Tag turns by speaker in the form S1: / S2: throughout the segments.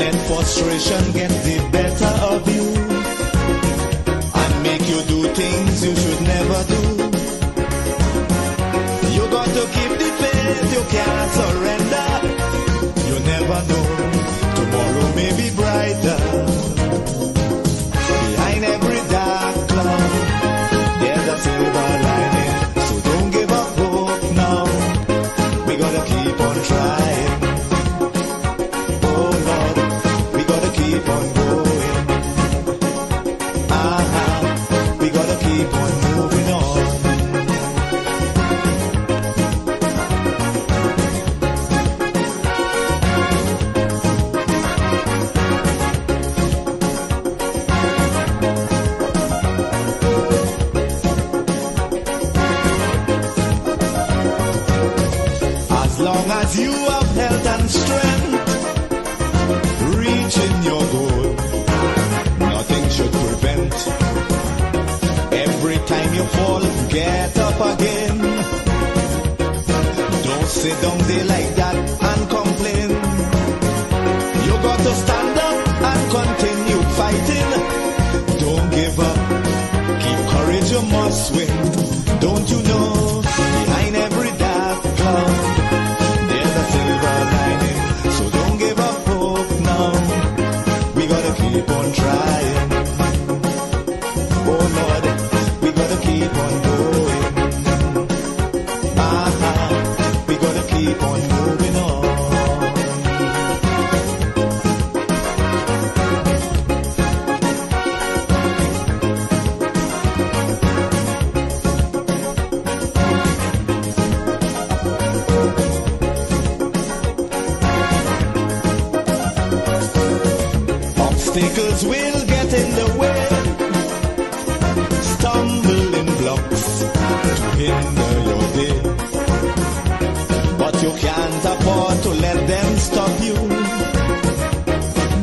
S1: let frustration get the better of you and make you do things you should never do. You got to keep the faith, you can't surrender. You never know, tomorrow may be brighter. Behind every dark cloud, there's a silver lining. So don't give up hope now. We gotta keep on trying. Oh Lord, we gotta keep on going. We gotta keep on moving on. As long as you have health and strength, reaching your goal, nothing should prevent. Every time you fall, get up again. Don't sit down there like that and complain. You got to stand up and continue fighting. Don't give up, keep courage, you must win. Don't you know, behind every dark cloud, there's a silver lining. So don't give up hope now. We gotta keep on trying. Oh Lord, we gotta keep on going. We gotta keep on moving on. Obstacles will get in the way, stumbling blocks to hinder your day. But you can't afford to let them stop you.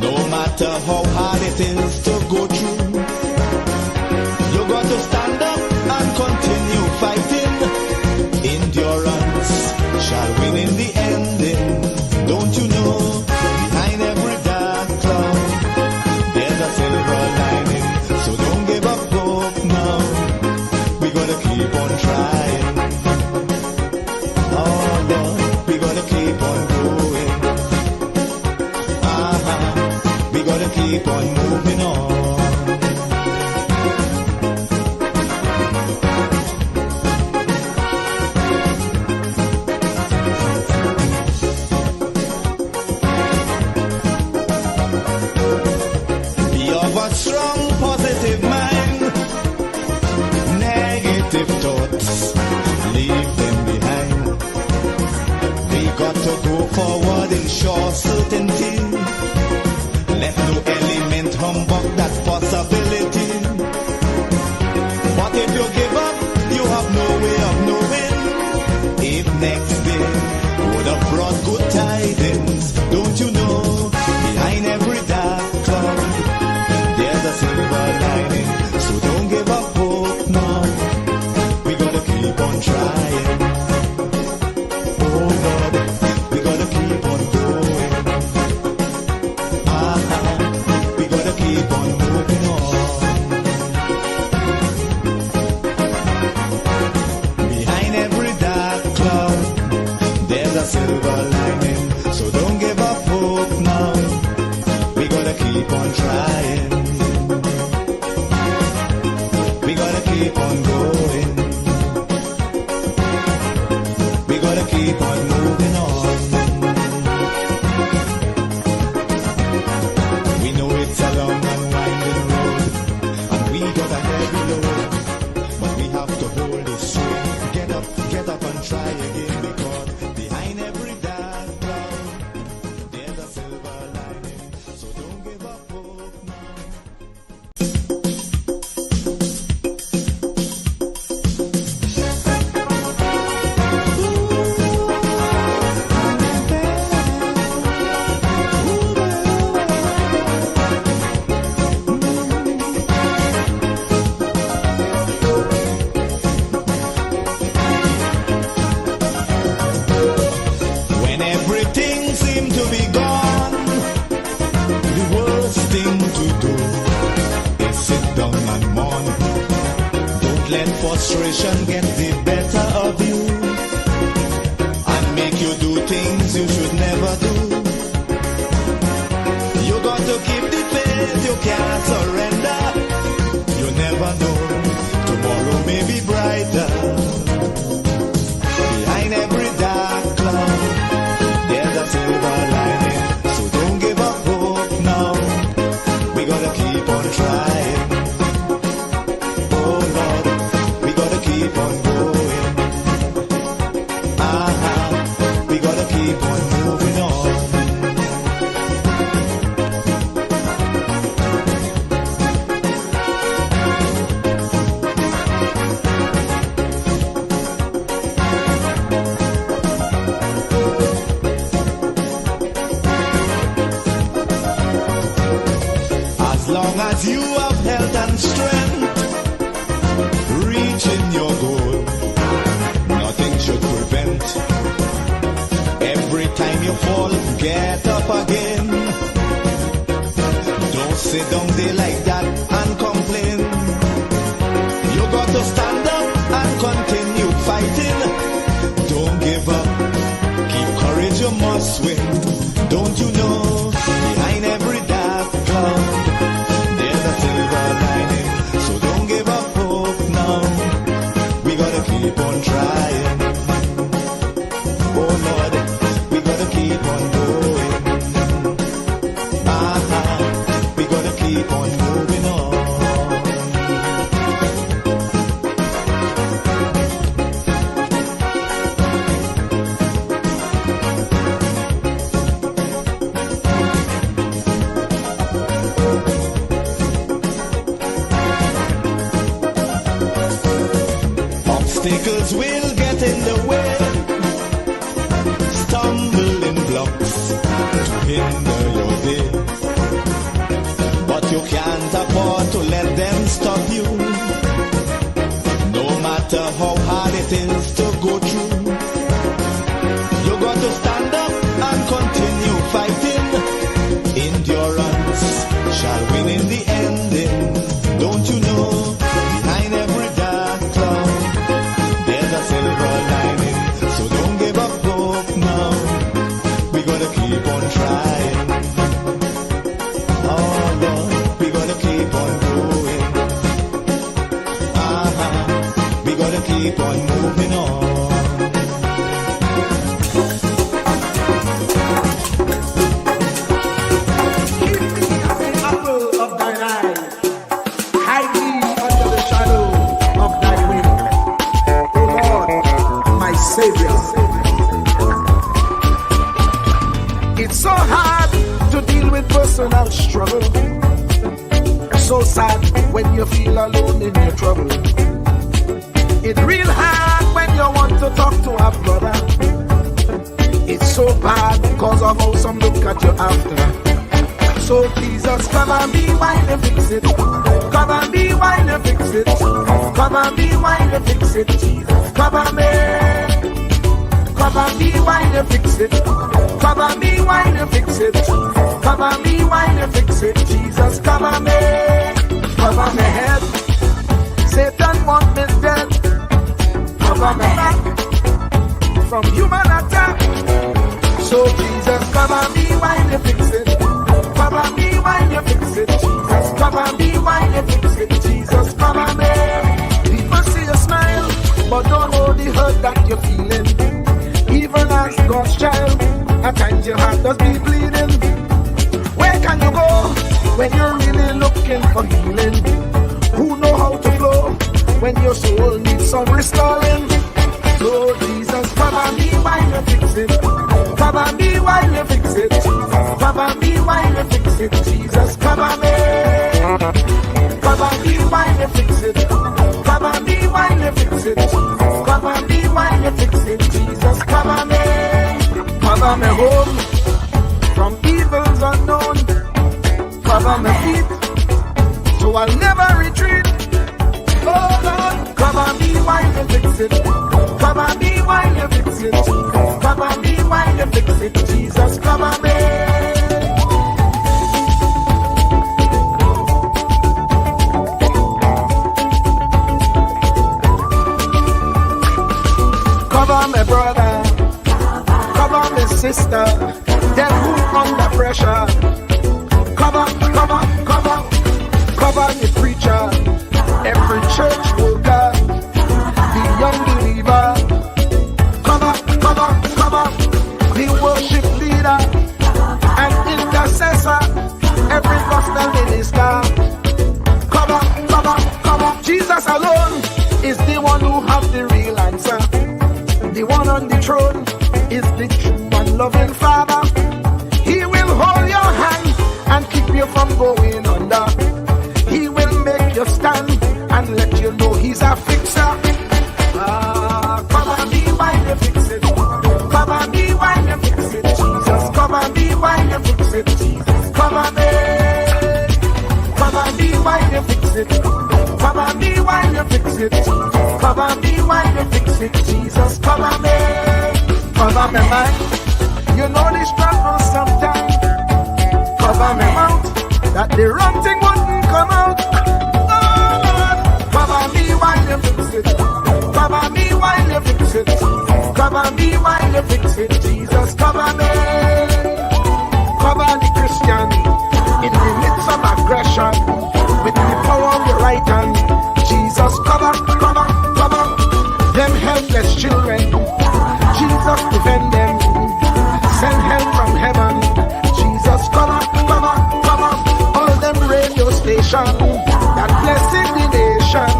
S1: No matter how hard it is to go through, you got to stand up and continue fighting. Endurance shall win in the ending. Don't you know, behind every dark cloud, there's a silver lining. So don't give up hope now. We gotta keep on trying. Oh Lord, we gotta keep on going. We gotta keep on moving on. Be of a strong, positive mind. Negative thoughts, leave them behind. We got to go forward in sure certainty. Let no element humbug that possibility. But if you give up, you have no way of knowing if next day would have brought good tidings. Don't you know, behind every dark cloud, there's a silver lining. So don't give up hope now. We gotta keep on trying. Oh Lord, we gotta keep on going. We gotta keep on moving on. Behind every dark cloud, there's a silver lining. So don't give up hope now. We gotta keep on trying. We gotta keep on going. We gotta keep on moving on. We know it's a long and winding road, and we got a heavy load, but we have to hold it straight. Get up and try again, because behind every dark cloud, there's a silver lining. So don't give up hope now. worst thing to do is sit down and mourn. Don't let frustration get the better of you and make you do things you should never do. You got to keep the faith, you can't surrender. You never know, tomorrow may be brighter. Behind every dark cloud, there's a silver lining. So don't give up hope now. We gotta keep on trying. Oh Lord, we gotta keep on going. We gotta keep on moving on. As long as you have health and strength, reaching your goal, nothing should prevent. Every time you fall, get up again. Don't sit down there like that and complain. You got to stand up and continue fighting. Don't give up, keep courage, you must win. Don't you know, behind every dark cloud, there's a silver lining. So don't give up hope now. We gotta keep on trying. Oh Lord, we gotta keep on going. We gotta keep on moving on. Obstacles will get in the way, stumbling blocks to hinder your day. But you can't afford to let them stop you. No matter how hard it is to go through, you got to stand up and continue fighting. Endurance shall win in the ending. Don't you know, behind every dark cloud, there's a silver lining. So don't give up hope now. We gotta keep on trying. Oh Lord, we gotta keep on going. We gotta keep on moving on.
S2: Apple of thine eye, hide me under the shadow of thy wing. O Lord, my Savior. It's so hard to deal with personal struggle. So sad when you feel alone in your trouble. It's real hard when you want to talk to a brother. It's so bad because of how some look at you after. So Jesus, cover me while you fix it. Cover me while you fix it. Cover me while you fix it. Jesus, cover me. Cover me while you fix it. Cover me while you fix it. Cover me while you fix it. Jesus, cover me. Cover my head. Satan want me dead. Cover my back from human attack. So Jesus, cover me while you fix it. Cover me while you fix it. Jesus, cover me while you fix it. Jesus, cover me. People see you smile, but don't know the hurt that you're feeling. Even as God's child, at times your heart does be bleeding. Where can you go when you're really looking for healing? Who know how to flow when your soul needs some restoring? So Jesus, cover me while you fix it. Cover me while you fix it. Cover me while you fix it. Jesus, cover me. Cover me while you fix it. Cover me while you fix it. Cover me while you fix it. Jesus, cover me. Cover me home from evils unknown. Cover my feet so I'll never retreat. Oh Lord, cover me while you fix it. Cover me while you fix it. Cover me while you fix it. Jesus, cover me. sister, them who under pressure. Cover, cover, cover, cover the preacher, every church worker, the young believer. Cover, cover, cover, the worship leader and intercessor, every gospel minister. Cover, cover, cover. Jesus alone is the one who has the real answer. The one on the throne is the true and loving Father. He will hold your hand and keep you from going under. He will make you stand and let you know he's a fixer. Cover me while you fix it. Cover me while you fix it. Jesus, cover me while you fix it. Jesus, cover me. Cover me while you fix it. Cover me while you fix it. Jesus, cover me while you fix it. Jesus, cover me. Cover me, man. You know the struggle sometimes. Cover me out, that the wrong thing wouldn't come out. Oh Lord, cover me while you fix it. Cover me while you fix it. Cover me while you fix it. Jesus, cover me. Cover the Christian in the midst of aggression with the power of your right hand. Jesus, cover, cover, cover them helpless children. Jesus, defend them. Send help from heaven. Jesus, cover, cover, cover all them radio stations that blessing the nation.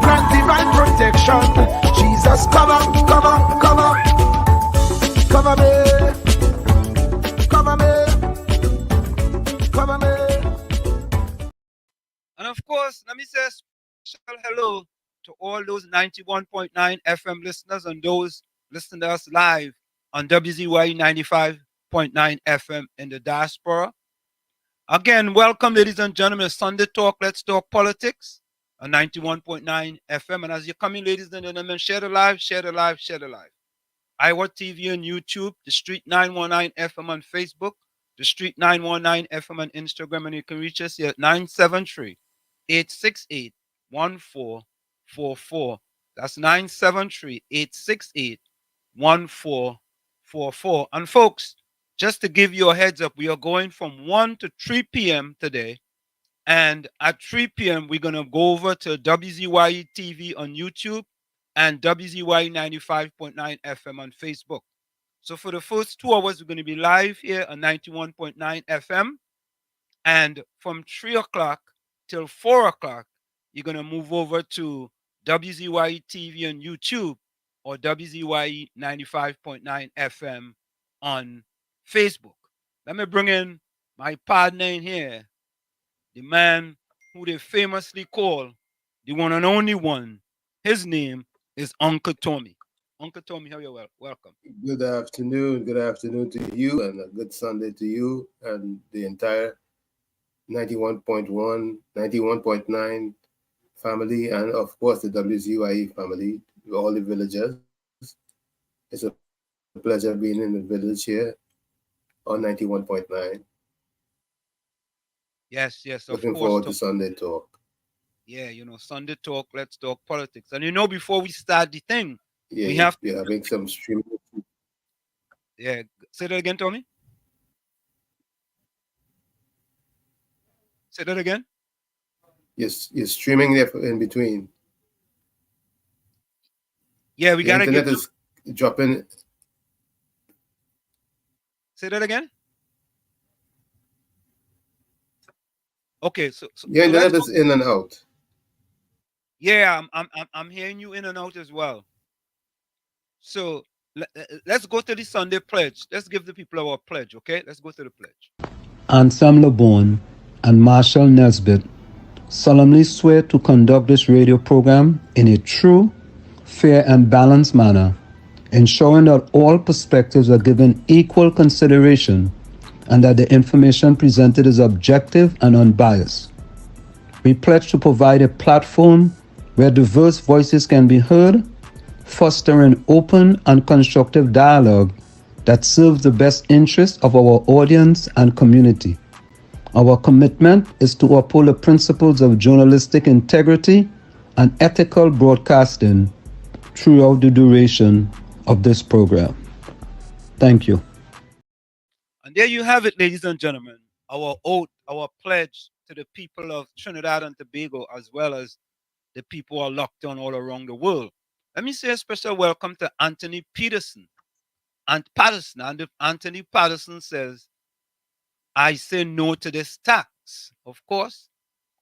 S2: Grant divine protection. Jesus, cover, cover, cover, cover me, cover me, cover me.
S3: And of course, let me say a special hello to all those 91.9 FM listeners and those listening to us live on WZYE 95.9 FM in the diaspora. Again, welcome, ladies and gentlemen, to Sunday Talk, Let's Talk Politics on 91.9 FM. And as you're coming, ladies and gentlemen, share the live, share the live, share the live. Iowa TV on YouTube, The Street 919 FM on Facebook, The Street 919 FM on Instagram, and you can reach us here at 973-868-1444. That's 973-868-1444. And folks, just to give you a heads up, we are going from 1 to 3 p.m. today. And at 3 p.m., we're going to go over to WZYE TV on YouTube and WZYE 95.9 FM on Facebook. So for the first 2 hours, we're going to be live here on 91.9 FM. And from 3 o'clock till 4 o'clock, you're going to move over to WZYE TV on YouTube or WZYE 95.9 FM on Facebook. Let me bring in my partner in here, the man who they famously call the one and only one. His name is Uncle Tommy. Uncle Tommy, how are you? Welcome.
S4: Good afternoon. Good afternoon to you, and a good Sunday to you and the entire 91.1, 91.9 family, and of course the WZYE family, all the villagers. It's a pleasure being in the village here on 91.9.
S3: Yes,
S4: Looking forward to Sunday Talk.
S3: Yeah, Sunday Talk, Let's Talk Politics. And before we start the thing,
S4: we're having some streaming.
S3: Yeah, say that again, Tommy. Say that again.
S4: Yes, you're streaming there in between.
S3: Yeah, we gotta
S4: internet is dropping.
S3: Say that again. Okay, so
S4: your internet is in and out.
S3: Yeah, I'm hearing you in and out as well. So let's go to the Sunday pledge. Let's give the people our pledge, okay? Let's go to the pledge.
S5: Ansam LeBon and Marshall Nesbitt solemnly swear to conduct this radio program in a true, fair, and balanced manner, ensuring that all perspectives are given equal consideration and that the information presented is objective and unbiased. We pledge to provide a platform where diverse voices can be heard, fostering open and constructive dialogue that serves the best interests of our audience and community. Our commitment is to uphold the principles of journalistic integrity and ethical broadcasting throughout the duration of this program. Thank you.
S3: And there you have it, ladies and gentlemen. Our oath, our pledge to the people of Trinidad and Tobago, as well as the people who are locked down all around the world. Let me say a special welcome to Anthony Peterson. And Patterson, and Anthony Patterson says, I say no to this tax, of course.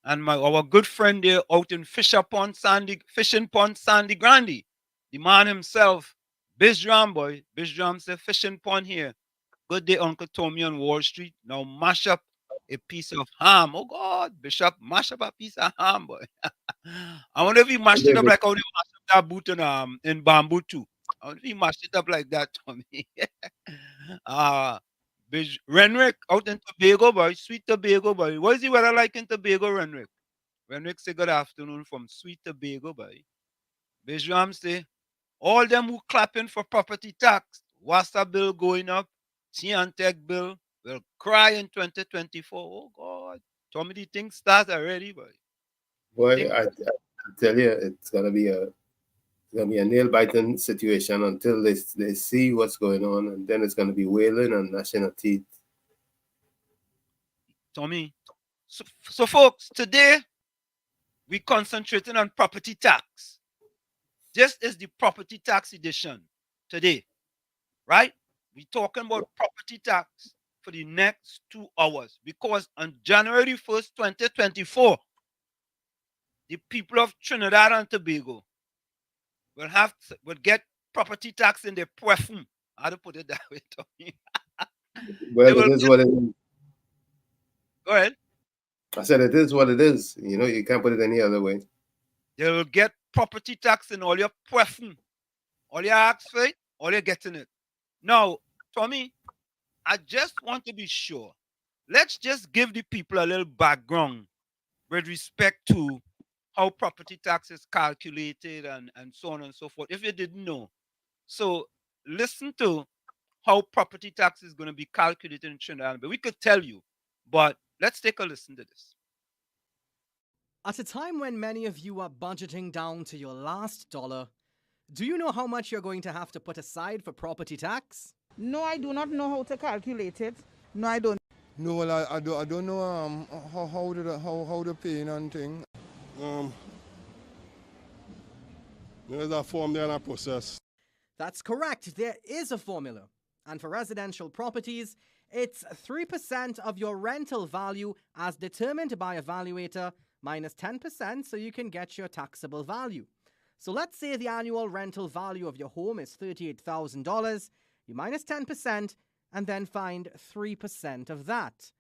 S3: And our good friend there out in Fishing Pond, Sandy Grande, the man himself, Bisram boy, Bisram said fishing pond here. Good day, Uncle Tommy on Wall Street. Now mash up a piece of ham. Oh God, Bishop, mash up a piece of ham, boy. I wonder if he mashed it up like how they mashed up that boot in bamboo too. I wonder if he mashed it up like that, Tommy. Renwick out in Tobago, boy. Sweet Tobago, boy. What is the weather like in Tobago, Renwick? Renwick say good afternoon from Sweet Tobago, boy. Bijram say, all them who clapping for property tax, WASA bill going up, Tech bill will cry in 2024. Oh God. Tommy, the thing starts already, boy.
S4: Boy, I tell you, it's gonna be a nail biting situation until they see what's going on, and then it's gonna be wailing and gnashing of teeth.
S3: Tommy, so folks, today we concentrating on property tax. This is the property tax edition today, right? We're talking about property tax for the next 2 hours because on January 1st, 2024, the people of Trinidad and Tobago will get property tax in their preference. How to put it that way, Tommy?
S4: Well, it is what it is.
S3: Go ahead.
S4: I said it is what it is. You know, you can't put it any other way.
S3: They will get property tax in all your preference. All you ask for it, all you're getting it. Now, Tommy, I just want to be sure. Let's just give the people a little background with respect to how property tax is calculated and so on and so forth, if you didn't know. So listen to how property tax is going to be calculated in Trinidad. But we could tell you, but let's take a listen to this.
S6: At a time when many of you are budgeting down to your last dollar, do you know how much you're going to have to put aside for property tax?
S7: No, I do not know how to calculate it. No, I don't.
S8: No, well, I don't know how to pay and thing. There's a form there and a process.
S6: That's correct. There is a formula. And for residential properties, it's 3% of your rental value as determined by a valuator minus 10% so you can get your taxable value. So let's say the annual rental value of your home is $38,000. You minus 10% and then find 3% of that.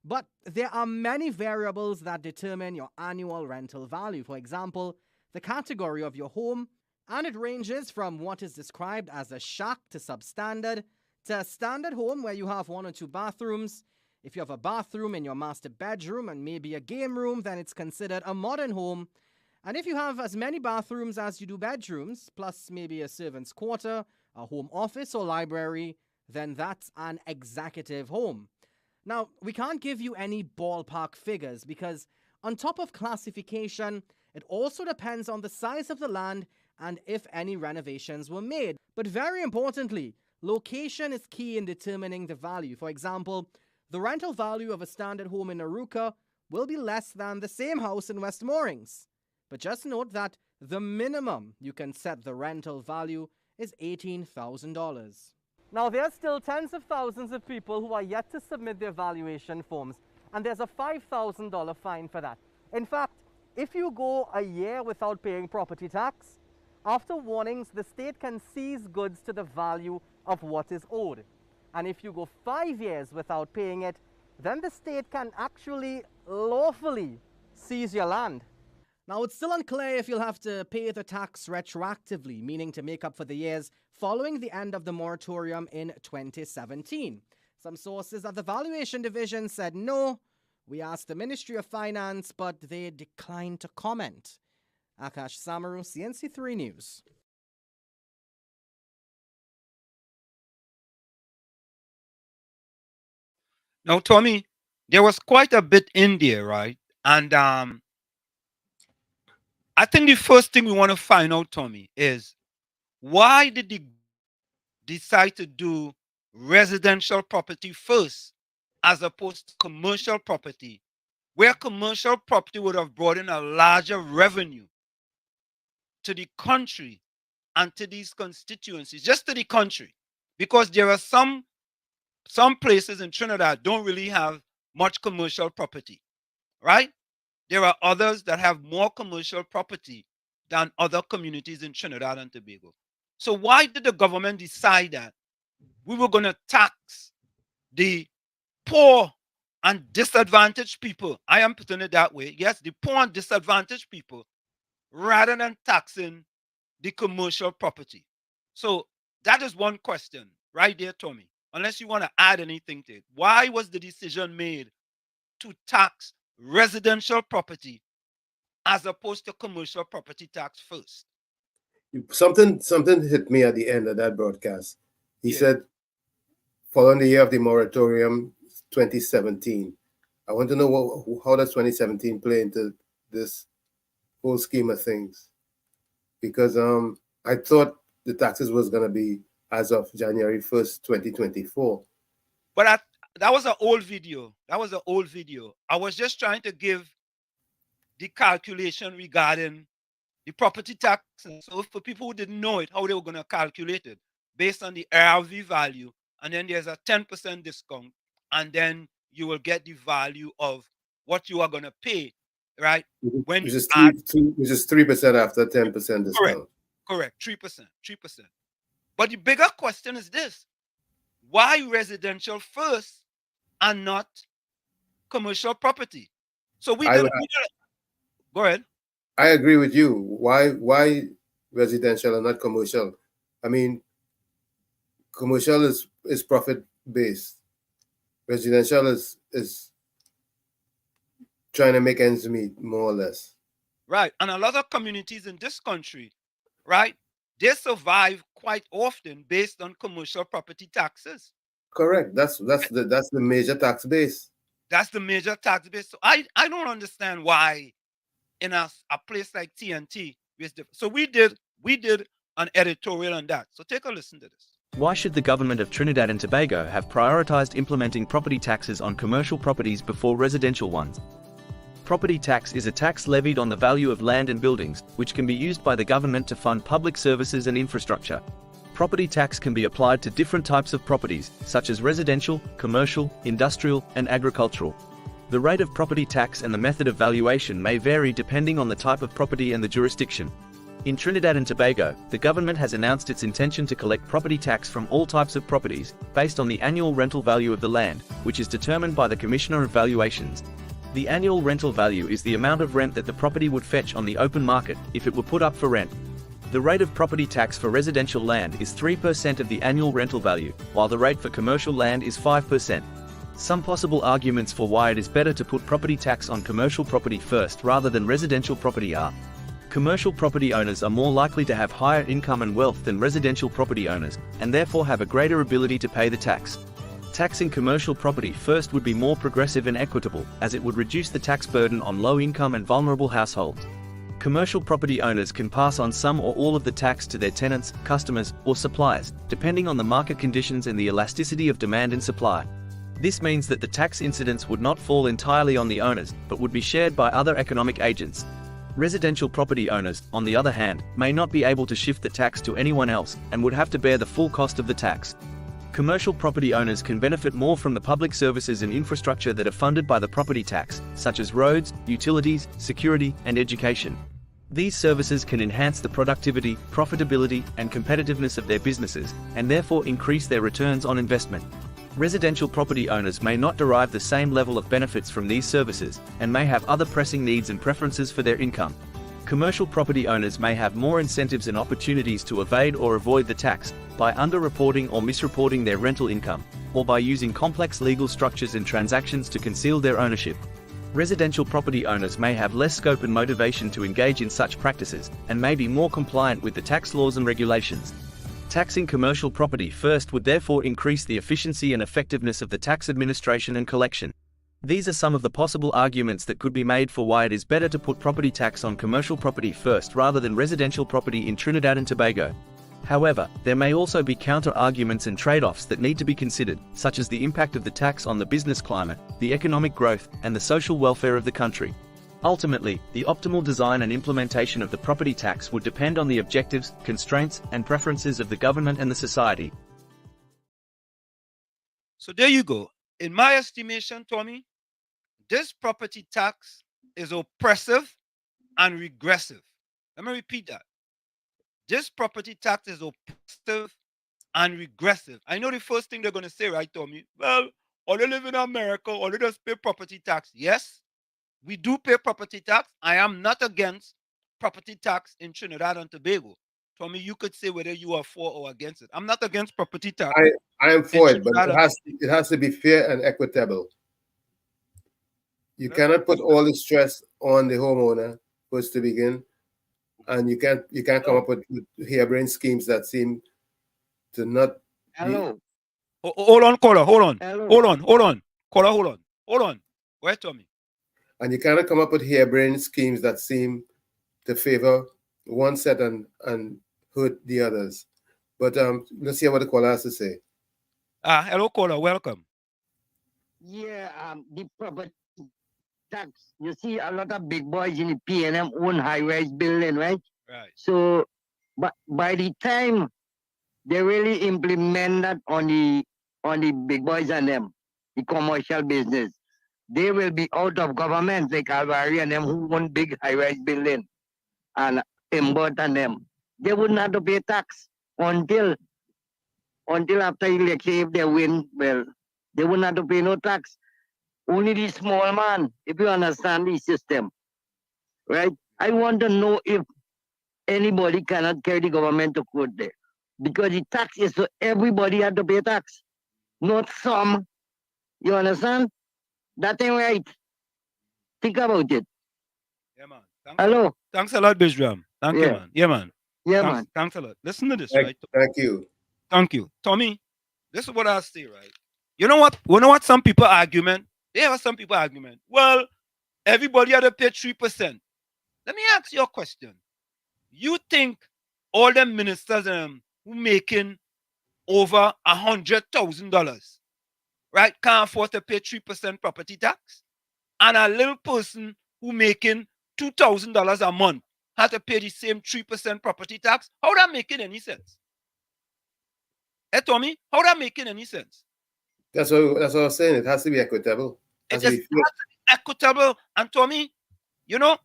S6: But there are many variables that determine your annual rental value. For example, the category of your home, and it ranges from what is described as a shack to substandard to a standard home where you have 1 or 2 bathrooms. If you have a bathroom in your master bedroom and maybe a game room, then it's considered a modern home. And if you have as many bathrooms as you do bedrooms, plus maybe a servant's quarter, a home office or library, then that's an executive home. Now, we can't give you any ballpark figures because on top of classification, it also depends on the size of the land and if any renovations were made. But very importantly, location is key in determining the value. For example, the rental value of a standard home in Arouca will be less than the same house in West Moorings. But just note that the minimum you can set the rental value is $18,000. Now, there are still tens of thousands of people who are yet to submit their valuation forms, and there's a $5,000 fine for that. In fact, if you go a year without paying property tax, after warnings, the state can seize goods to the value of what is owed. And if you go 5 years without paying it, then the state can actually lawfully seize your land. Now, it's still unclear if you'll have to pay the tax retroactively, meaning to make up for the years following the end of the moratorium in 2017. Some sources at the Valuation Division said no. We asked the Ministry of Finance, but they declined to comment. Akash Samaru, CNC3 News.
S3: Now, Tommy, there was quite a bit in there, right? And I think the first thing we want to find out, Tommy, is why did they decide to do residential property first as opposed to commercial property, where commercial property would have brought in a larger revenue to the country and to these constituencies, just to the country, because there are some places in Trinidad don't really have much commercial property, right? There are others that have more commercial property than other communities in Trinidad and Tobago. So why did the government decide that we were going to tax the poor and disadvantaged people? I am putting it that way. Yes, the poor and disadvantaged people, rather than taxing the commercial property. So that is one question right there, Tommy, unless you want to add anything to it. Why was the decision made to tax residential property as opposed to commercial property tax first?
S4: Something hit me at the end of that broadcast. He said, following the year of the moratorium, 2017. I want to know how does 2017 play into this whole scheme of things? Because I thought the taxes was going to be as of January 1st, 2024.
S3: But that was an old video. That was an old video. I was just trying to give the calculation regarding the property tax. So for people who didn't know it, how they were going to calculate it based on the ARV value. And then there's a 10% discount. And then you will get the value of what you are going to pay, right? When
S4: which is 3% after 10% discount.
S3: Correct. 3%. But the bigger question is this: why residential first and not commercial property? So we did. Go ahead.
S4: I agree with you. Why residential and not commercial? I mean, commercial is profit based. Residential is trying to make ends meet, more or less.
S3: Right. And a lot of communities in this country, right, they survive quite often based on commercial property taxes.
S4: Correct. That's the major tax base.
S3: That's the major tax base. So I don't understand why in a place like TNT, so we did an editorial on that. So take a listen to this.
S9: Why should the government of Trinidad and Tobago have prioritized implementing property taxes on commercial properties before residential ones? Property tax is a tax levied on the value of land and buildings, which can be used by the government to fund public services and infrastructure. Property tax can be applied to different types of properties, such as residential, commercial, industrial, and agricultural. The rate of property tax and the method of valuation may vary depending on the type of property and the jurisdiction. In Trinidad and Tobago, the government has announced its intention to collect property tax from all types of properties, based on the annual rental value of the land, which is determined by the Commissioner of Valuations. The annual rental value is the amount of rent that the property would fetch on the open market if it were put up for rent. The rate of property tax for residential land is 3% of the annual rental value, while the rate for commercial land is 5%. Some possible arguments for why it is better to put property tax on commercial property first rather than residential property are: commercial property owners are more likely to have higher income and wealth than residential property owners, and therefore have a greater ability to pay the tax. Taxing commercial property first would be more progressive and equitable, as it would reduce the tax burden on low-income and vulnerable households. Commercial property owners can pass on some or all of the tax to their tenants, customers, or suppliers, depending on the market conditions and the elasticity of demand and supply. This means that the tax incidence would not fall entirely on the owners, but would be shared by other economic agents. Residential property owners, on the other hand, may not be able to shift the tax to anyone else, and would have to bear the full cost of the tax. Commercial property owners can benefit more from the public services and infrastructure that are funded by the property tax, such as roads, utilities, security, and education. These services can enhance the productivity, profitability, and competitiveness of their businesses, and therefore increase their returns on investment. Residential property owners may not derive the same level of benefits from these services, and may have other pressing needs and preferences for their income. Commercial property owners may have more incentives and opportunities to evade or avoid the tax, by underreporting or misreporting their rental income, or by using complex legal structures and transactions to conceal their ownership. Residential property owners may have less scope and motivation to engage in such practices, and may be more compliant with the tax laws and regulations. Taxing commercial property first would therefore increase the efficiency and effectiveness of the tax administration and collection. These are some of the possible arguments that could be made for why it is better to put property tax on commercial property first rather than residential property in Trinidad and Tobago. However, there may also be counter-arguments and trade-offs that need to be considered, such as the impact of the tax on the business climate, the economic growth, and the social welfare of the country. Ultimately, the optimal design and implementation of the property tax would depend on the objectives, constraints, and preferences of the government and the society.
S3: So there you go. In my estimation, Tommy, this property tax is oppressive and regressive. Let me repeat that. This property tax is oppressive and regressive. I know the first thing they're going to say, right, Tommy? Well, all they live in America, all they just pay property tax. Yes, we do pay property tax. I am not against property tax in Trinidad and Tobago. Tommy, you could say whether you are for or against it. I'm not against property tax.
S4: I am for it, but it has to be fair and equitable. You cannot put all the stress on the homeowner first to begin, and you can't come up with harebrained schemes that seem to not.
S3: Hello. Hold on, caller. Hold on.
S4: Hello.
S3: Hold on. Caller, hold on. Wait, Tommy.
S4: And you cannot come up with harebrained schemes that seem to favor one set and hurt the others. But let's hear what the caller has to say.
S3: Hello, caller. Welcome.
S10: Yeah, the property tax. You see, a lot of big boys in the P&M own high-rise building, right?
S3: Right.
S10: So, but by the time they really implement that on the big boys and them, the commercial business, they will be out of government, like Calvary and them who own big high-rise building, and Imbert and them. They wouldn't have to pay tax until after election. If they win, well, they wouldn't have to pay no tax. Only the small man, if you understand the system, right? I want to know if anybody cannot carry the government to court there. Because the tax is so everybody had to pay tax, not some. You understand? That ain't right. Think about it.
S3: Yeah, man.
S10: Hello.
S3: Thanks a lot, Bishram. Thank you, man. Yeah, man.
S10: Yeah,
S3: thanks,
S10: man.
S3: Thanks a lot. Listen to this,
S4: Thank
S3: right?
S4: Thank you.
S3: Tommy, this is what I say, right? You know what some people argument? Well, everybody had to pay 3%. Let me ask you a question. You think all the ministers who making over $100,000, right, can't afford to pay 3% property tax? And a little person who making $2,000 a month had to pay the same 3% property tax? How that making any sense? Hey, Tommy, how that making any sense?
S4: That's what I was saying. It has to be equitable.
S3: It has to be equitable. And Tommy, you know,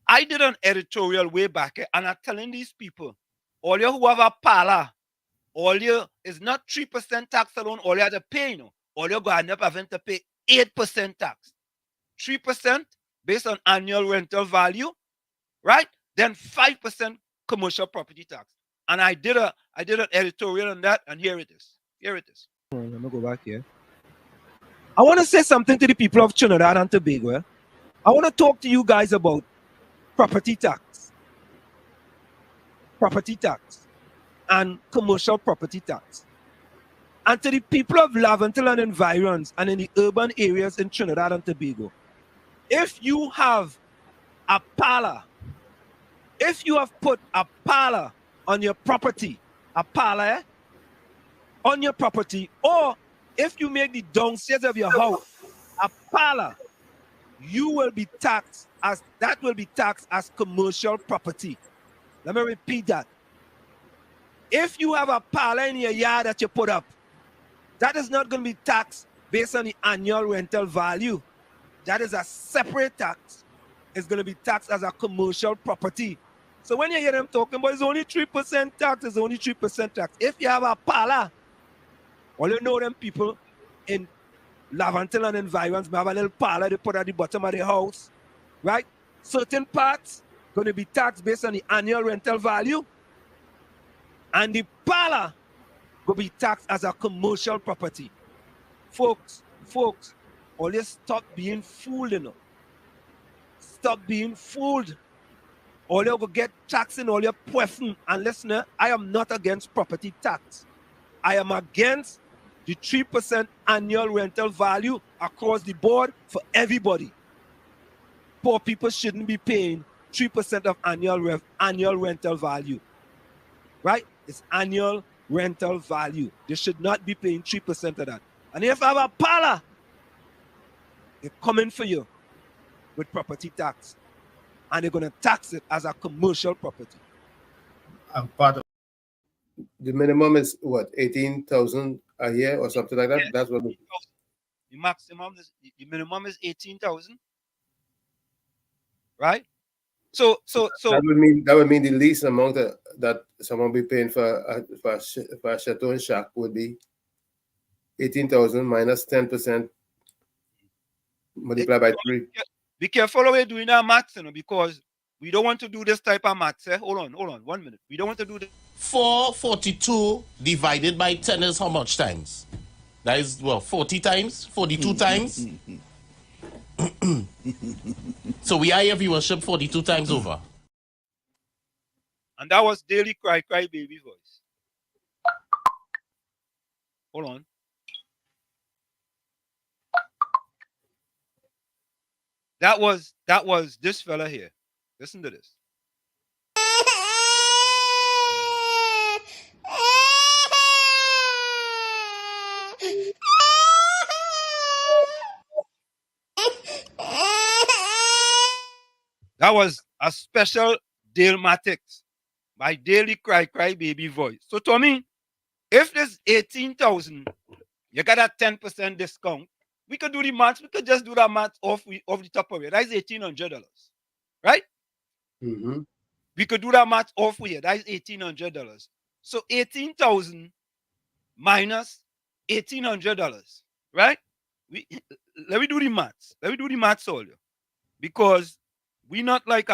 S3: I did an editorial way back, and I'm telling these people, all you who have a parlor, all you is not 3% tax alone, all you have to pay, you know. All you go end up having to pay 8% tax. 3% based on annual rental value, right? Then 5% commercial property tax. And I did an editorial on that, and here it is. Let me go back here. I want to say something to the people of Trinidad and Tobago. I want to talk to you guys about property tax, and commercial property tax. And to the people of Laventille and environs and in the urban areas in Trinidad and Tobago, if you have a parlor, if you have put a parlor on your property, on your property, or if you make the downstairs of your house a parlor, you will be taxed as commercial property. Let me repeat that. If you have a parlor in your yard that you put up, that is not going to be taxed based on the annual rental value. That is a separate tax. It's going to be taxed as a commercial property. So when you hear them talking about it's only 3% tax, it's only 3% tax. If you have a parlor, all you know them people in Laventille and environs have a little parlor they put at the bottom of the house, right? Certain parts going to be taxed based on the annual rental value, and the parlor will be taxed as a commercial property. Folks, always stop being fooled, you know. Stop being fooled. All you go get taxing all your puffing. And listen, I am not against property tax. I am against the 3% annual rental value across the board for everybody. Poor people shouldn't be paying 3% of annual rental value. Right?
S11: It's annual rental value. They should not be paying 3% of that. And if you have a parlor, they're coming for you with property tax. And they're going to tax it as a commercial property.
S4: And part of the minimum is what, 18,000 a year or something like that?
S3: Yeah.
S4: That's what
S3: The maximum is, the minimum is 18,000. Right? So
S4: that would mean the least amount that someone be paying for a chateau and shack would be 18,000 minus 10% multiplied by 3.
S3: Be careful how you're doing that maths, because we don't want to do this type of maths. Hold on, 1 minute. We don't want to do this.
S12: 442 divided by 10 is how much times? That is, 40 times? 42 times? So we are your viewership 42 times over.
S3: And that was Daily Cry Baby voice. Hold on. That was this fella here. Listen to this. That was a special Dalmatics by Daily Cry Baby voice. So Tommy, if there's 18,000, you got a 10% discount. We could do the maths. We could just do that maths off the top of it. That's $1,800, right?
S4: Mm-hmm.
S3: We could do that maths off here. That's $1,800. So 18,000 minus $1,800, right? Let me do the maths. Let me do the maths all you, because we not like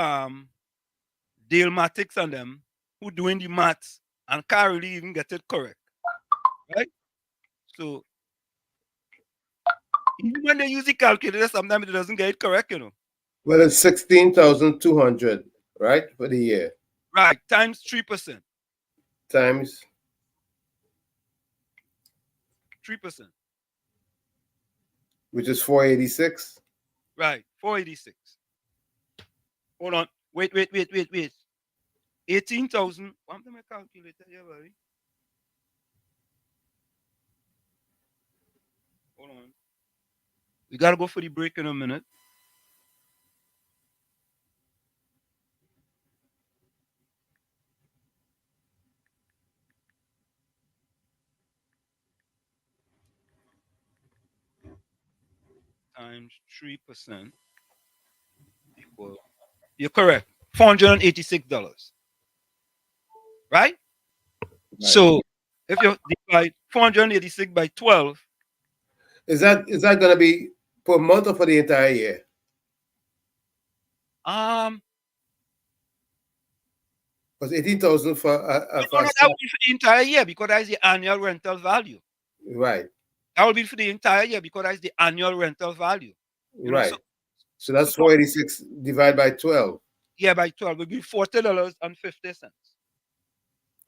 S3: Dalmatics and them who doing the maths and can't really even get it correct, right? So even when they use the calculator, sometimes it doesn't get it correct,
S4: Well, it's 16,200, right, for the year.
S3: Right, times 3%.
S4: Times
S3: 3%.
S4: Which is 486.
S3: Right, 486. Hold on. Wait. 18,000. I'm going to calculate it here, buddy. Hold on. We got to go for the break in a minute. Times 3% equal. You're correct. $486. Right? So if you divide 486 by 12.
S4: Is that going to be per month or for the entire year? Because 18,000 for
S3: that would be for the entire year, because that's the annual rental value.
S4: Right.
S3: That would be for the entire year, because that's the annual rental value.
S4: Right. So that's 486 divided by 12.
S3: Yeah, by 12 would be $40.50.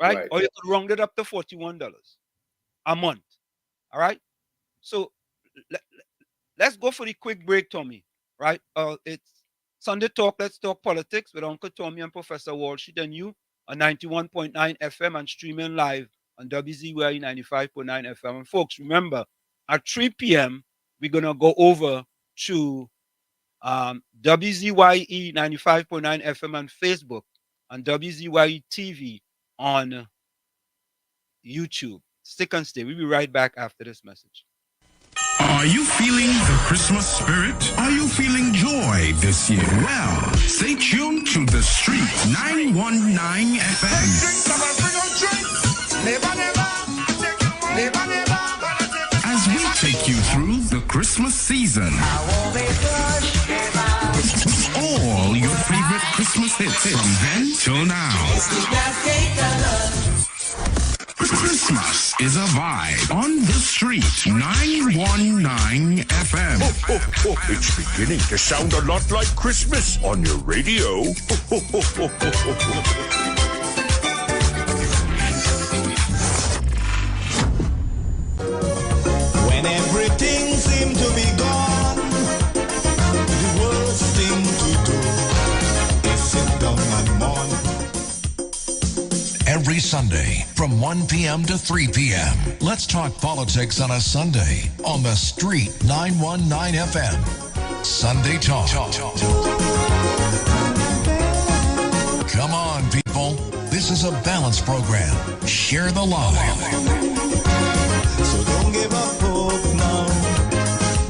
S3: Right? Or you could round it up to $41 a month. All right. So let's go for the quick break, Tommy. Right? It's Sunday Talk. Let's talk politics with Uncle Tommy and Professor Walsh and you on 91.9 FM and streaming live on WZYE 95.9 FM. And folks, remember, at 3 p.m., we're going to go over to WZYE 95.9 FM on Facebook and WZYE TV on YouTube. Stick and stay. We'll be right back after this message.
S13: Are you feeling the Christmas spirit? Are you feeling joy this year? Well, stay tuned to The Street 919 FM. As we take you through the Christmas season. All your favorite Christmas hits from then till now. Christmas is a vibe on The Street 919 FM.
S14: It's beginning to sound a lot like Christmas on your radio.
S1: When everything seemed to be gone, the worst thing to do is sit down and mourn.
S13: Every Sunday, from 1 p.m. to 3 p.m. Let's talk politics on a Sunday on the Street 919 FM. Sunday Talk. Come on, people. This is a balanced program. Share the love.
S1: So don't give up hope now.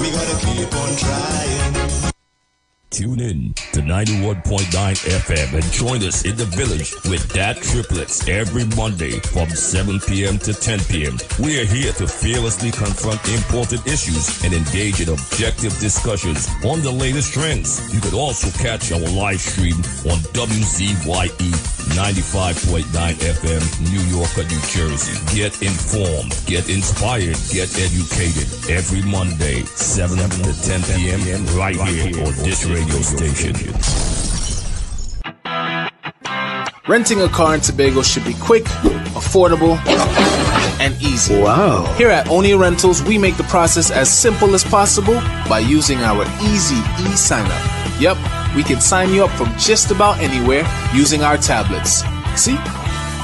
S1: We gotta keep on trying.
S15: Tune in to 91.9 FM and join us in the village with Dat Triplets every Monday from 7 p.m. to 10 p.m. We are here to fearlessly confront important issues and engage in objective discussions on the latest trends. You could also catch our live stream on WZYE 95.9 FM, New York, New Jersey. Get informed, get inspired, get educated every Monday, 7 to 10 p.m. right here on this radio station.
S16: Renting a car in Tobago should be quick, affordable, and easy.
S17: Wow.
S16: Here at Onia Rentals, we make the process as simple as possible by using our easy e-sign-up. Yep, we can sign you up from just about anywhere using our tablets. See?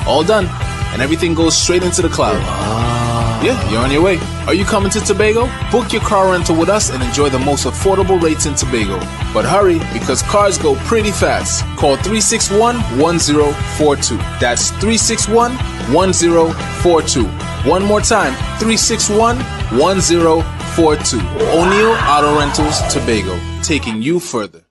S16: All done. And everything goes straight into the cloud. Yeah, you're on your way. Are you coming to Tobago? Book your car rental with us and enjoy the most affordable rates in Tobago. But hurry, because cars go pretty fast. Call 361-1042. That's 361-1042. One more time, 361-1042. O'Neill Auto Rentals, Tobago, taking you further.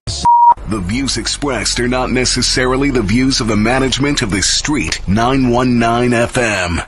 S18: The views expressed are not necessarily the views of the management of the Street 919 FM.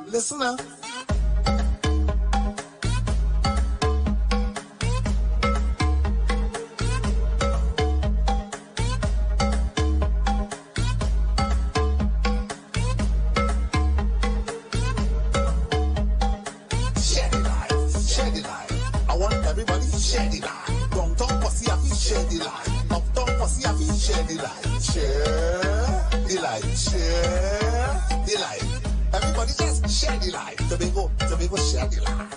S1: Listen now. Share the light. I want everybody to share the light. Downtown pussy, I feel share the light. Uptown pussy, I feel share the light. Share the light. Share the light. Everybody just share the light. Tobago, share the light.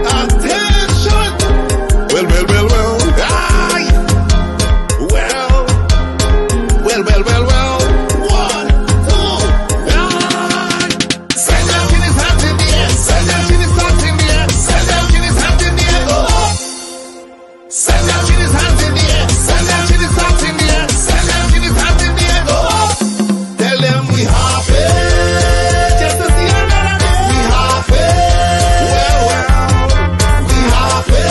S1: Attention! Well. Aye! Well. 1, 2, 9. Send them in his hands in the air. Send them in his hands in the air. Send them in his hands in the air. Go up. Send them in his hands in the air. Send them in his hands in the air. Send them in his hands in the air. Go up. Tell them we happy. Just to see another day. We happy. Well. We happy.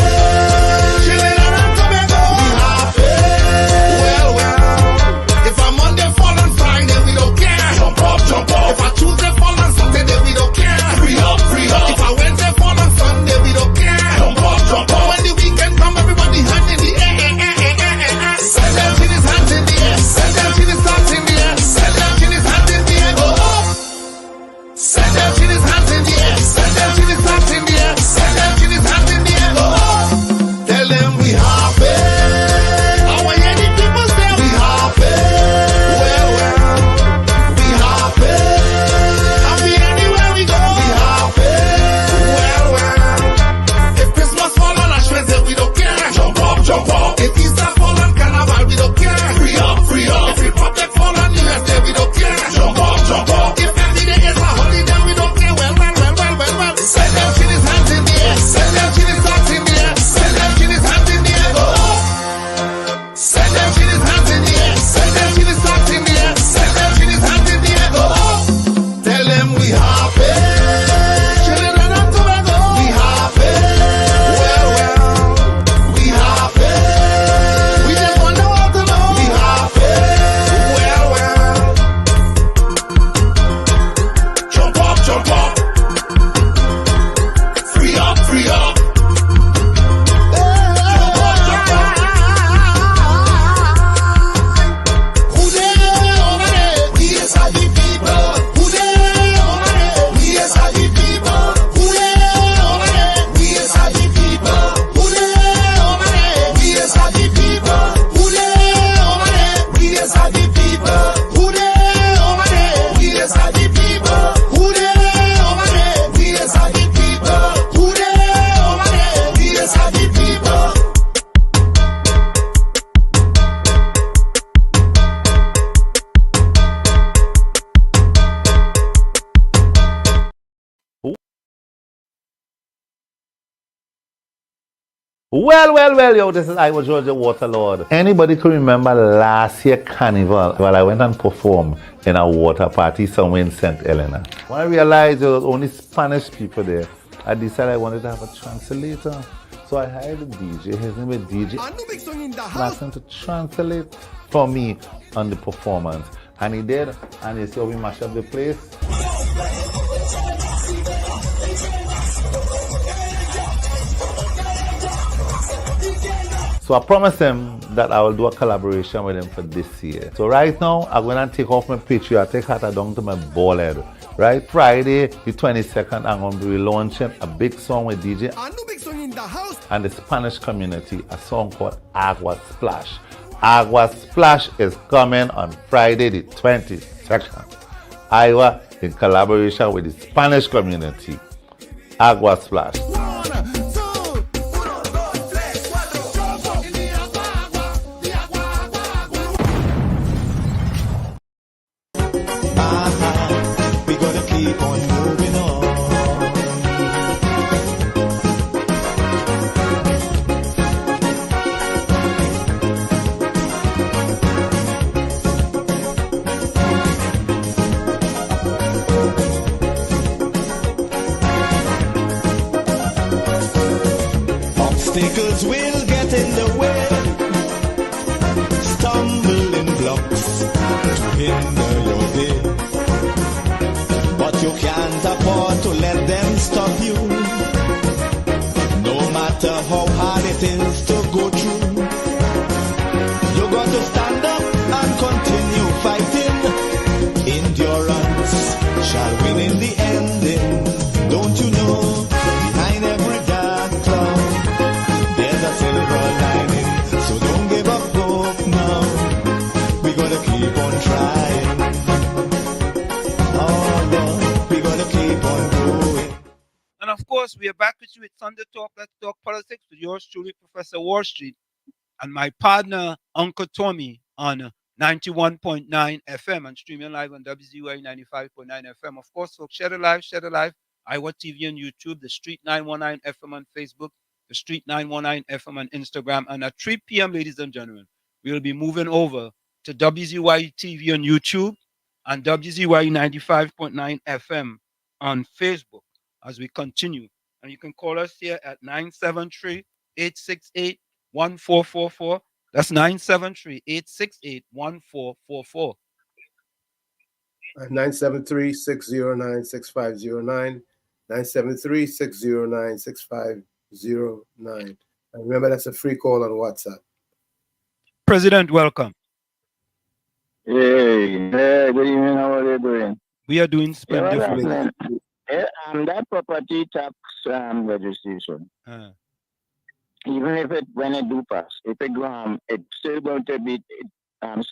S17: Well, yo, this is Iowa Georgia Waterlord. Anybody can remember last year Carnival? Well, I went and performed in a water party somewhere in St. Helena. When I realized there was only Spanish people there, I decided I wanted to have a translator. So I hired a DJ, his name is DJ. I asked him to translate for me on the performance. And he did, and you see how we mash up the place. So I promised him that I will do a collaboration with him for this year. So right now, I'm going to take off my patriotic hat down to my bald head. Right? Friday, the 22nd, I'm going to be launching a big song with DJ and the Spanish community, a song called Agua Splash. Agua Splash is coming on Friday, the 22nd. Iowa, in collaboration with the Spanish community. Agua Splash.
S1: Keep on moving on. Obstacles will get in the way, stumbling blocks to hinder your day. But you can't afford to let them stop you. No matter how hard it is to go through, you got to stand up and continue fighting. Endurance shall win in the ending. Don't you know, behind every dark cloud, there's a silver lining. So don't give up hope now. We gotta keep on trying.
S3: And of course, we are back with you with Sunday Talk. Let's talk politics with yours truly, Professor Wall Street, and my partner, Uncle Tommy, on 91.9 FM and streaming live on WZY 95.9 FM. Of course, folks, share the live, Iowa TV on YouTube, the Street 919 FM on Facebook, the Street 919 FM on Instagram. And at 3 p.m., ladies and gentlemen, we will be moving over to WZY TV on YouTube and WZY 95.9 FM on Facebook as we continue. And you can call us here at 973-868-1444. That's 973-868-1444.
S4: 973-609-6509. 973-609-6509. And remember, that's a free call on WhatsApp.
S3: President, welcome.
S19: Hey, good evening. How are you doing?
S3: We are doing splendidly.
S19: That property tax registration, even if when it do pass, if it's still going to be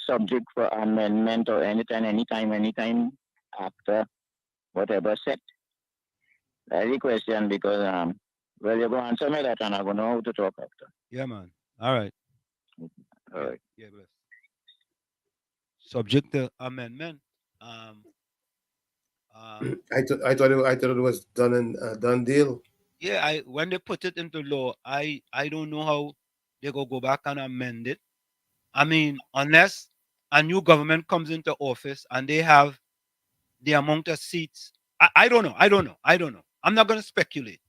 S19: subject for amendment or anytime after whatever set. That's the question because well, you're going to answer me that and I'm going to know how to talk after.
S3: Yeah, man. All right.
S19: All right.
S3: Yeah, bless. Subject to amendment.
S4: I thought it was done deal.
S3: Yeah, when they put it into law, I don't know how they go back and amend it. I mean, unless a new government comes into office and they have the amount of seats. I don't know. I'm not going to speculate.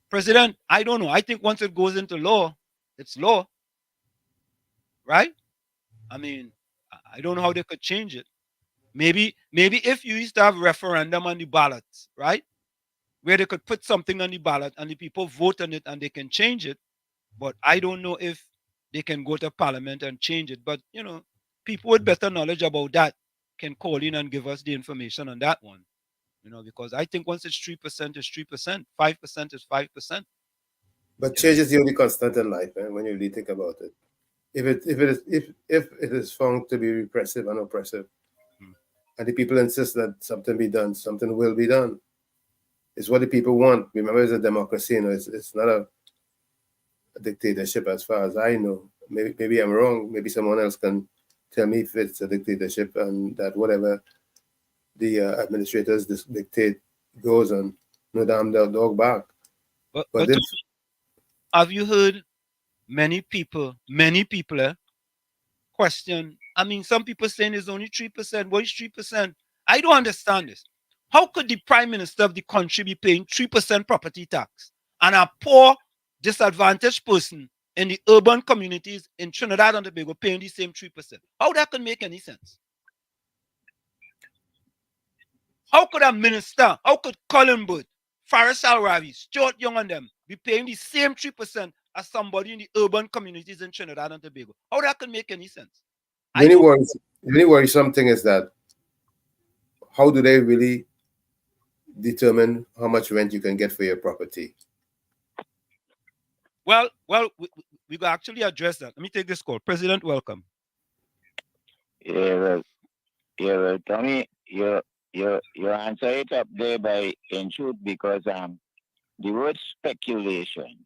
S3: President, I don't know. I think once it goes into law, it's law. Right? I mean, I don't know how they could change it. Maybe if you used to have referendum on the ballot, right? Where they could put something on the ballot and the people vote on it and they can change it. But I don't know if they can go to parliament and change it. But, you know, people with better knowledge about that can call in and give us the information on that one. You know, because I think once it's 3%, it's 3%. 5% is 5%.
S4: But change is the only constant in life, man, when you really think about it. If it is found to be repressive and oppressive, and the people insist that something be done, something will be done. It's what the people want. Remember, it's a democracy, you know, it's not a dictatorship as far as I know. Maybe I'm wrong. Maybe someone else can tell me if it's a dictatorship and that whatever the administrators dictate goes on. No damn dog back.
S3: But have you heard many people question. I mean, some people saying it's only 3%. What is 3%? I don't understand this. How could the prime minister of the country be paying 3% property tax and a poor, disadvantaged person in the urban communities in Trinidad and Tobago paying the same 3%? How that could make any sense? How could a minister, how could Colin Bud, Faris Al-Ravi, Stuart Young and them be paying the same 3% as somebody in the urban communities in Trinidad and Tobago? How that could make any sense?
S4: The only worrisome thing is that how do they really determine how much rent you can get for your property?
S3: Well, we will actually address that. Let me take this call. President, welcome.
S19: Tommy, you answer it up there by in truth because the word speculation,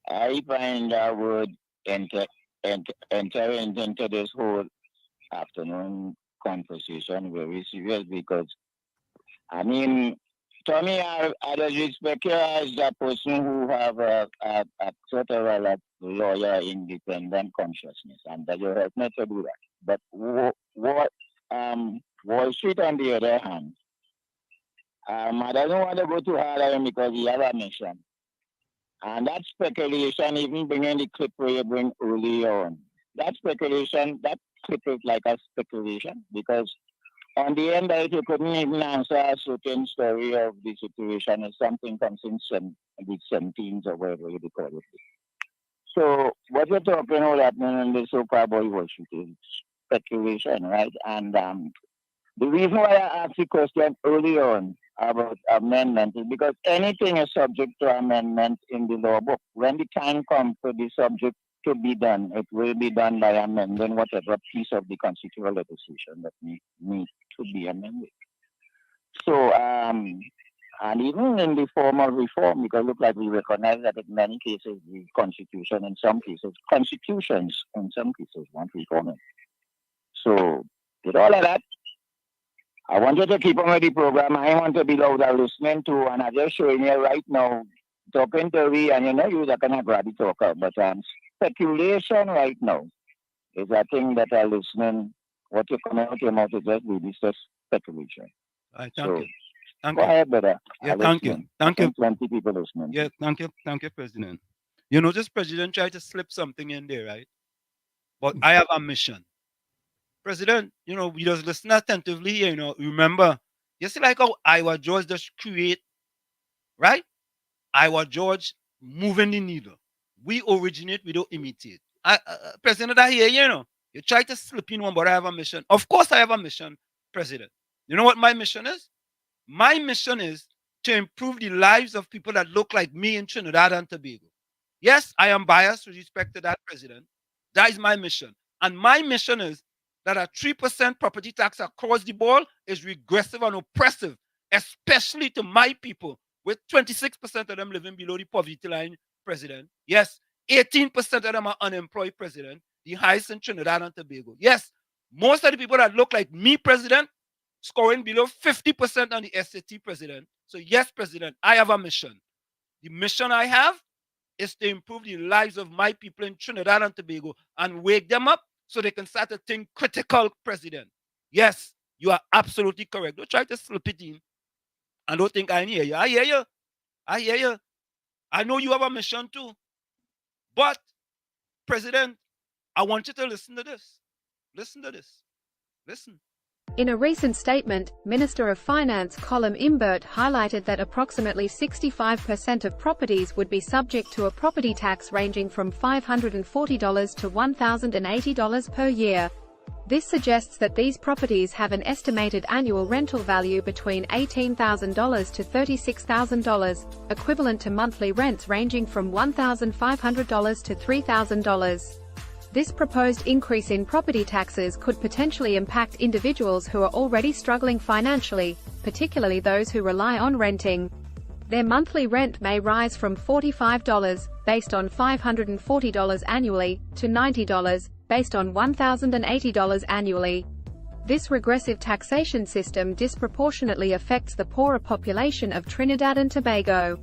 S19: I find that word entering into this whole afternoon conversation very serious because, I mean, Tommy, I just respect you as a person who have a sort of a lawyer independent consciousness, and that you help me to do that. But what Wall Street, on the other hand, I don't want to go too hard on him because he have a mission. And that speculation, even bringing the clip where you bring early on, that speculation, that clip is like a speculation because on the end of it, you couldn't even answer a certain story of the situation if something comes in the 17th or whatever you call it. So what you're talking about happening in the so-called Wall Street is speculation, right? And the reason why I asked the question early on about amendment is because anything is subject to amendment in the law book. When the time comes for the subject to be done, it will be done by amending whatever piece of the constitutional legislation that needs to be amended. So, and even in the form of reform, because look like we recognize that in many cases the constitution, in some cases, constitutions in some cases want reforming. So, with all of that, I want you to keep on with the program. I want to be louder listening to, and I'm just showing you right now, talking to me, and you know you're kind of grabby talker, but speculation right now is a thing that I'm listening. What you come out your mouth is just really just speculation.
S3: Thank you.
S19: Go ahead, brother.
S3: Yeah, thank you. Thank you.
S19: 20 people listening.
S3: Yeah, thank you, President. You notice President tried to slip something in there, right? But I have a mission. President, you know, we just listen attentively here, you know, remember, you see like how Iowa George just create, right? Iowa George moving the needle. We originate, we don't imitate. President, I hear you know, you try to slip in one, but I have a mission. Of course I have a mission, President. You know what my mission is? My mission is to improve the lives of people that look like me in Trinidad and Tobago. Yes, I am biased with respect to that, President. That is my mission. And my mission is that a 3% property tax across the board is regressive and oppressive, especially to my people, with 26% of them living below the poverty line, President. Yes, 18% of them are unemployed, President, the highest in Trinidad and Tobago. Yes, most of the people that look like me, President, scoring below 50% on the SAT, President. So yes, President, I have a mission. The mission I have is to improve the lives of my people in Trinidad and Tobago and wake them up so they can start to think critical, President. Yes, you are absolutely correct. Don't try to slip it in. And don't think I hear you. I hear you. I hear you. I know you have a mission too. But, President, I want you to listen to this. Listen to this. Listen.
S20: In a recent statement, Minister of Finance Colin Imbert highlighted that approximately 65% of properties would be subject to a property tax ranging from $540 to $1,080 per year. This suggests that these properties have an estimated annual rental value between $18,000 to $36,000, equivalent to monthly rents ranging from $1,500 to $3,000. This proposed increase in property taxes could potentially impact individuals who are already struggling financially, particularly those who rely on renting. Their monthly rent may rise from $45, based on $540 annually, to $90, based on $1,080 annually. This regressive taxation system disproportionately affects the poorer population of Trinidad and Tobago.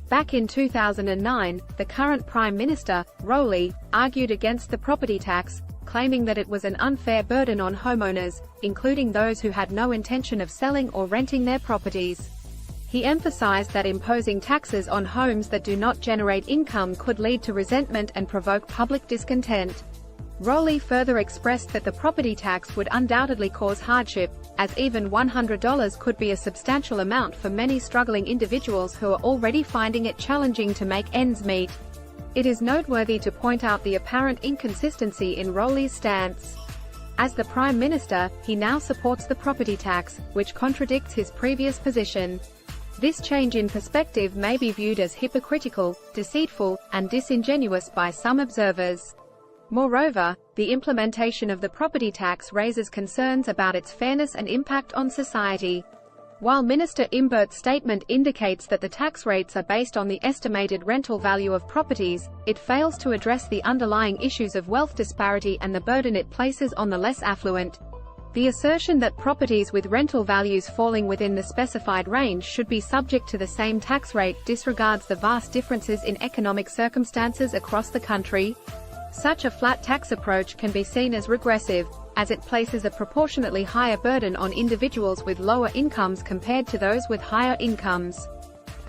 S20: Back in 2009, the current Prime Minister, Rowley, argued against the property tax, claiming that it was an unfair burden on homeowners, including those who had no intention of selling or renting their properties. He emphasized that imposing taxes on homes that do not generate income could lead to resentment and provoke public discontent. Rowley further expressed that the property tax would undoubtedly cause hardship, as even $100 could be a substantial amount for many struggling individuals who are already finding it challenging to make ends meet. It is noteworthy to point out the apparent inconsistency in Rowley's stance. As the Prime Minister, he now supports the property tax, which contradicts his previous position. This change in perspective may be viewed as hypocritical, deceitful, and disingenuous by some observers. Moreover, the implementation of the property tax raises concerns about its fairness and impact on society. While Minister Imbert's statement indicates that the tax rates are based on the estimated rental value of properties, it fails to address the underlying issues of wealth disparity and the burden it places on the less affluent. The assertion that properties with rental values falling within the specified range should be subject to the same tax rate disregards the vast differences in economic circumstances across the country. Such a flat tax approach can be seen as regressive, as it places a proportionately higher burden on individuals with lower incomes compared to those with higher incomes.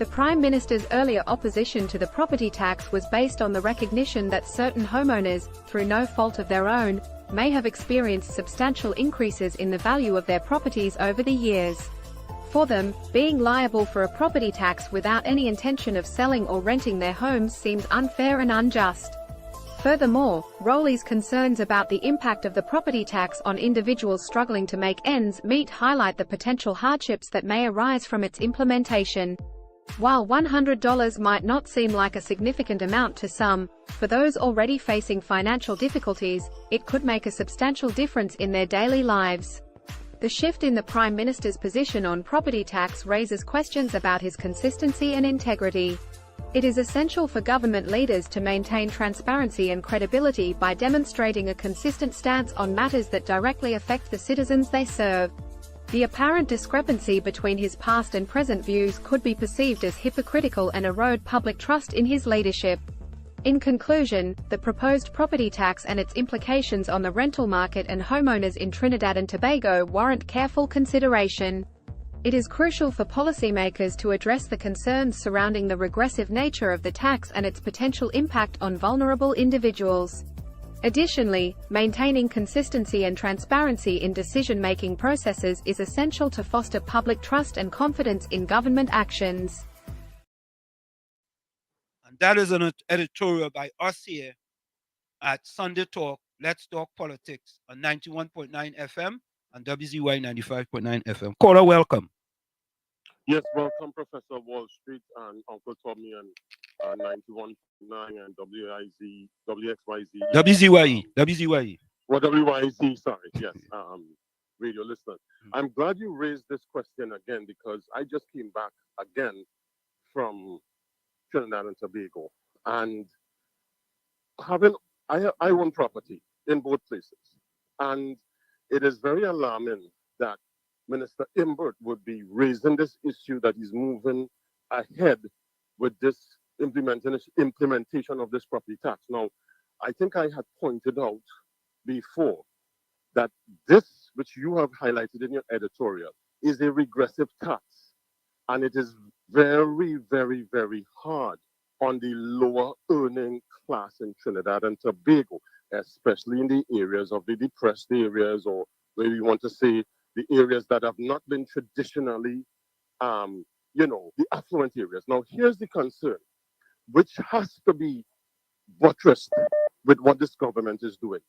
S20: The Prime Minister's earlier opposition to the property tax was based on the recognition that certain homeowners, through no fault of their own, may have experienced substantial increases in the value of their properties over the years. For them, being liable for a property tax without any intention of selling or renting their homes seems unfair and unjust. Furthermore, Rowley's concerns about the impact of the property tax on individuals struggling to make ends meet highlight the potential hardships that may arise from its implementation. While $100 might not seem like a significant amount to some, for those already facing financial difficulties, it could make a substantial difference in their daily lives. The shift in the Prime Minister's position on property tax raises questions about his consistency and integrity. It is essential for government leaders to maintain transparency and credibility by demonstrating a consistent stance on matters that directly affect the citizens they serve. The apparent discrepancy between his past and present views could be perceived as hypocritical and erode public trust in his leadership. In conclusion, the proposed property tax and its implications on the rental market and homeowners in Trinidad and Tobago warrant careful consideration. It is crucial for policymakers to address the concerns surrounding the regressive nature of the tax and its potential impact on vulnerable individuals. Additionally, maintaining consistency and transparency in decision-making processes is essential to foster public trust and confidence in government actions.
S3: And that is an editorial by us here at Sunday Talk, Let's Talk Politics on 91.9 FM and WZY 95.9 FM. Caller, welcome.
S21: Yes, welcome, Professor Wall Street and Uncle Tommy and 91.9 and WXYZ.
S3: WZYE.
S21: Well, WYZ, sorry, yes, radio listeners. I'm glad you raised this question again because I just came back again from Trinidad and Tobago, and I own property in both places, and it is very alarming that Minister Imbert would be raising this issue that he's moving ahead with this implementation of this property tax. Now, I think I had pointed out before that this, which you have highlighted in your editorial, is a regressive tax, and it is very, very, very hard on the lower earning class in Trinidad and Tobago, especially in the areas of the depressed areas, or where we want to say the areas that have not been traditionally, the affluent areas. Now, here's the concern, which has to be buttressed with what this government is doing.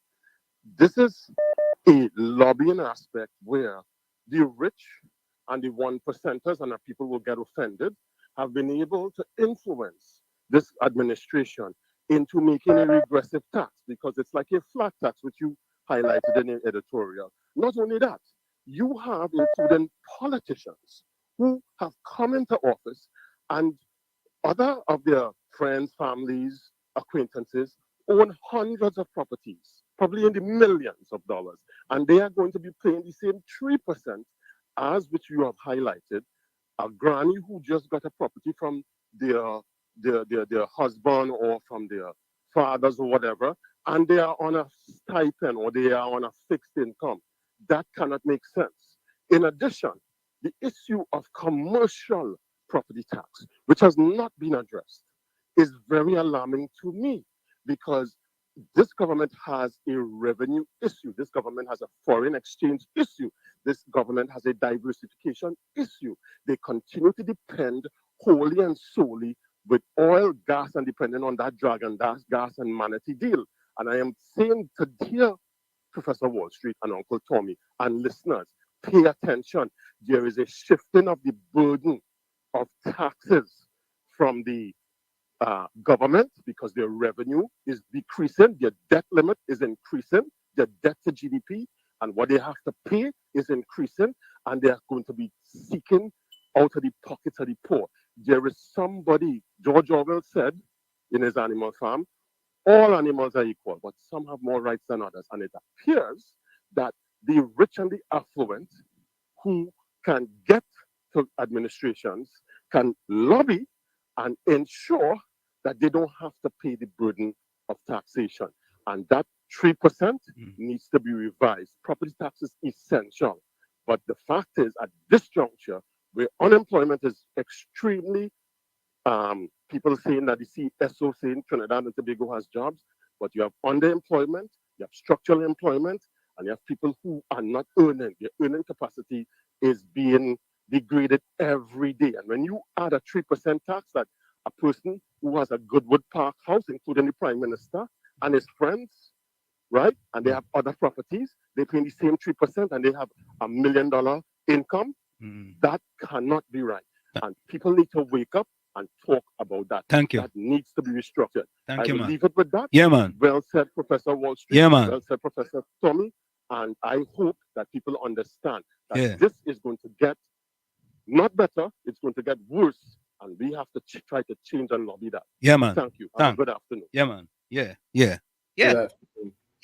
S21: This is a lobbying aspect where the rich and the 1%ers, and the people will get offended, have been able to influence this administration into making a regressive tax, because it's like a flat tax, which you highlighted in your editorial. Not only that, you have including politicians who have come into office and other of their friends, families, acquaintances own hundreds of properties, probably in the millions of dollars, and they are going to be paying the same 3% as which you have highlighted, a granny who just got a property from their their husband or from their fathers or whatever, and they are on a stipend or they are on a fixed income. That cannot make sense. In addition, the issue of commercial property tax, which has not been addressed, is very alarming to me, because this government has a revenue issue. This government has a foreign exchange issue. This government has a diversification issue. They continue to depend wholly and solely with oil, gas, and depending on that Dragon gas and Manatee deal. And I am saying to dear Professor Wall Street and Uncle Tommy and listeners, pay attention. There is a shifting of the burden of taxes from the government because their revenue is decreasing, their debt limit is increasing, their debt to GDP and what they have to pay is increasing, and they are going to be seeking out of the pockets of the poor. There is somebody, George Orwell said in his Animal Farm, all animals are equal, but some have more rights than others. And it appears that the rich and the affluent who can get to administrations can lobby and ensure that they don't have to pay the burden of taxation. And that 3% needs to be revised. Property tax is essential. But the fact is, at this juncture, where unemployment is extremely, people saying that the CSO saying Trinidad and Tobago has jobs, but you have underemployment, you have structural employment, and you have people who are not earning. Their earning capacity is being degraded every day. And when you add a 3% tax, that a person who has a Goodwood Park house, including the Prime Minister and his friends, right, and they have other properties, they pay the same 3% and they have $1 million income, that cannot be right. And people need to wake up and talk about that.
S3: Thank you.
S21: That needs to be restructured.
S3: Thank you,
S21: will
S3: man.
S21: leave it with that.
S3: Yeah, man.
S21: Well said, Professor Wall Street.
S3: Yeah, man.
S21: Well said, Professor Tommy. And I hope that people understand that
S3: Yeah.
S21: this is going to get not better, it's going to get worse. And we have to try to change and lobby that.
S3: Yeah, man.
S21: Thank you. Have a good afternoon.
S3: Yeah, man. Yeah.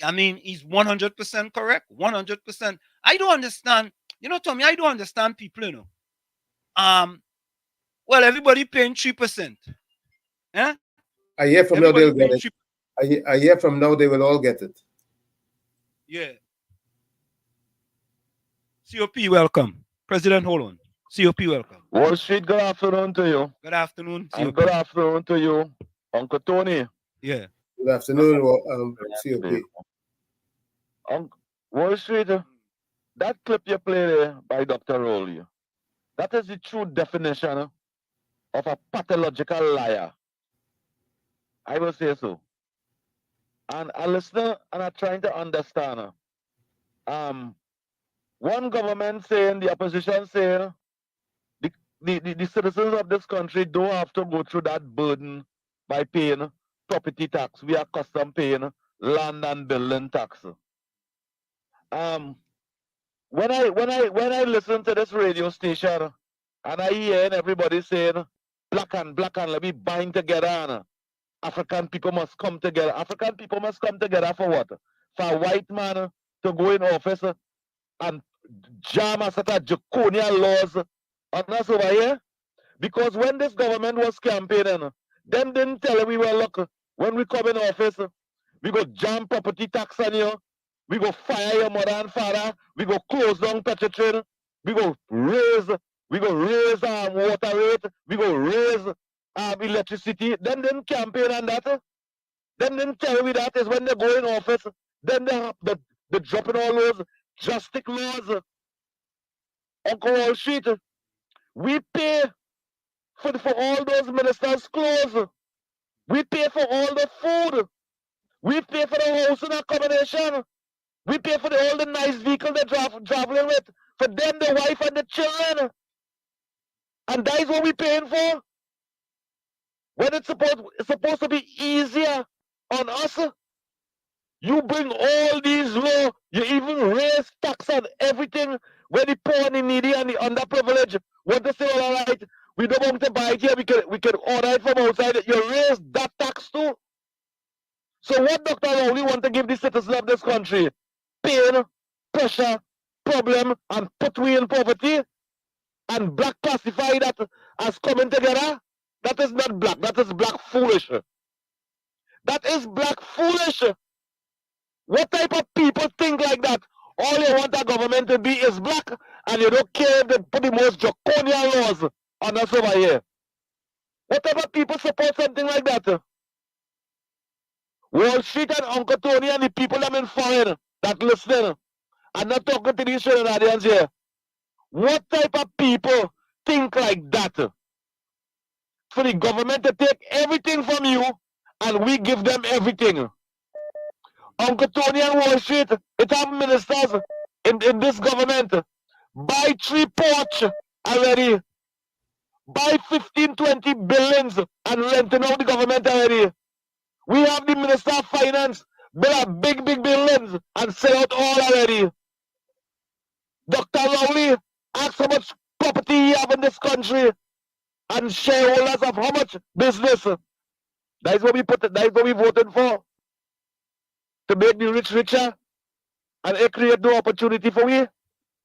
S3: I mean, he's 100% correct. 100%. I don't understand. You know, Tommy, I don't understand people, you know. Well, everybody paying 3%. Yeah?
S4: A year from now, they'll get it. A year from now, they will all get it.
S3: Yeah. COP, welcome. President, hold on. COP, welcome.
S2: Wall Street, good afternoon to you.
S3: Good afternoon, COP.
S2: And good afternoon to you, Uncle Tony.
S3: Yeah.
S4: Good afternoon, COP.
S2: Wall Street, that clip you played there by Dr. Rowley, that is the true definition of a pathological liar. I will say so. And a listener, and I'm trying to understand. One government saying, the opposition saying, the citizens of this country don't have to go through that burden by paying property tax. We are accustomed paying land and building tax. When I listen to this radio station and I hear everybody saying black and let me bind together and African people must come together. African people must come together for what? For a white man to go in office and jam a set of draconian laws on us over here? Because when this government was campaigning, them didn't tell him we were look, when we come in office, we go jam property tax on you, we go fire your mother and father, we go close down Petrotrain, we go raise water rate, we go raise electricity. Them didn't campaign on that. Them didn't tell me that is when they go in office, then they have the dropping all those drastic laws. Uncle Wall Street, we pay for all those ministers' clothes. We pay for all the food. We pay for the house and accommodation. We pay for all the nice vehicles they're traveling with. For them, the wife and the children. And that is what we're paying for. When it's supposed to be easier on us. You bring all these laws, you even raise tax on everything where the poor and the needy and the underprivileged want to say, all right, we don't want to buy it here, we can order it from outside. You raise that tax too. So what Dr. Rowley want to give the citizens of this country? Pain, pressure, problem, and put we in poverty, and black classify that as coming together? That is not black. That is black foolish. That is black foolish. What type of people think like that? All you want a government to be is black, and you don't care if they put the most draconian laws on us over here. What type of people support something like that? Wall Street and Uncle Tony and the people that in foreign that listening and not talking to these Trinidadians here. What type of people think like that? For the government to take everything from you and we give them everything. Uncle Tony and Wall Street, it have ministers in this government. Buy 3 porch already. Buy 15, 20 billions and renting out the government already. We have the Minister of Finance build a big buildings and sell out all already. Dr. Rowley ask how much property he have in this country and shareholders of how much business. That is what we voted for. To make the rich richer and it create no opportunity for we.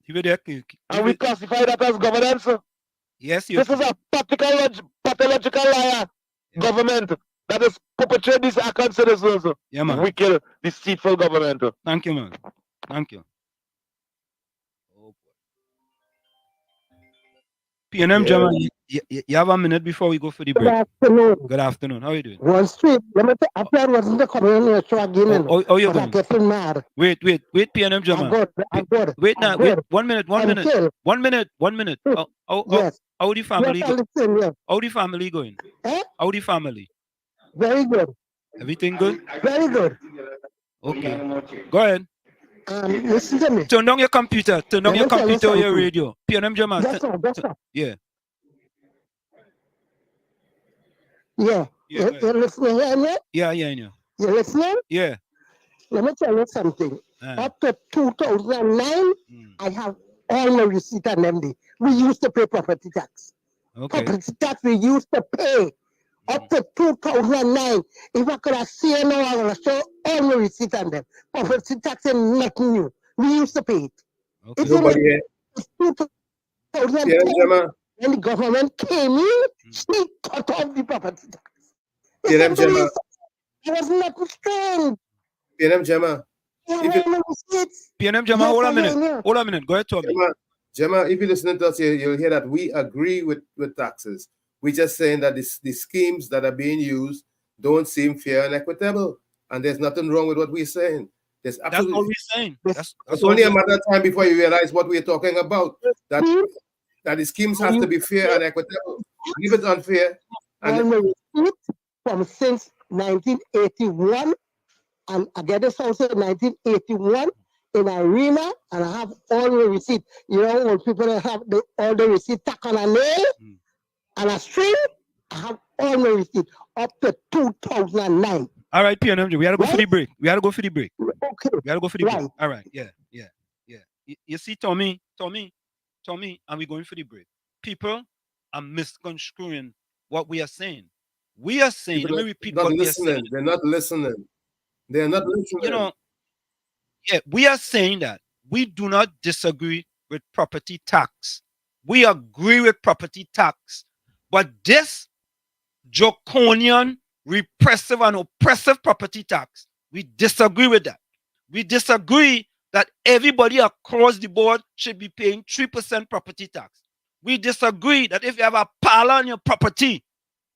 S2: And we classify that as governance.
S3: Yes,
S2: this is a pathological liar government that is perpetrating these acts on citizens.
S3: Yeah, man.
S2: Wicked, deceitful government.
S3: Thank you, man. Thank you. PNM Jama, you have a minute before we go for the break.
S5: Good afternoon.
S3: Good afternoon. How are you doing?
S5: Wall Street. Let me tell you, I wasn't coming in here so again.
S3: Oh, you're
S5: I'm getting mad.
S3: Wait, PNM Jama.
S5: I'm good.
S3: Wait now, wait. 1 minute. 1 minute. 1 minute. 1 minute.
S5: Yes.
S3: How the family
S5: yes, yes.
S3: How the family going?
S5: Eh?
S3: How the family?
S5: Very good.
S3: Everything good?
S5: Very good.
S3: Okay. Go ahead.
S5: Listen to me.
S3: Turn down your computer. Turn down your computer or your radio. PNM Jama.
S5: That's all.
S3: Yeah.
S5: Yeah. You're listening here?
S3: Yeah.
S5: You're listening?
S3: Yeah.
S5: Let me tell you something. Up to 2009, I have all my receipt and MD. We used to pay property tax.
S3: Okay.
S5: Property tax we used to pay. Up to 2009. If I could have seen now, I would have shown all my receipt and them. Property tax is nothing new. We used to pay it.
S3: Okay.
S5: It's 2010. When the government came in, they cut off the property tax. It was not strange.
S4: PNM Jama.
S3: PNM Jama, hold a minute. Hold a minute. Go ahead, Tommy.
S4: Jama, if you listen to us, you'll hear that we agree with taxes. We're just saying that the schemes that are being used don't seem fair and equitable. And there's nothing wrong with what we're saying. That's
S3: all we're saying. That's
S4: only a matter of time before you realize what we're talking about. That the schemes have to be fair and equitable. If it's unfair.
S5: From since 1981, and I get this also in 1981 in Arena, and I have all the receipt. You know, when people have all the receipt tack on a nail and a string, I have all the receipt up to 2009.
S3: All right, PNM, we gotta go for the break.
S5: Okay.
S3: We gotta go for the break. All right, yeah. You see, Tommy, and we're going for the break. People are misconstruing what we are saying. We are saying, let me repeat what we are saying.
S4: They're not listening. They're not listening.
S3: You know, we are saying that we do not disagree with property tax. We agree with property tax. But this draconian, repressive, and oppressive property tax, we disagree with that. We disagree that everybody across the board should be paying 3% property tax. We disagree that if you have a parlor on your property,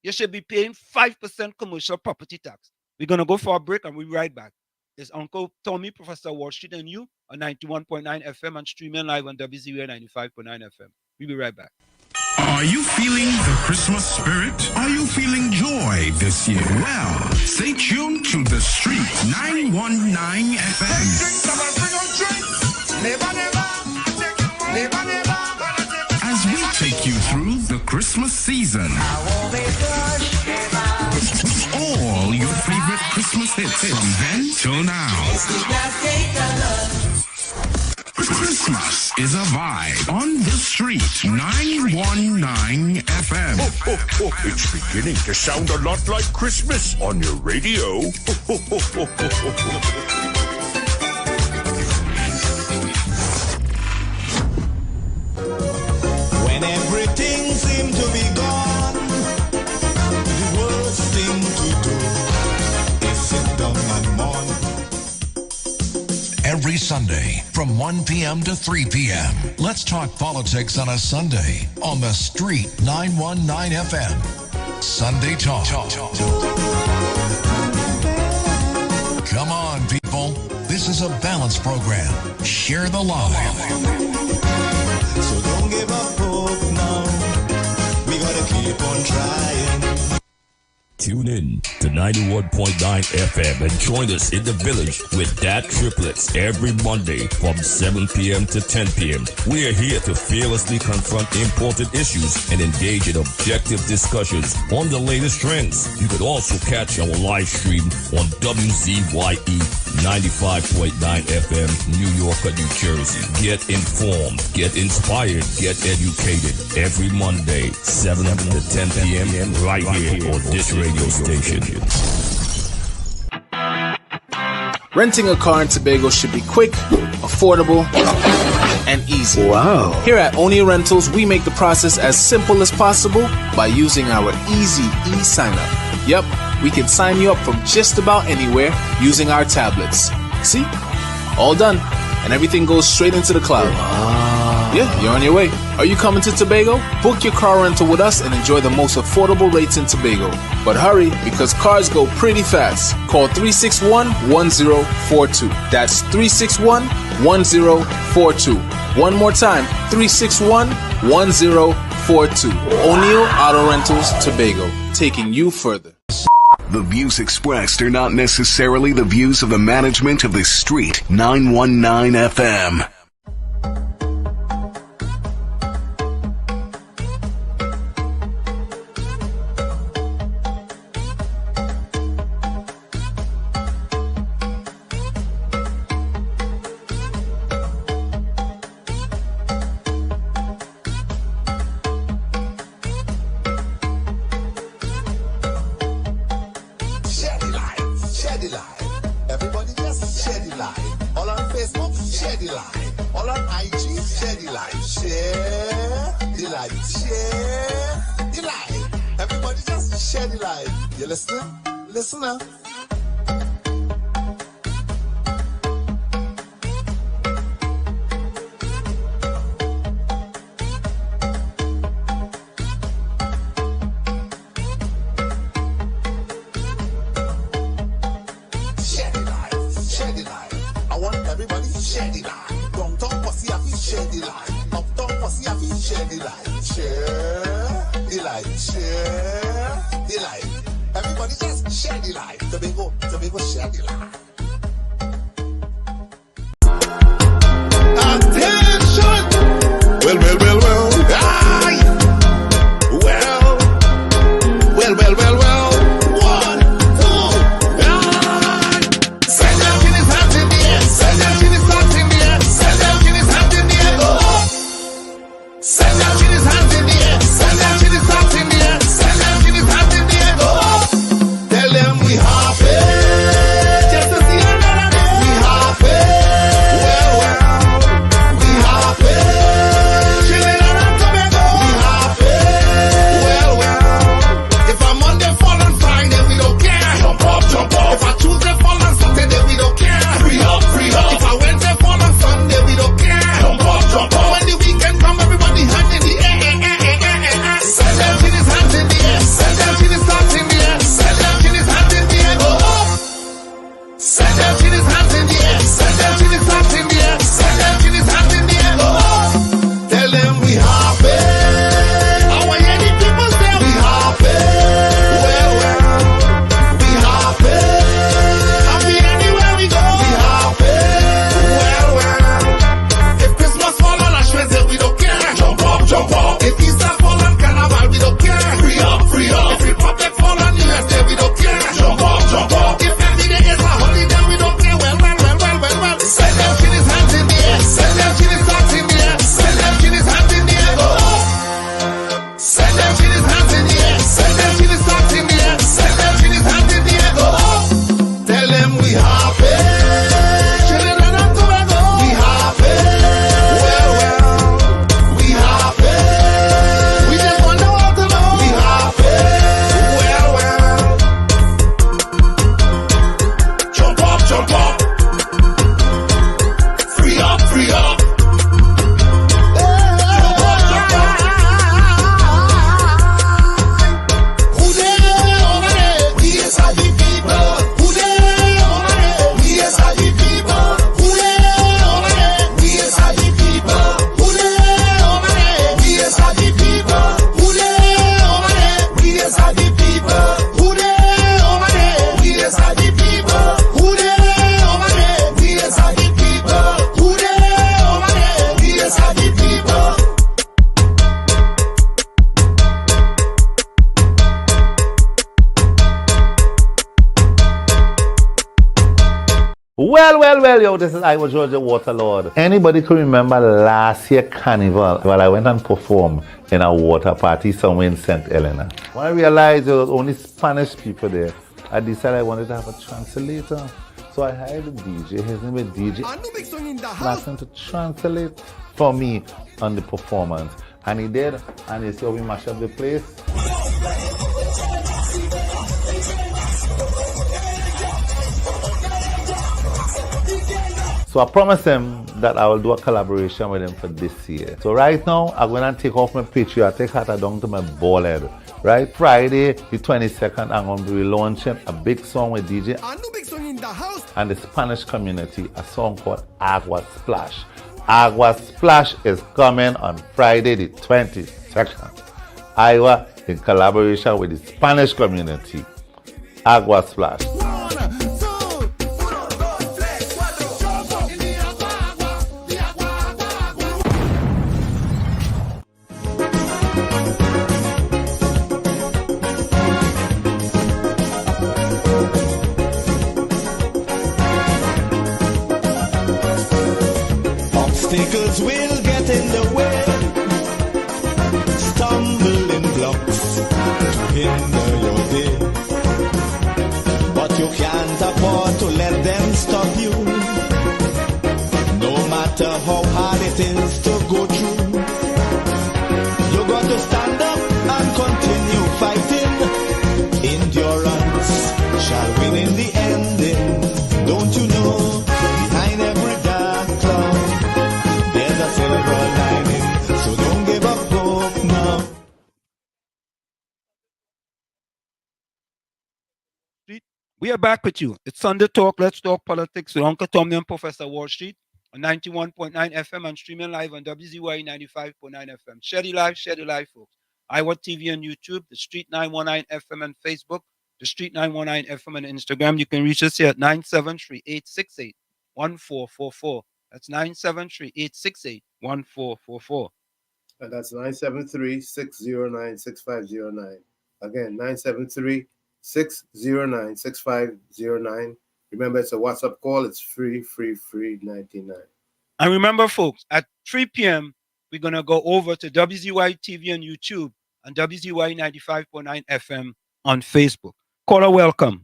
S3: you should be paying 5% commercial property tax. We're going to go for a break and we'll be right back. It's Uncle Tommy, Professor Wall Street, and you on 91.9 FM and streaming live on WZUA 95.9 FM. We'll be right back.
S13: Are you feeling the Christmas spirit? Are you feeling joy this year? Well, stay tuned to The Street 919 FM. As we take you through the Christmas season. All your favorite Christmas hits from then till now. Christmas is a vibe on The Street 919 FM.
S14: It's beginning to sound a lot like Christmas on your radio.
S1: When everything seemed to be gone
S13: Sunday from 1 p.m. to 3 p.m. Let's talk politics on a Sunday on the Street 919 FM. Sunday Talk. Come on, people. This is a balanced program. Share the love.
S1: So don't give up hope now. We gotta keep on trying.
S15: Tune in to 91.9 FM and join us in the village with Dat Triplets every Monday from 7 p.m. to 10 p.m. We are here to fearlessly confront important issues and engage in objective discussions on the latest trends. You could also catch our live stream on WZYE 95.9 FM, New York, New Jersey. Get informed, get inspired, get educated every Monday, 7 to 10 p.m. right here on this radio station.
S16: Renting a car in Tobago should be quick, affordable, and easy. Wow. Here at Oni Rentals, we make the process as simple as possible by using our easy e-sign-up. Yep, we can sign you up from just about anywhere using our tablets. See? All done. And everything goes straight into the cloud. Yeah, you're on your way. Are you coming to Tobago? Book your car rental with us and enjoy the most affordable rates in Tobago. But hurry, because cars go pretty fast. Call 361-1042. That's 361-1042. One more time, 361-1042. O'Neill Auto Rentals, Tobago, taking you further.
S18: The views expressed are not necessarily the views of the management of the Street 919 FM.
S1: Listen now. Share the light. I want everybody to share the light. Downtown Posse have to share the light. Uptown Posse have to share the light. Share the light. Share the light. Everybody just share the light. Tobago, share the light. Attention! Well. Aye! Well. 1, 2, aye! Send them in his hands in the air. Send them in his hands in the air. Send them in his hands in the air. Go up! Send them in his hands in the air. Send them in his hands in the air. Send them in his hands in the air. Go up! Tell them we happy. Just to see another day. We happy. Well. We happy. Chilling around Tobago. We happy. Well. If I'm Monday fall on Friday, we don't care. Jump up. If I Tuesday fall on Saturday, we don't care. Free up. If I Wednesday fall on Sunday, we don't care. Jump up. When the weekend come, everybody hand in the air. Send them in his hands in the air. Send them in his hands in the air. Send them in his hands in the air. Go up. Send them in his hands in the air. Send them in his hands in the air. Send them in his hands in the air. Go up. Tell them we happy. Our any people say we happy. Well. We happy. Happy anywhere we go. We happy. Well. If Christmas fall on Ash Wednesday, we don't care. Jump up. If Easter fall on Carnival, we don't care. Free up. If Republic fall on New Year's Day, we don't care. Jump up. If every day is a holiday, we don't care. Well. Send them in his hands in the air. Send them in his hands in the air. Send them in his hands in the air. Go up. Send them in his hands in the air. Send them in his hands in the air. Send them in his hands in the air. Go up. Tell them we happy. Chilling around Tobago. We happy. Well. We happy.
S17: Well, yo, this is Iowa Georgia Waterlord. Anybody can remember last year Carnival? Well, I went and performed in a water party somewhere in St. Helena. When I realized there was only Spanish people there, I decided I wanted to have a translator. So I hired a DJ, his name is DJ. Asked him to translate for me on the performance. And he did, and you see how we mash up the place. So I promised him that I will do a collaboration with him for this year. So right now, I'm going to take off my patriotic hat down to my bald head. Right? Friday, the 22nd, I'm going to be launching a big song with DJ and the Spanish community, a song called Agua Splash. Agua Splash is coming on Friday, the 22nd. Iowa, in collaboration with the Spanish community. Agua Splash.
S1: Obstacles will get in the way, stumbling blocks to hinder your day, but you can't afford to let them stop you, no matter how hard it is to go through. You got to stand up and continue fighting. Endurance shall win in the ending. Don't you know, behind every dark cloud there's a silver lining, so don't give up hope now.
S3: We are back with you. It's Sunday Talk. Let's talk politics with Uncle Tommy and Professor Wall Street on 91.9 FM and streaming live on WZYE 95.9 FM. Share the live, folks. Iowa TV on YouTube, The Street 919 FM on Facebook, The Street 919 FM on Instagram. You can reach us here at 973-868-1444. That's 973-868-1444.
S4: And that's 973-609-6509. Again, 973-609-6509. Remember, it's a WhatsApp call. It's free 99.
S3: And remember, folks, at 3 p.m., we're going to go over to WZYE TV on YouTube and WZYE 95.9 FM on Facebook. Caller, welcome.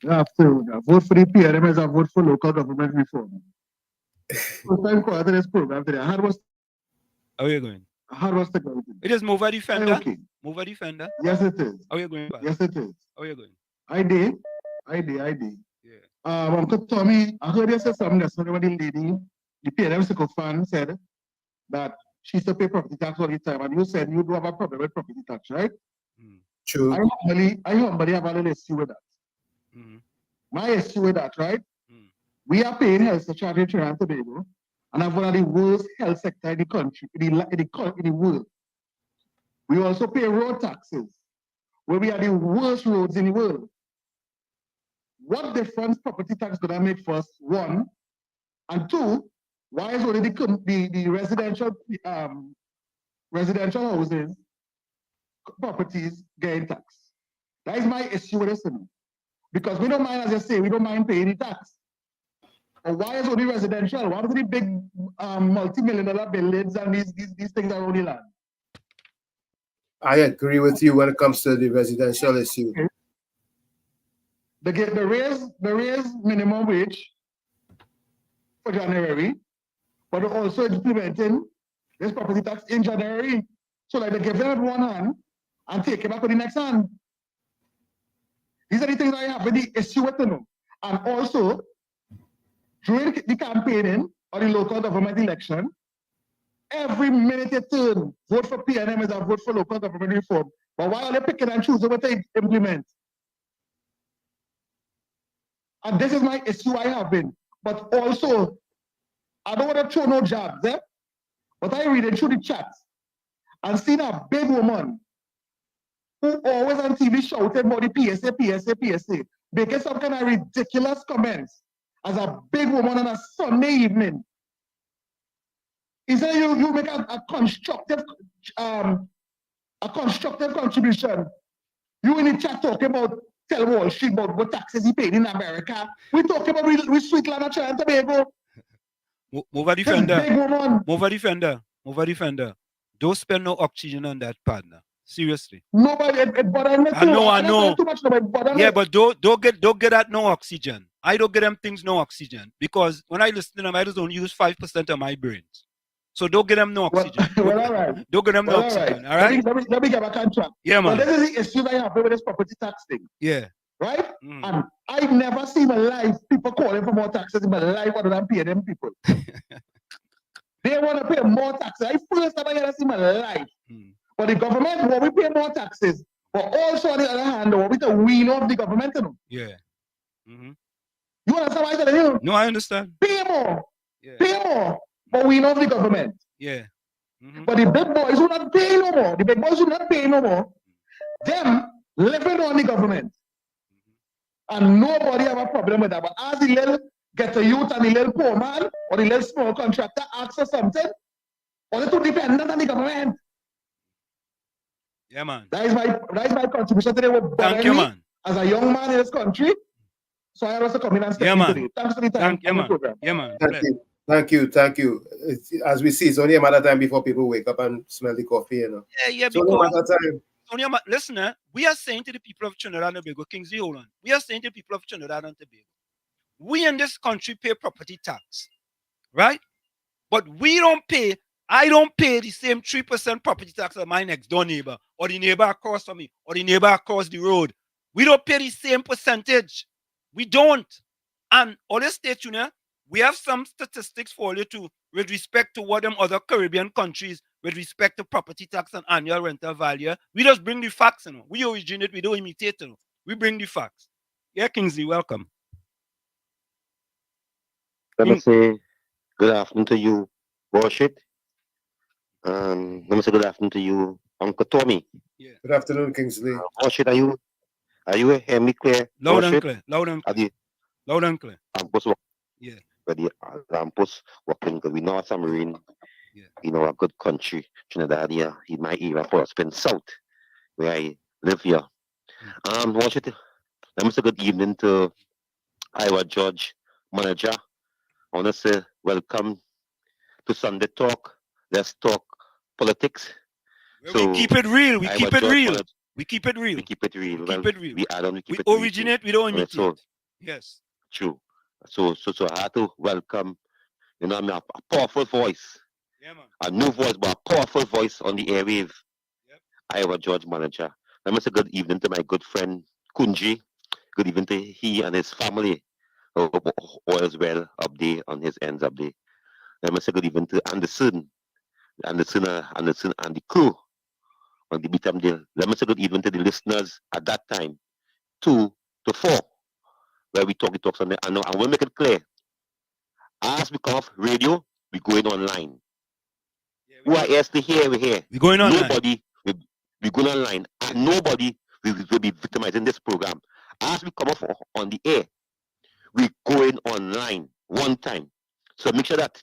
S7: Good afternoon. I vote for the PRM as I vote for local government reform. First time calling this program today. How
S3: are you going?
S7: How was the going?
S3: It is Mova Defender.
S7: Okay.
S3: Mova Defender.
S7: Yes, it is.
S3: How are you going?
S7: Yes, it is.
S3: How are you going?
S7: I did. Yeah. Uncle Tommy, I heard you say something yesterday when the lady, the PRM Circle fan said that she used to pay property tax all the time, and you said you do have a problem with property tax, right?
S4: True.
S7: I humbly have a little issue with that. My issue with that, right? We are paying health charge in Trinidad and Tobago, and have one of the worst health sector in the country, in the world. We also pay road taxes, where we are the worst roads in the world. What difference property tax gonna make for us? One, and two, why is only the residential houses properties getting taxed? That is my issue with this. Because we don't mind, as I say, we don't mind paying the tax. But why is only residential? Why are the big multi-million-dollar buildings and these things are only land?
S4: I agree with you when it comes to the residential issue.
S7: Okay. The raise minimum wage for January, but also implementing this property tax in January. So like they give them one hand and take it back with the next hand. These are the things I have with the issue with them. And also, during the campaigning or the local government election, every minute you turn, vote for PNM as a vote for local government reform. But why are they picking and choosing what they implement? And this is my issue I have been. But also, I don't want to throw no jabs, but I read through the chat and seen a big woman who always on TV shouted about the PSA, making some kind of ridiculous comments as a big woman on a Sunday evening. Is that you make a constructive contribution? You in the chat talking about tell Wall Street about what taxes he paid in America. We talking about we Switzerland and Trinidad and Tobago.
S3: Mover defender.
S7: Big woman.
S3: Mover defender. Don't spend no oxygen on that, partner. Seriously.
S7: Nobody,
S3: I know.
S7: Too much,
S3: Yeah, but don't get that no oxygen. I don't get them things no oxygen because when I listen to them, I just don't use 5% of my brains. So don't get them no oxygen.
S7: Well, all right.
S3: Don't get them no oxygen. All right.
S7: Let me get a contract.
S3: Yeah, man.
S7: But this is the issue that I have with this property tax thing.
S3: Yeah.
S7: Right? And I've never seen in my life people calling for more taxes in my life other than pay them people. They want to pay more taxes. I first time I ever see in my life. But the government want we pay more taxes. But also on the other hand, they want we to wean off the government. You know?
S3: Yeah.
S7: You understand what I'm telling you?
S3: No, I understand.
S7: Pay more. Yeah. Pay more. But wean off the government.
S3: Yeah.
S7: But the big boys who not pay no more. The big boys who not pay no more. Them living on the government. And nobody have a problem with that. But as the little get a youth and the little poor man or the little small contractor asks for something, or they too dependent on the government.
S3: Yeah, man.
S7: That is my contribution today.
S3: Thank you, man.
S7: As a young man in this country, so I also come in and step in today. Thanks for the time.
S3: Yeah, man.
S4: Thank you. As we see, it's only a matter of time before people wake up and smell the coffee, you know.
S3: Yeah,
S4: so no matter of time.
S3: Listen, we are saying to the people of Trinidad and Tobago, Kingsley, hold on. We are saying to the people of Trinidad and Tobago, we in this country pay property tax, right? But I don't pay the same 3% property tax as my next door neighbor, or the neighbor across from me, or the neighbor across the road. We don't pay the same percentage. We don't. And all the states, you know, we have some statistics for you too, with respect to what them other Caribbean countries, with respect to property tax and annual rental value. We just bring the facts, you know. We originate, we don't imitate, you know. We bring the facts. Yeah, Kingsley, welcome.
S8: Let me say good afternoon to you, Worship. Let me say good afternoon to you, Uncle Tommy.
S4: Yeah. Good afternoon, Kingsley.
S8: Worship, are you hear me clear?
S3: Loud and clear. Loud and clear. Yeah.
S8: But the post working because we know some rain. Yeah. You know, a good country, Trinidad here. In my area for us, been south, where I live here. Worship, let me say good evening to Iowa Judge Manager. I want to say welcome to Sunday Talk. Let's talk politics.
S3: So we keep it real. We keep it real. We keep it real.
S8: We keep it real.
S3: We keep it real.
S8: We add on. We keep it
S3: originate. We don't imitate.
S8: So,
S3: yes.
S8: True. So I had to welcome. You know, I mean, a powerful voice.
S3: Yeah, man.
S8: A new voice, but a powerful voice on the airwave. Yep. Iowa George Manager. Let me say good evening to my good friend Kunji. Good evening to he and his family. All is well up there on his ends up there. Let me say good evening to Anderson and the crew on the Beatam deal. Let me say good evening to the listeners at that time, 2 to 4, where we talk on there. And we'll make it clear. As we come off radio, we going online. Yeah, who are asked to hear, we hear.
S3: We're going online.
S8: Nobody we going online, and nobody will be victimizing this program. As we come off on the air, we going online one time. So make sure that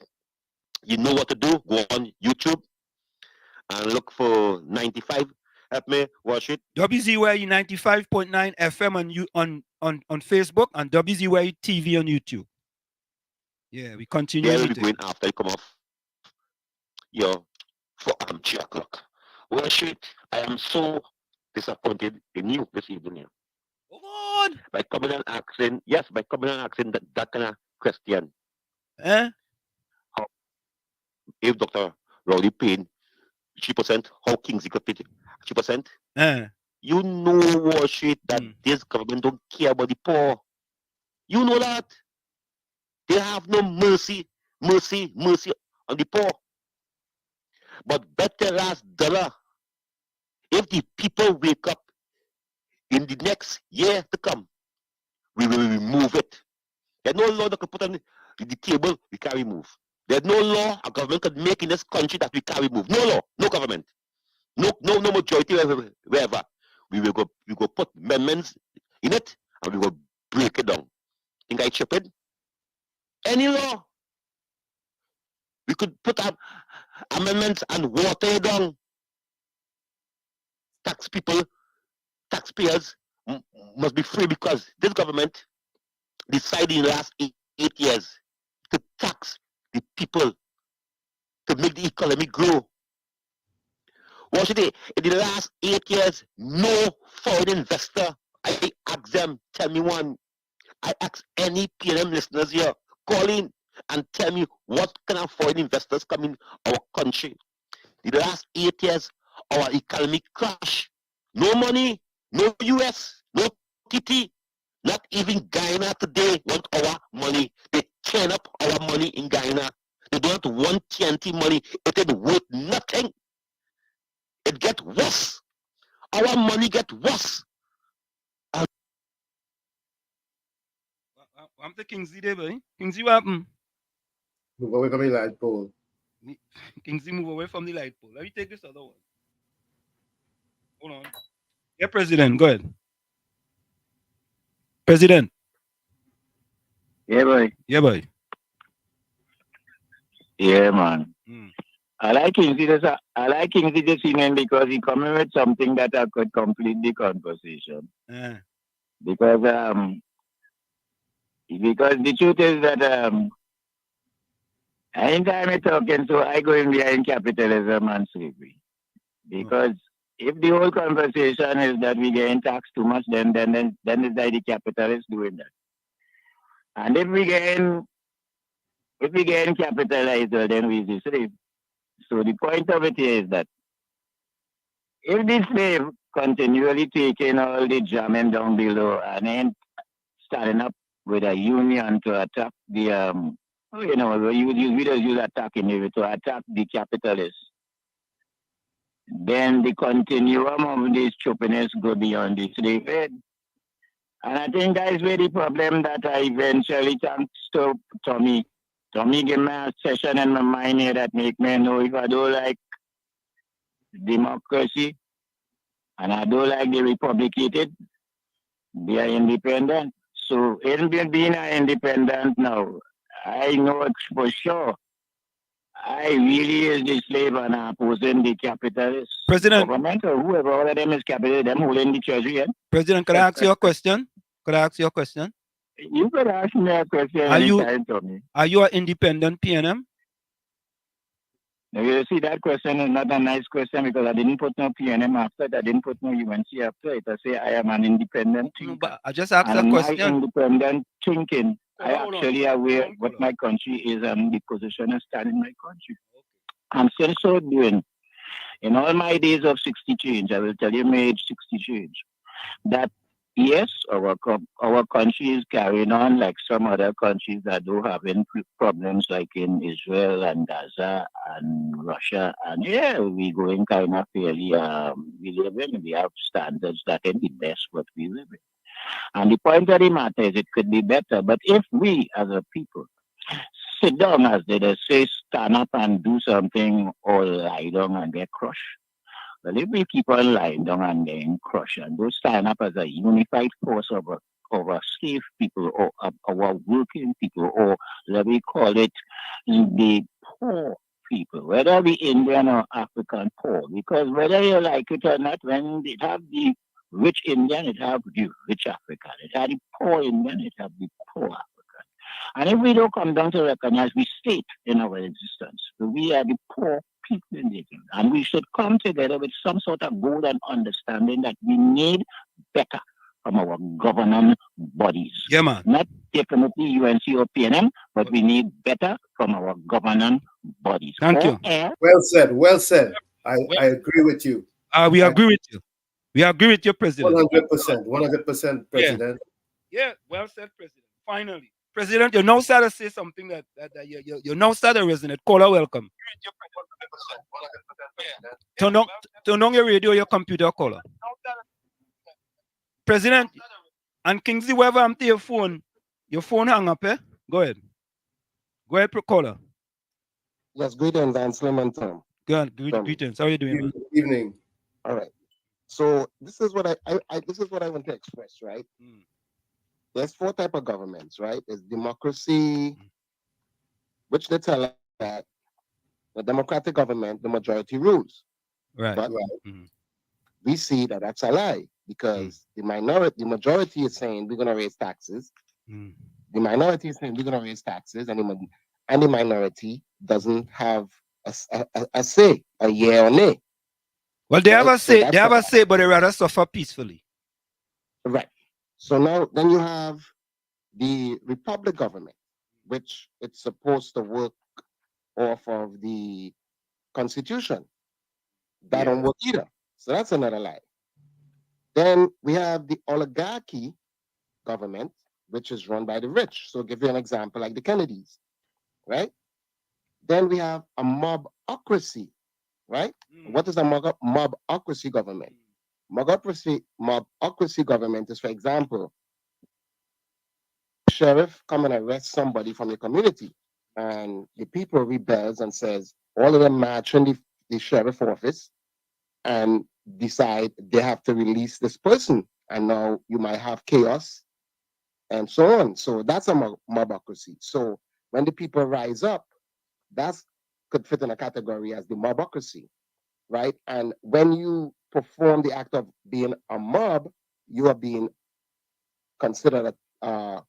S8: you know what to do. Go on YouTube and look for 95. Help me watch it.
S3: WZYE 95.9 FM on Facebook and WZYE TV on YouTube. Yeah, we continue.
S8: Yeah, we'll be going after you come off. For 3 o'clock. Worship, I am so disappointed in you this evening.
S3: Come on.
S8: By coming and asking that kind of question. If Dr. Rowley paid 3%, how Kingsley could pay 3%? You know, Worship, that this government don't care about the poor. You know that. They have no mercy on the poor. But better last dollar. If the people wake up in the next year to come, we will remove it. There's no law that can put on the table we can remove. There's no law a government can make in this country that we can remove. No law, no government, no majority wherever. We will go put amendments in it and we will break it down. Think I stupid? Any law, we could put up amendments and water it down. Taxpayers must be free because this government decided in the last 8 years to tax the people to make the economy grow. What should they? In the last 8 years, no foreign investor, I ask them, tell me one. I ask any PNM listeners here, call in and tell me what kind of foreign investors come in our country. In the last 8 years, our economy crashed. No money, no US, no TT, not even Guyana today want our money. They turn up our money in Guyana. They don't want TNT money. It is worth nothing. It gets worse. Our money gets worse.
S3: I'm the Kingsley there, boy. Kingsley, what happened?
S4: Move away from the light pole.
S3: Kingsley, move away from the light pole. Let me take this other one. Hold on. Yeah, President, go ahead. President.
S19: Yeah, boy.
S3: Yeah, boy.
S19: Yeah, man. I like Kingsley this evening because he coming with something that I could complete the conversation. Because the truth is that anytime I'm talking, so I go in behind capitalism and slavery. Because if the whole conversation is that we getting taxed too much, then it's like the capitalists doing that. And if we getting capitalized, then we the slave. So the point of it is that if the slave continually taking all the jamming down below and then starting up with a union to attack the we just use attacking it to attack the capitalists, then the continuum of this stupidness go beyond the slave head. And I think that is where the problem that I eventually thanks to Tommy. Tommy gave me a session in my mind here that make me know if I don't like democracy and I don't like the republicated, they are independent. So in being an independent now, I know for sure I really is the slave and I'm opposing the capitalist government or whoever, all of them is capitalist, them holding the treasury. Yeah?
S3: President, could I ask you a question?
S19: You could ask me a question anytime, Tommy.
S3: Are you an independent PNM?
S19: Now, you see, that question is not a nice question because I didn't put no PNM after it. I didn't put no UNC after it. I say I am an independent thinker.
S3: No, but I just asked a question.
S19: My independent thinking, I actually aware what my country is and the position I stand in my country. And since so doing, in all my days of 60 change, I will tell you my age 60 change, that yes, our country is carrying on like some other countries that do having problems like in Israel and Gaza and Russia. And yeah, we going kind of fairly, we have standards that ain't the best what we live in. And the point of the matter is it could be better. But if we as a people sit down, as they say, stand up and do something or lie down and get crushed. Well, if we keep on lying down and getting crushed and don't stand up as a unified force of our slave people or our working people, or let me call it the poor people, whether we Indian or African poor, because whether you like it or not, when it have the rich Indian, it have the rich African. It have the poor Indian, it have the poor African. And if we don't come down to recognize we state in our existence, we are the poor people in the kingdom, and we should come together with some sort of goal and understanding that we need better from our governing bodies.
S3: Yeah, man.
S19: Not definitely UNC or PNM, but we need better from our governing bodies.
S3: Thank you.
S4: Well said. Well said. I agree with you.
S3: We agree with you. We agree with your president.
S4: 100%, President.
S3: Yeah, well said, President. Finally. President, you now start to say something that you now start to resonate. Caller, welcome. Turn on your radio, your computer, caller. President, and Kingsley, wherever I'm to your phone hang up, eh? Go ahead. Go ahead, caller.
S6: Yes, greetings, and Slim and Tom.
S3: Good, greetings. How are you doing, man?
S4: Good evening.
S6: All right. So this is what I want to express, right? There's 4 types of governments, right? There's democracy, which they tell us that the democratic government, the majority rules.
S3: Right.
S6: But we see that that's a lie. because the majority is saying we're going to raise taxes. The minority is saying we're going to raise taxes, and the minority doesn't have a say, a yeah or nay.
S3: Well, they have a say, but they rather suffer peacefully.
S6: Right. So now, then you have the Republic government, which it's supposed to work off of the Constitution. That don't work either. So that's another lie. Then we have the oligarchy government, which is run by the rich. So I'll give you an example like the Kennedys, right? Then we have a mobocracy, right? What is a mobocracy government? Mobocracy government is, for example, sheriff come and arrest somebody from the community, and the people rebels and says all of them march in the sheriff office and decide they have to release this person, and now you might have chaos and so on. So that's a mobocracy. So when the people rise up, that could fit in a category as the mobocracy, right? And when you perform the act of being a mob, you are being considered a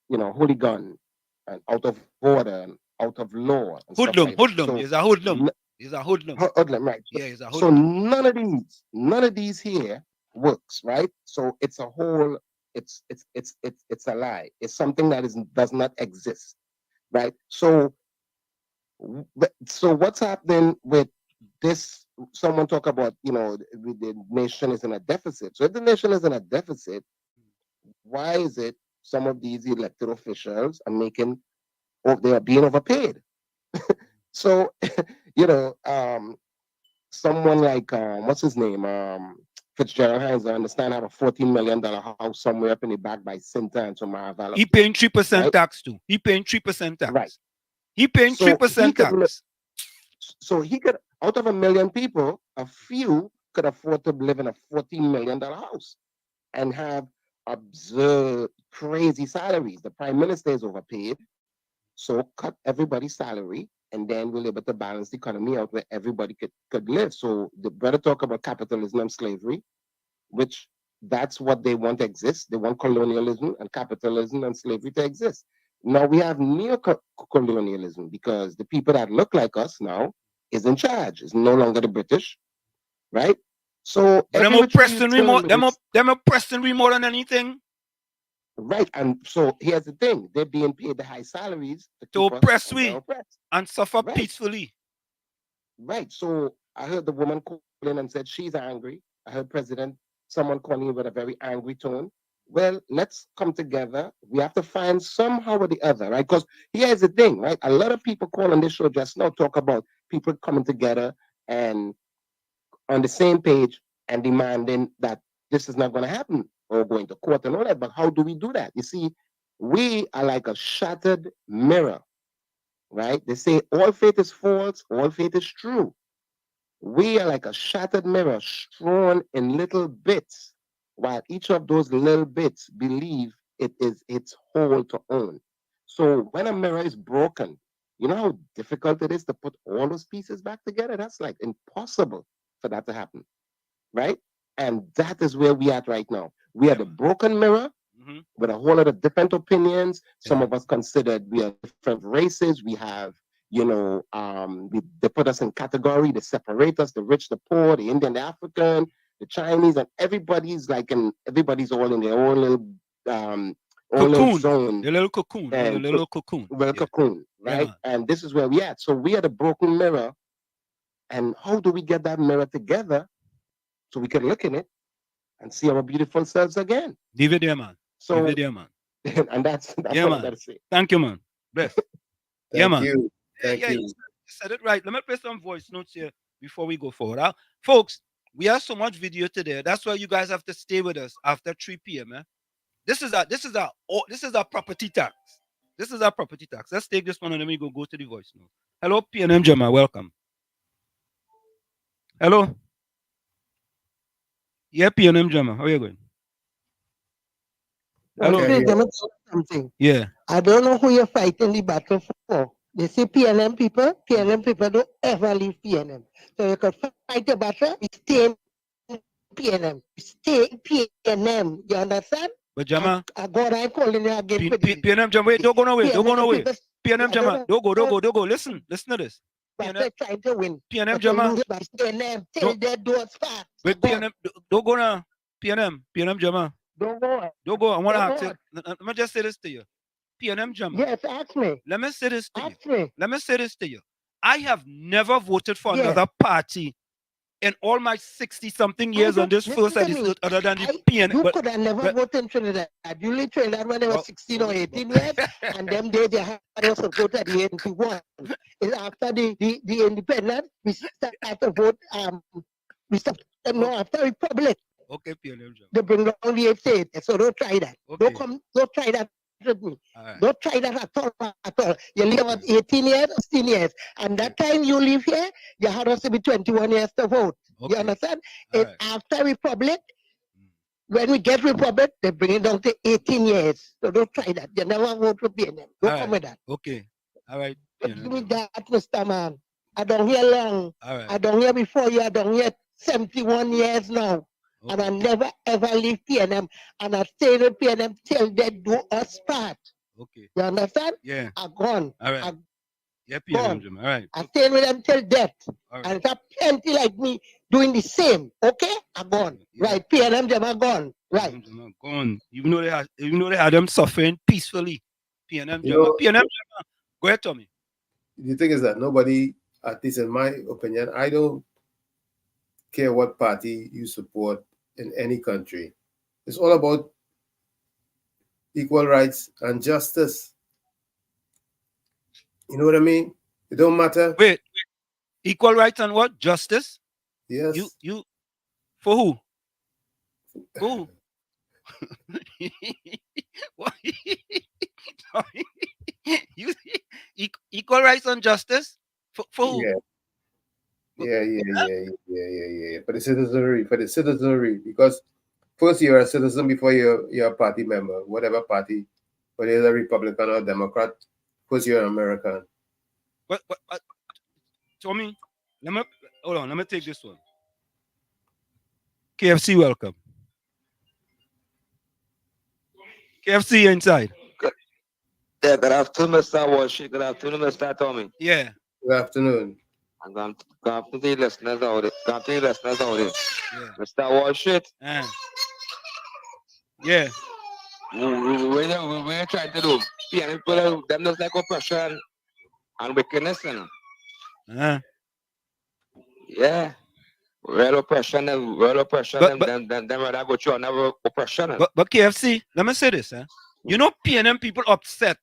S6: hooligan and out of order and out of law.
S3: Hoodlum is a hoodlum. He's a hoodlum.
S6: Hoodlum, right?
S3: Yeah, he's a hoodlum.
S6: So none of these here works, right? So it's a whole. It's a lie. It's something that does not exist, right? So what's happening with this? Someone talk about the nation is in a deficit. So if the nation is in a deficit, why is it some of these elected officials are they are being overpaid? So someone like what's his name, Fitzgerald Hines, I understand, have a $14 million house somewhere up in the back by Sinta and Tomorrow.
S3: He paying 3% tax too. He paying 3% tax.
S6: Right.
S3: He paying 3% tax.
S6: So he could, out of 1 million people, a few could afford to live in a $14 million house and have absurd, crazy salaries. The prime minister is overpaid, so cut everybody's salary, and then we'll be able to balance the economy out where everybody could live. So the brother talk about capitalism and slavery, which that's what they want to exist. They want colonialism and capitalism and slavery to exist. Now we have neo-colonialism because the people that look like us now is in charge. It's no longer the British, right? So
S3: them oppressed and remote. Them oppressed and remote than anything.
S6: Right, and so here's the thing: they're being paid the high salaries
S3: to oppress we and suffer peacefully.
S6: Right. So I heard the woman calling and said she's angry. I heard someone calling with a very angry tone. Well, let's come together. We have to find somehow or the other, right? Because here's the thing, right? A lot of people call on this show just now talk about people coming together and on the same page and demanding that this is not going to happen or going to court and all that. But how do we do that? You see, we are like a shattered mirror, right? They say all faith is false, all faith is true. We are like a shattered mirror strewn in little bits, while each of those little bits believe it is its whole to own. So when a mirror is broken, you know how difficult it is to put all those pieces back together? That's like impossible for that to happen, right? And that is where we are right now. We are the broken mirror with a whole lot of different opinions. Some of us considered we are different races. We have, they put us in category, they separate us, the rich, the poor, the Indian, the African, the Chinese, and everybody's all in their own little
S3: cocoon.
S6: Zone.
S3: The little cocoon.
S6: And
S3: the little cocoon.
S6: Cocoon, right? Yeah. And this is where we at. So we are the broken mirror. And how do we get that mirror together so we can look in it and see our beautiful selves again?
S3: Leave it there, man.
S6: So,
S3: leave it there, man.
S6: And that's
S3: yeah,
S6: what
S3: man.
S6: I gotta say.
S3: Thank you, man. Bless.
S6: Thank
S3: man.
S6: you.
S3: Thank you. You said it right. Let me play some voice notes here before we go forward. Folks, we have so much video today. That's why you guys have to stay with us after 3 p.m. This is our property tax. This is our property tax. Let's take this one and then we go to the voice note. Hello, PNM Jama, welcome. Hello. Yeah, PNM Jama, how are you going? Hello.
S5: Something.
S3: Yeah.
S5: I don't know who you're fighting the battle for. They say PNM people don't ever leave PNM. So you could fight the battle, stay in PNM. Stay PNM. You understand?
S3: But Jama,
S5: God, I calling you again.
S3: PNM Jama, wait, don't go nowhere, don't go nowhere. PNM Jama, don't go. Listen to this.
S5: PNM trying to win.
S3: PNM Jama.
S5: PNM till their doors fast.
S3: Wait, PNM, don't go now. PNM Jama.
S5: Don't go.
S3: Don't go. I want to ask you. Let me just say this to you. PNM Jama.
S5: Yes, ask me.
S3: Let me say this to
S5: ask
S3: you.
S5: Me.
S3: Let me say this to you. I have never voted for another party in all my 60-something years on this first side other than the PNM.
S5: You could have never voted in Trinidad. You lived in Trinidad when they were 16 or 18 years, and them days they had us to vote at the 81. It's after the independence, we start to vote. We start after Republic.
S3: Okay, PNM.
S5: They bring down the 8 states, so don't try that.
S3: Okay.
S5: Don't try that with me.
S3: Right.
S5: Don't try that at all. You live about 18 years, 16 years, and that time you live here, you had us to be 21 years to vote. Okay. You understand? And after Republic, when we get Republic, they bring it down to 18 years. So don't try that. You never vote for PNM. Don't come with that.
S3: Okay. All right.
S5: Give me that, Mr. Man. I don't hear long.
S3: All right.
S5: I don't hear before you. I don't hear 71 years now. Okay. And I never ever leave PNM. And I stay with PNM till they do us part.
S3: Okay.
S5: You understand?
S3: Yeah.
S5: I'm gone.
S3: All right. Yeah, PNM. All right.
S5: I stay with them till death.
S3: Right.
S5: And there's plenty like me doing the same. Okay? I'm gone. Yeah. Right. PNM them are gone. Right.
S3: Gone. Even though they had them suffering peacefully. PNM. PNM. Go ahead, Tommy.
S4: The thing is that nobody, at least in my opinion, I don't care what party you support in any country. It's all about equal rights and justice. You know what I mean? It don't matter.
S3: Wait. Equal rights and what? Justice?
S4: Yes.
S3: You for who? Who? You equal rights and justice? For who?
S4: Yeah. For the citizenry, because first you're a citizen before you're a party member, whatever party, whether you're a Republican or Democrat, first you're an American.
S3: But Tommy, let me take this one. KFC, welcome. KFC inside.
S9: Yeah, good afternoon, Mr. Walsh. Good afternoon, Mr. Tommy.
S3: Yeah.
S4: Good afternoon.
S9: I'm going to the listeners out there. Yeah. Mr. Walsh.
S3: Yeah.
S9: We're trying to do. People, them just like oppression and wickedness. Yeah. Real oppression, them rather go through another oppression.
S3: But KFC, let me say this. You know, PNM people upset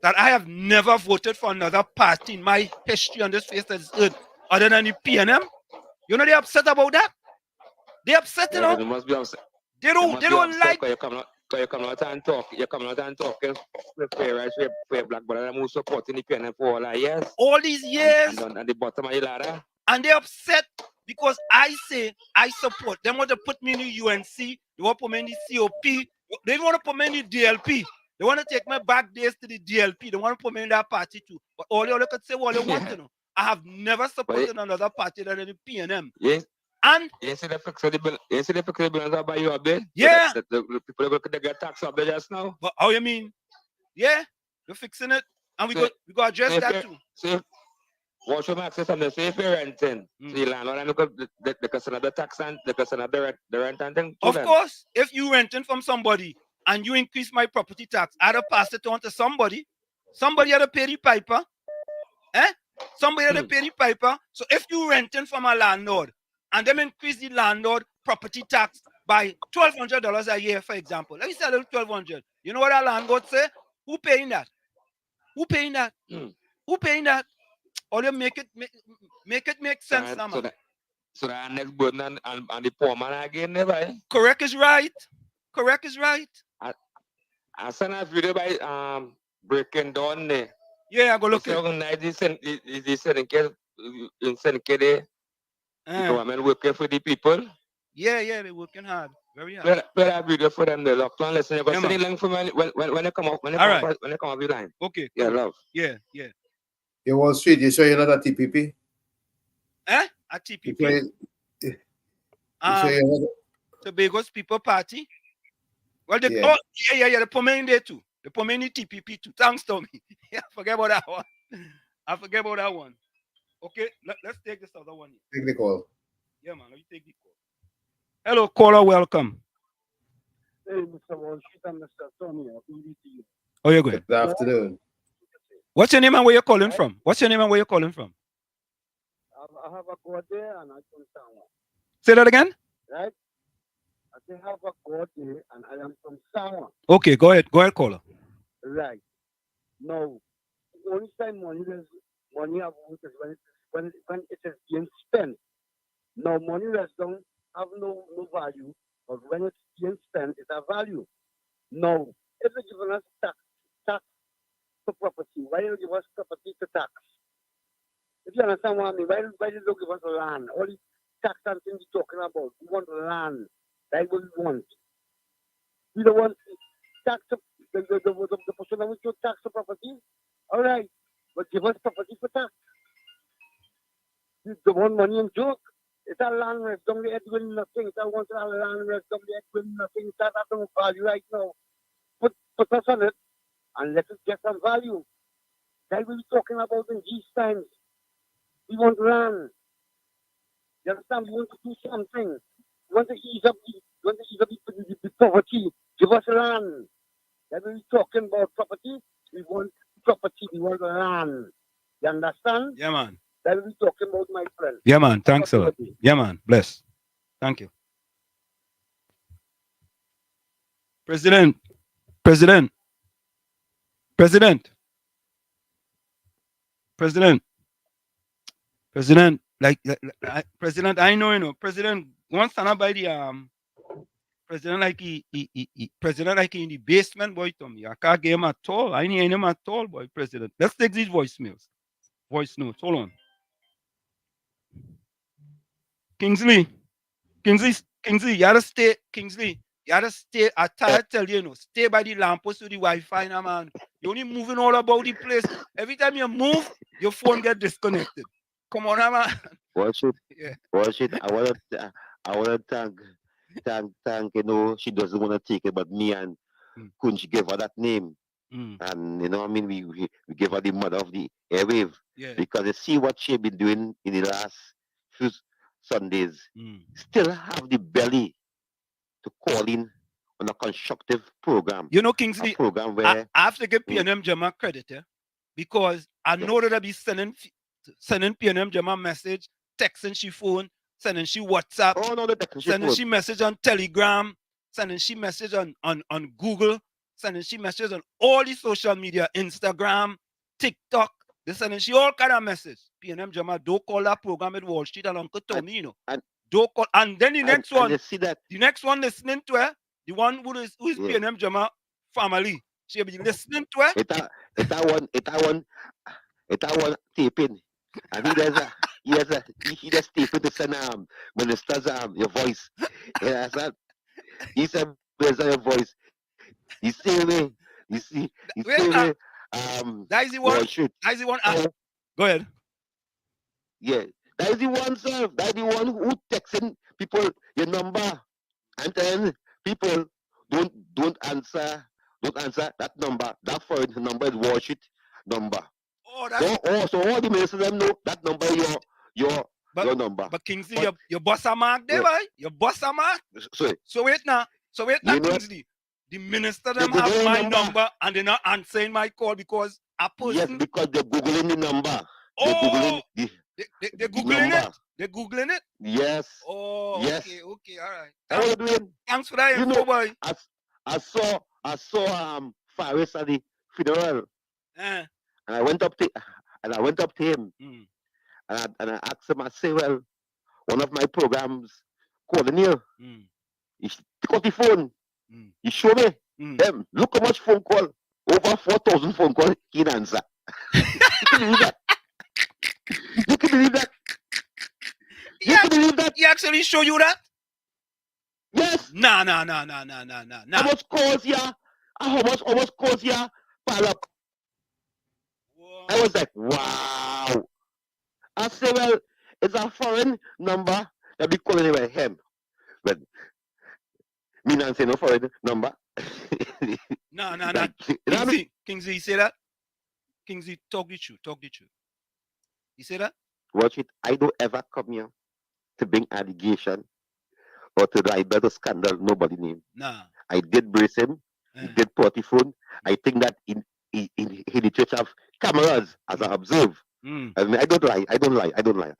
S3: that I have never voted for another party in my history on this face of this earth other than the PNM. You know they're upset about that? They're upset, you know?
S9: They must be upset.
S3: They don't like.
S9: You come out and talk. You come out and talk. For black brother who supporting the PNM for all our years.
S3: All these years.
S9: And at the bottom of the ladder.
S3: And they're upset because I say I support. They want to put me in the UNC. They want to put me in the COP. They don't want to put me in the DLP. They want to take my back days to the DLP. They want to put me in that party too. But all you could say what they want to know. I have never supported another party than the PNM.
S9: Yes.
S3: And
S9: you see the fixed bills by you up there?
S3: Yeah.
S9: The people they get tax up there just now.
S3: But how you mean? Yeah, we're fixing it. And we got to address that too.
S9: See, what should I say something? Say if you're renting, the landlord and look at the question of the tax and the question of the rent and thing.
S3: Of course, if you renting from somebody and you increase my property tax, I'd pass it on to somebody. Somebody had to pay the piper. Somebody had to pay the piper. So if you renting from a landlord and them increase the landlord property tax by $1,200 a year, for example. Let me say a little $1,200. You know what our landlord say? Who paying that? Who paying that? Who paying that? Or you make it make sense now, man.
S9: So that next burden and the poor man again, never.
S3: Correct is right. Correct is right.
S9: I sent a video by breaking down there.
S3: Yeah, I go look
S9: at it. The government working for the people.
S3: Yeah, they're working hard. Very hard.
S9: Play that video for them. They lock down. Listen, you're going to send the link for me when they come up. When they come up the line.
S3: Okay.
S9: Yeah, love.
S3: Yeah.
S4: Your Wall Street, you sure you're not a TPP?
S3: A TPP?
S4: You sure
S3: Tobago's people party. Well, the Pomani there too. The Pomani TPP too. Thanks, Tommy. Yeah, forget about that one. I forget about that one. Okay, let's take this other one.
S4: Take the call.
S3: Yeah, man. Let me take the call. Hello, caller. Welcome.
S10: Hey, Mr. Walsh and Mr. Tommy.
S3: Oh, you're good.
S4: Good afternoon.
S3: What's your name and where you're calling from? What's your name and where you're calling from?
S10: I have a God there and I from Sawa.
S3: Say that again?
S10: Right? I say have a God there and I am from Sawa.
S3: Okay, go ahead. Go ahead, caller.
S10: Right. Now, the only time money have is when it is being spent. Now, money that don't have no value, but when it's being spent, it has value. Now, if you're giving us tax for property, why don't you give us property to tax? If you understand what I mean, why don't you give us land? All these tax and things you're talking about, we want land. That's what we want. We don't want tax the person that will tax the property. All right, but give us property for tax. You don't want money and joke. It's a land rest, don't get doing nothing. It's a land rest, don't get doing nothing. That has no value right now. Put us on it and let us get some value. That's what we're talking about in these times. We want land. You understand? We want to do something. We want to ease up the poverty. Give us land. That's what we're talking about property. We want property. We want land. You understand?
S3: Yeah, man.
S10: That's what we're talking about, my friend.
S3: Yeah, man. Thanks a lot. Yeah, man. Bless. Thank you. President, President, I know, you know, President once stand by the President like he in the basement, boy, Tommy. I can't get him at all. I ain't him at all, boy, President. Let's take these voice notes. Hold on. Kingsley, you gotta stay, Kingsley. You gotta stay. I tell you, stay by the lamppost to the Wi-Fi now, man. You're only moving all about the place. Every time you move, your phone get disconnected. Come on, man.
S8: Watch it.
S3: Yeah.
S8: Watch it. I wanna thank, you know, she doesn't wanna take it, but me and Kunji gave her that name. And you know, I mean, we gave her the mother of the airwave.
S3: Yeah.
S8: Because you see what she been doing in the last few Sundays. Still have the belly to call in on a constructive program.
S3: You know, Kingsley,
S8: a program where
S3: I have to give PNM Jama credit, because I know that I be sending PNM Jama message, texting she phone, sending she WhatsApp, sending she message on Telegram, sending she message on Google, sending she message on all the social media, Instagram, TikTok. They sending she all kind of message. PNM Jama, don't call that program at Wall Street and Uncle Tommy, you know. Don't call. And then the next one,
S8: see that
S3: the next one listening to her, the one who is PNM Jama family, she'll be listening to her.
S8: It's one taping. And he does taping to send minister's your voice. Yeah, that. He said, "Where's your voice?" You see me. You see me.
S3: That is the one. That is the one. Go ahead.
S8: Yeah, that is the one, sir. That is the one who texting people your number, and then people don't answer that number. That foreign number is Washit number.
S3: Oh, that's
S8: so all the ministers them know that number your number.
S3: But Kingsley, your boss a mark there, boy. Your boss a mark. So wait now, Kingsley. The minister them have my number and they're not answering my call because a person.
S8: Yes, because they're googling the number.
S3: Oh, they're googling it. They're googling it.
S8: Yes.
S3: Oh,
S8: yes.
S3: Okay, all right.
S8: How are you doing?
S3: Thanks for that info, boy.
S8: I saw Faris at the funeral. And I went up to him and I asked him. I say, well, one of my programs calling you. He took out the phone. He showed me. Look how much phone call. Over 4,000 phone call. He didn't answer. You can believe that. You can believe that. You can believe that.
S3: He actually show you that?
S8: Yes.
S3: Nah.
S8: How much calls here? How much calls here? Pile up. Whoa. I was like, wow. I said, well, it's a foreign number that be calling by him. But Me not say no foreign number.
S3: No.
S8: Like,
S3: Kingsley, you say that? Kingsley, talk the truth. You say that?
S8: Watch it. I don't ever come here to bring allegation or to write about a scandal nobody name.
S3: Nah.
S8: I did brace him. He did Portifone. I think that in the church have cameras as I observe. I mean, I don't lie.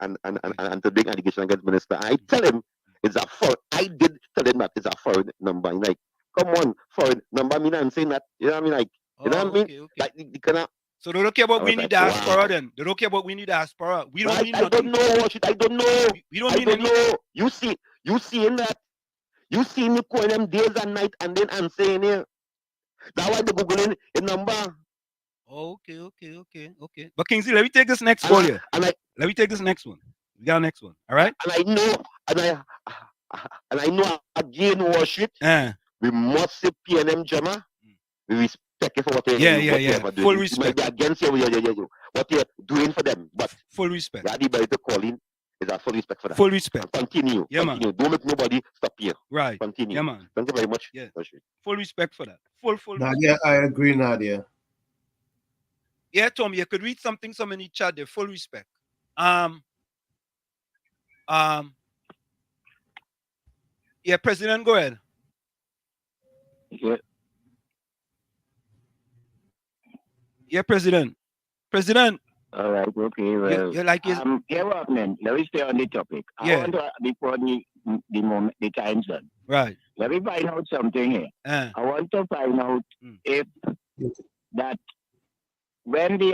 S8: And to bring allegation against minister, I tell him it's a foreign. I did tell him that it's a foreign number. I'm like, come on, foreign number. I mean, I'm saying that. You know what I mean? Like, you know what I mean?
S3: Okay.
S8: Like, you cannot.
S3: So they don't care about we need diaspora then. They don't care about we need diaspora. We don't need
S8: I don't know. I don't know.
S3: We don't need
S8: know. You seeing that? You see me calling them days and night and then I'm saying here. That's why they're Googling a number.
S3: Okay. But Kingsley, let me take this next one here. Let me take this next one. We got next one. All right?
S8: And I know again worship. We must say PNM Jama. We respect you for what you're doing.
S3: Full respect.
S8: Might be against you, what you're doing for them. But
S3: full respect.
S8: Anybody to call in is a full respect for that.
S3: Full respect.
S8: And continue.
S3: Yeah,
S8: continue. Don't make nobody stop here.
S3: Right.
S8: Continue.
S3: Yeah, man.
S8: Thank you very much.
S3: Yeah. Full respect for that. Full
S4: Nadia,
S3: respect.
S4: I agree, Nadia.
S3: Yeah, Tom, you could read something in the chat there. Full respect. Yeah, President, go ahead. Yeah, President.
S19: All right, okay. Well, what, man? Let me stay on the topic. I want to, before the time's done.
S3: Right.
S19: Let me find out something here. I want to find out if that when the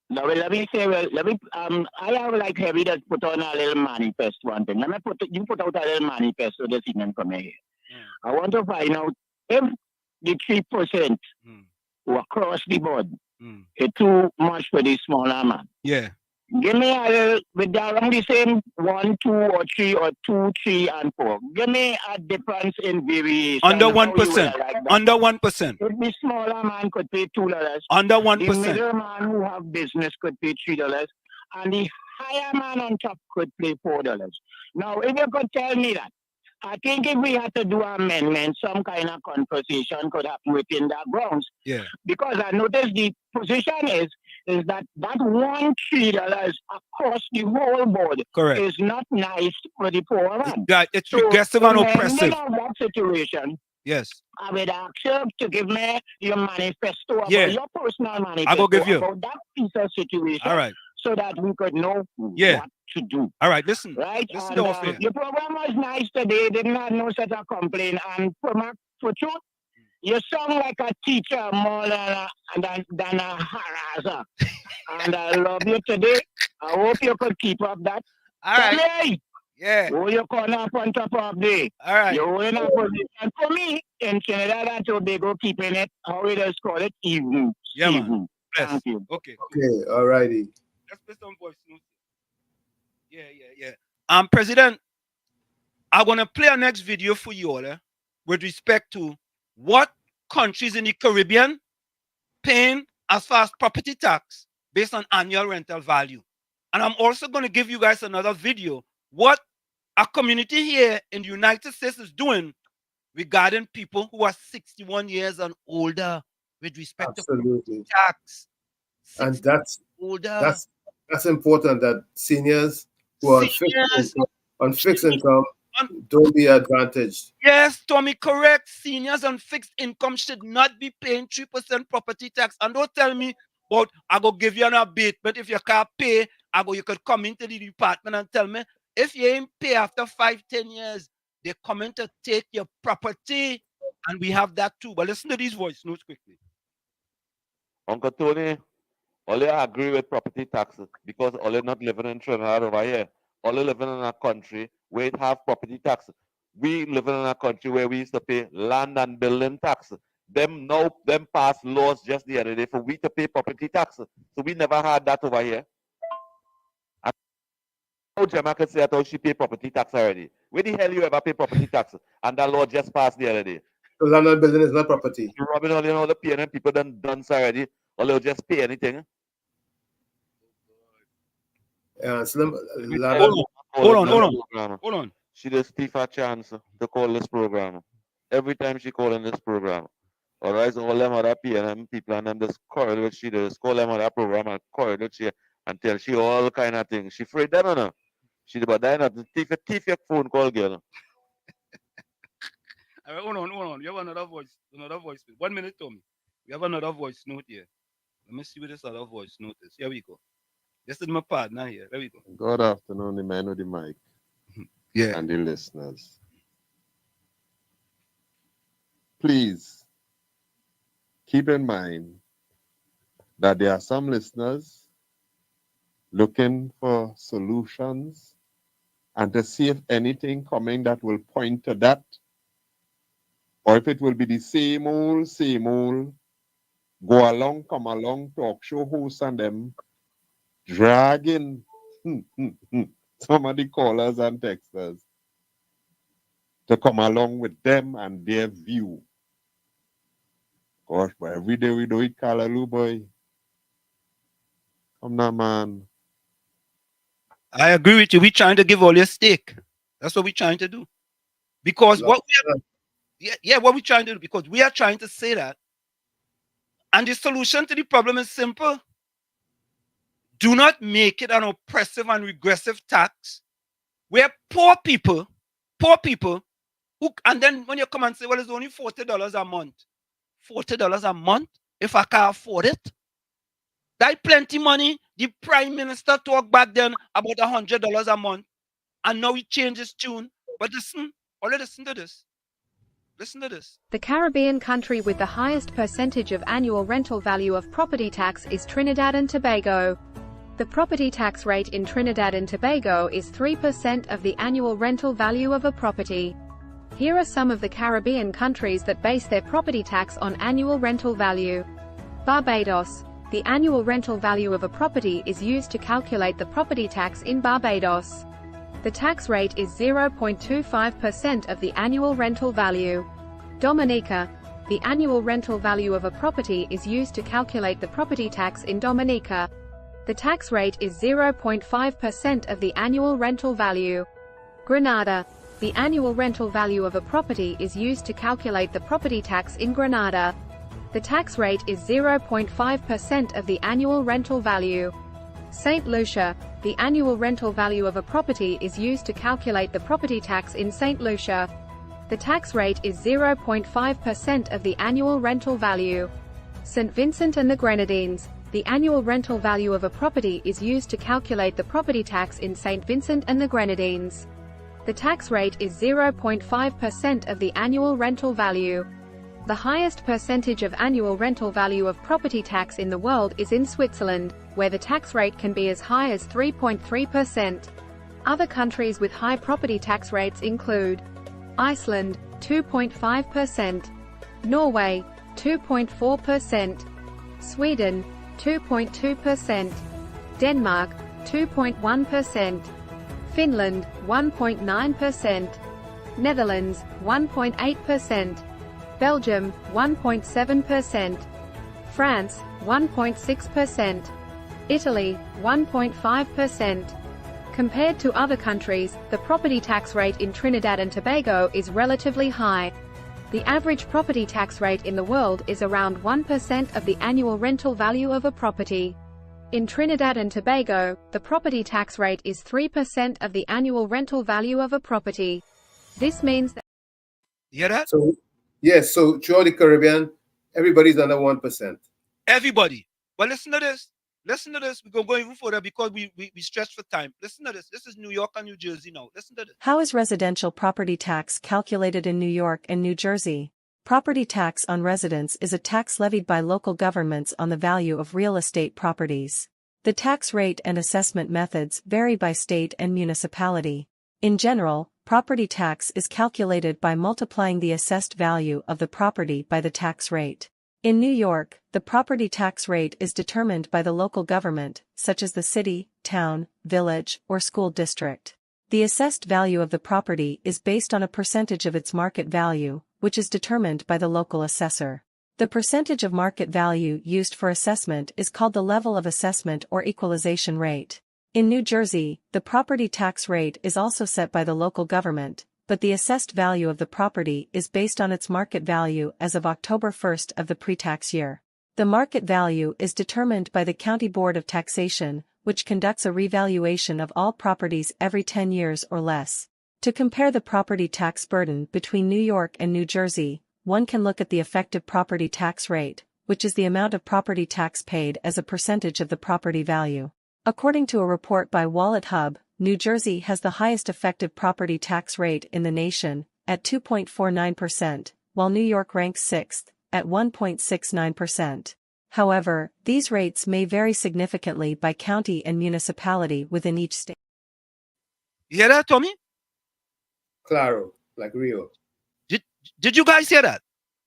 S19: let me say, I have like heavy that put on a little manifest one thing. Let me put out a little manifesto this evening from here. I want to find out if the 3% who across the board is too much for the smaller man.
S3: Yeah.
S19: Give me a little, with around the same 1, 2, or 3, or 2, 3, and 4. Give me a difference in variation.
S3: Under 1%.
S19: Like
S3: Under 1%.
S19: If the smaller man could pay $2.
S3: Under 1%.
S19: The middle man who have business could pay $3. And the higher man on top could pay $4. Now, if you could tell me that, I think if we had to do amendment, some kind of conversation could happen within that grounds.
S3: Yeah.
S19: Because I noticed the position is that $1 $3 across the whole board is not nice for the poor man.
S3: It's regressive and oppressive.
S19: That situation.
S3: Yes.
S19: I would ask you to give me your manifesto about your personal manifesto
S3: I will give you
S19: about that piece of situation.
S3: All right.
S19: So that we could know what to do.
S3: All right, listen.
S19: Right?
S3: Listen
S19: And, your program was nice today. Didn't have no such a complaint. And for truth, you sound like a teacher more than a harasser. And I love you today. I hope you could keep up that.
S3: All right.
S19: Hey,
S3: yeah.
S19: Hold your corner up on top of the.
S3: All right.
S19: You're holding a position. For me, in Trinidad and Tobago, keeping it, how we just call it, even.
S3: Yeah,
S19: even.
S3: man. Yes.
S19: Thank you.
S3: Okay.
S4: Okay, all righty.
S3: Let's play some voice notes. Yeah. President, I'm gonna play a next video for you all with respect to what countries in the Caribbean paying as far as property tax based on annual rental value. And I'm also gonna give you guys another video what a community here in the United States is doing regarding people who are 61 years and older with respect to property tax.
S4: And that's important that seniors who are on fixed income don't be advantaged.
S3: Yes, Tommy, correct. Seniors on fixed income should not be paying 3% property tax. And don't tell me, but I go give you an abatement. If you can't pay, you could come into the department and tell me, if you ain't pay after 5-10 years, they're coming to take your property. And we have that too. But listen to these voice notes quickly.
S11: Uncle Tony, only I agree with property taxes because only not living in Trinidad over here. Only living in a country where it have property tax. We living in a country where we used to pay land and building tax. Them pass laws just the other day for we to pay property tax. So we never had that over here. How Gemma can say that how she pay property tax already? Where the hell you ever pay property tax? And that law just passed the other day.
S4: So land and building is not property.
S11: Robin, all the PNM people done already. Or they'll just pay anything.
S3: Hold on.
S11: she just thief a chance to call this program. Every time she call in this program. Otherwise, all them other PNM people and them just quarrel with she, just call them other program and quarrel with she and tell she all kind of things. She afraid them, no? She about die not thief your phone call, girl.
S3: All right, hold on. You have another voice. 1 minute, Tommy. We have another voice note here. Let me see what this other voice note is. Here we go. This is my partner here. There we go.
S21: Good afternoon, the man with the mic.
S3: Yeah.
S21: And the listeners. Please keep in mind that there are some listeners looking for solutions and to see if anything coming that will point to that, or if it will be the same old, go along, come along, talk show hosts and them dragging some of the callers and texters to come along with them and their view. Gosh, but every day we do it, Callaloo boy. Come now, man.
S3: I agree with you. We're trying to give all your stake. That's what we're trying to do. Because what we're trying to do, because we are trying to say that. And the solution to the problem is simple. Do not make it an oppressive and regressive tax where poor people, who, and then when you come and say, well, it's only $40 a month. $40 a month? If I can't afford it? That plenty money. The Prime Minister talked back then about $100 a month. And now he changed his tune. But listen to this. Listen to this.
S20: The Caribbean country with the highest percentage of annual rental value of property tax is Trinidad and Tobago. The property tax rate in Trinidad and Tobago is 3% of the annual rental value of a property. Here are some of the Caribbean countries that base their property tax on annual rental value. Barbados. The annual rental value of a property is used to calculate the property tax in Barbados. The tax rate is 0.25% of the annual rental value. Dominica. The annual rental value of a property is used to calculate the property tax in Dominica. The tax rate is 0.5% of the annual rental value. Grenada. The annual rental value of a property is used to calculate the property tax in Grenada. The tax rate is 0.5% of the annual rental value. St. Lucia. The annual rental value of a property is used to calculate the property tax in St. Lucia. The tax rate is 0.5% of the annual rental value. St. Vincent and the Grenadines. The annual rental value of a property is used to calculate the property tax in St. Vincent and the Grenadines. The tax rate is 0.5% of the annual rental value. The highest percentage of annual rental value of property tax in the world is in Switzerland, where the tax rate can be as high as 3.3%. Other countries with high property tax rates include Iceland, 2.5%, Norway, 2.4%, Sweden, 2.2%, Denmark, 2.1%, Finland, 1.9%, Netherlands, 1.8%, Belgium, 1.7%, France, 1.6%, Italy, 1.5%. Compared to other countries, the property tax rate in Trinidad and Tobago is relatively high. The average property tax rate in the world is around 1% of the annual rental value of a property. In Trinidad and Tobago, the property tax rate is 3% of the annual rental value of a property. This means that...
S3: You hear that?
S4: So, yes, so throughout the Caribbean, everybody's under 1%.
S3: Everybody. But listen to this. Listen to this. We're going to go even further because we stretch for time. Listen to this. This is New York and New Jersey now. Listen to this.
S12: How is residential property tax calculated in New York and New Jersey? Property tax on residents is a tax levied by local governments on the value of real estate properties. The tax rate and assessment methods vary by state and municipality. In general, property tax is calculated by multiplying the assessed value of the property by the tax rate. In New York, the property tax rate is determined by the local government, such as the city, town, village, or school district. The assessed value of the property is based on a percentage of its market value, which is determined by the local assessor. The percentage of market value used for assessment is called the level of assessment or equalization rate. In New Jersey, the property tax rate is also set by the local government, but the assessed value of the property is based on its market value as of October 1st of the pre-tax year. The market value is determined by the County Board of Taxation, which conducts a revaluation of all properties every 10 years or less. To compare the property tax burden between New York and New Jersey, one can look at the effective property tax rate, which is the amount of property tax paid as a percentage of the property value. According to a report by WalletHub, New Jersey has the highest effective property tax rate in the nation, at 2.49%, while New York ranks 6th, at 1.69%. However, these rates may vary significantly by county and municipality within each state.
S3: You hear that, Tommy?
S4: Claro, like Rio.
S3: Did you guys hear that?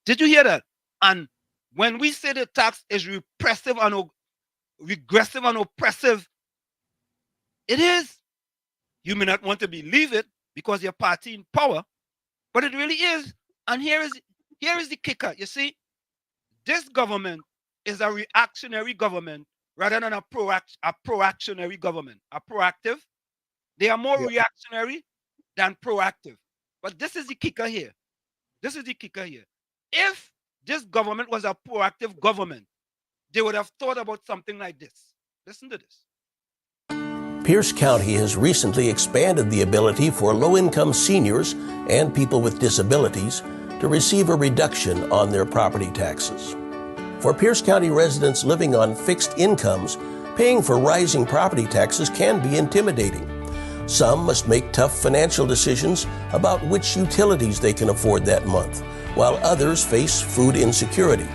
S3: Did you hear that? And when we say the tax is regressive and oppressive, it is. You may not want to believe it because your party in power, but it really is. And here is the kicker. You see, this government is a reactionary government rather than a proactionary government. A proactive. They are more reactionary than proactive. But this is the kicker here. This is the kicker here. If this government was a proactive government, they would have thought about something like this. Listen to this.
S2: Pierce County has recently expanded the ability for low-income seniors and people with disabilities to receive a reduction on their property taxes. For Pierce County residents living on fixed incomes, paying for rising property taxes can be intimidating. Some must make tough financial decisions about which utilities they can afford that month, while others face food insecurity.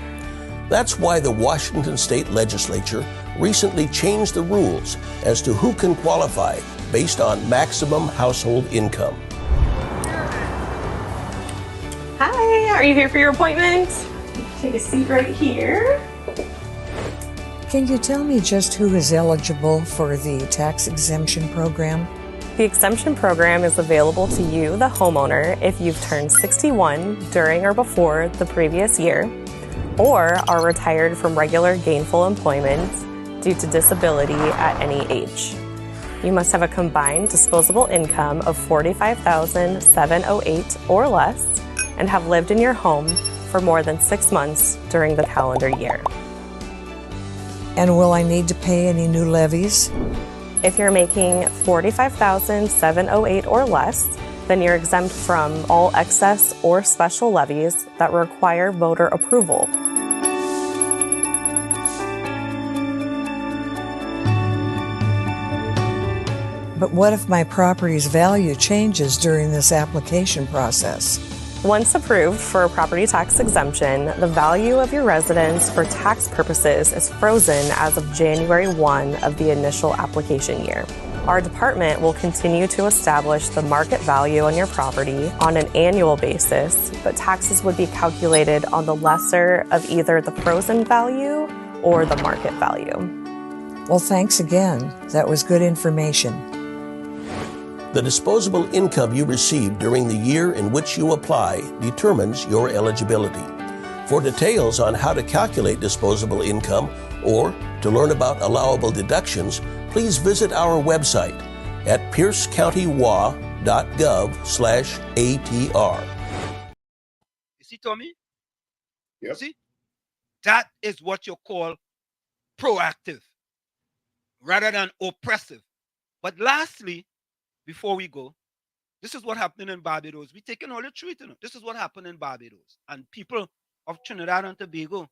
S2: That's why the Washington State Legislature recently changed the rules as to who can qualify based on maximum household income.
S22: Hi, are you here for your appointment? Take a seat right here.
S23: Can you tell me just who is eligible for the tax exemption program?
S22: The exemption program is available to you, the homeowner, if you've turned 61 during or before the previous year, or are retired from regular gainful employment due to disability at any age. You must have a combined disposable income of $45,708 or less and have lived in your home for more than 6 months during the calendar year.
S23: And will I need to pay any new levies?
S22: If you're making $45,708 or less, then you're exempt from all excess or special levies that require voter approval.
S23: But what if my property's value changes during this application process?
S22: Once approved for a property tax exemption, the value of your residence for tax purposes is frozen as of January 1 of the initial application year. Our department will continue to establish the market value on your property on an annual basis, but taxes would be calculated on the lesser of either the frozen value or the market value.
S23: Well, thanks again. That was good information.
S2: The disposable income you receive during the year in which you apply determines your eligibility. For details on how to calculate disposable income or to learn about allowable deductions, please visit our website at piercecountywa.gov/ATR.
S3: You see, Tommy?
S4: Yep.
S3: You see? That is what you call proactive rather than oppressive. But lastly, before we go, this is what happened in Barbados. We're taking all the truth, you know. This is what happened in Barbados. And people of Trinidad and Tobago,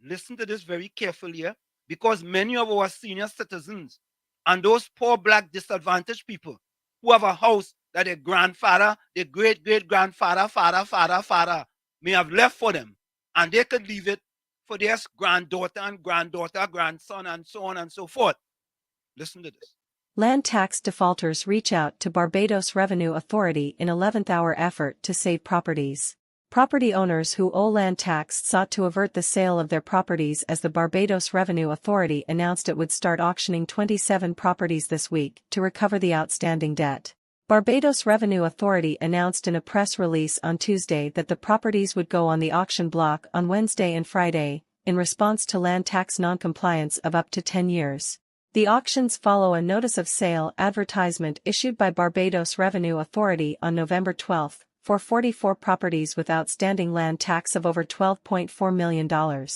S3: listen to this very carefully, yeah? Because many of our senior citizens and those poor black disadvantaged people who have a house that their grandfather, their great-great-grandfather, father may have left for them, and they could leave it for their granddaughter and granddaughter, grandson, and so on and so forth. Listen to this.
S12: Land tax defaulters reach out to Barbados Revenue Authority in 11th-hour effort to save properties. Property owners who owe land tax sought to avert the sale of their properties as the Barbados Revenue Authority announced it would start auctioning 27 properties this week to recover the outstanding debt. Barbados Revenue Authority announced in a press release on Tuesday that the properties would go on the auction block on Wednesday and Friday, in response to land tax noncompliance of up to 10 years. The auctions follow a notice of sale advertisement issued by Barbados Revenue Authority on November 12 for 44 properties with outstanding land tax of over $12.4 million.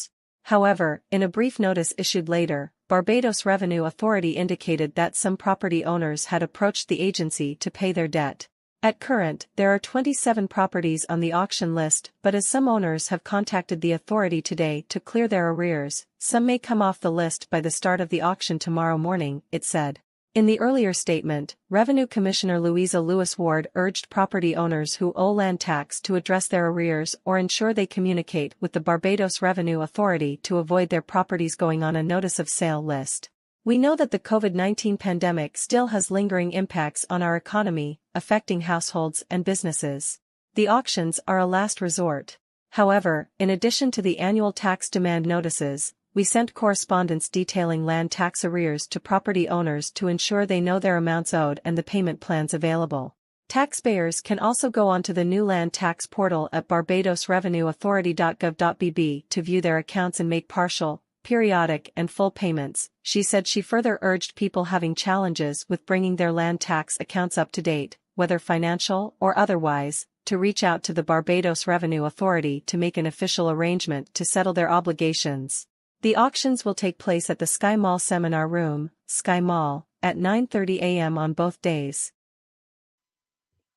S12: However, in a brief notice issued later, Barbados Revenue Authority indicated that some property owners had approached the agency to pay their debt. At current, there are 27 properties on the auction list, but as some owners have contacted the authority today to clear their arrears, some may come off the list by the start of the auction tomorrow morning, it said. In the earlier statement, Revenue Commissioner Louisa Lewis Ward urged property owners who owe land tax to address their arrears or ensure they communicate with the Barbados Revenue Authority to avoid their properties going on a notice of sale list. We know that the COVID-19 pandemic still has lingering impacts on our economy, affecting households and businesses. The auctions are a last resort. However, in addition to the annual tax demand notices, we sent correspondence detailing land tax arrears to property owners to ensure they know their amounts owed and the payment plans available. Taxpayers can also go onto the new land tax portal at barbadosrevenueauthority.gov.bb to view their accounts and make partial, periodic and full payments. She said she further urged people having challenges with bringing their land tax accounts up to date, whether financial or otherwise, to reach out to the Barbados Revenue Authority to make an official arrangement to settle their obligations. The auctions will take place at the Sky Mall Seminar Room, Sky Mall, at 9:30 a.m. on both days.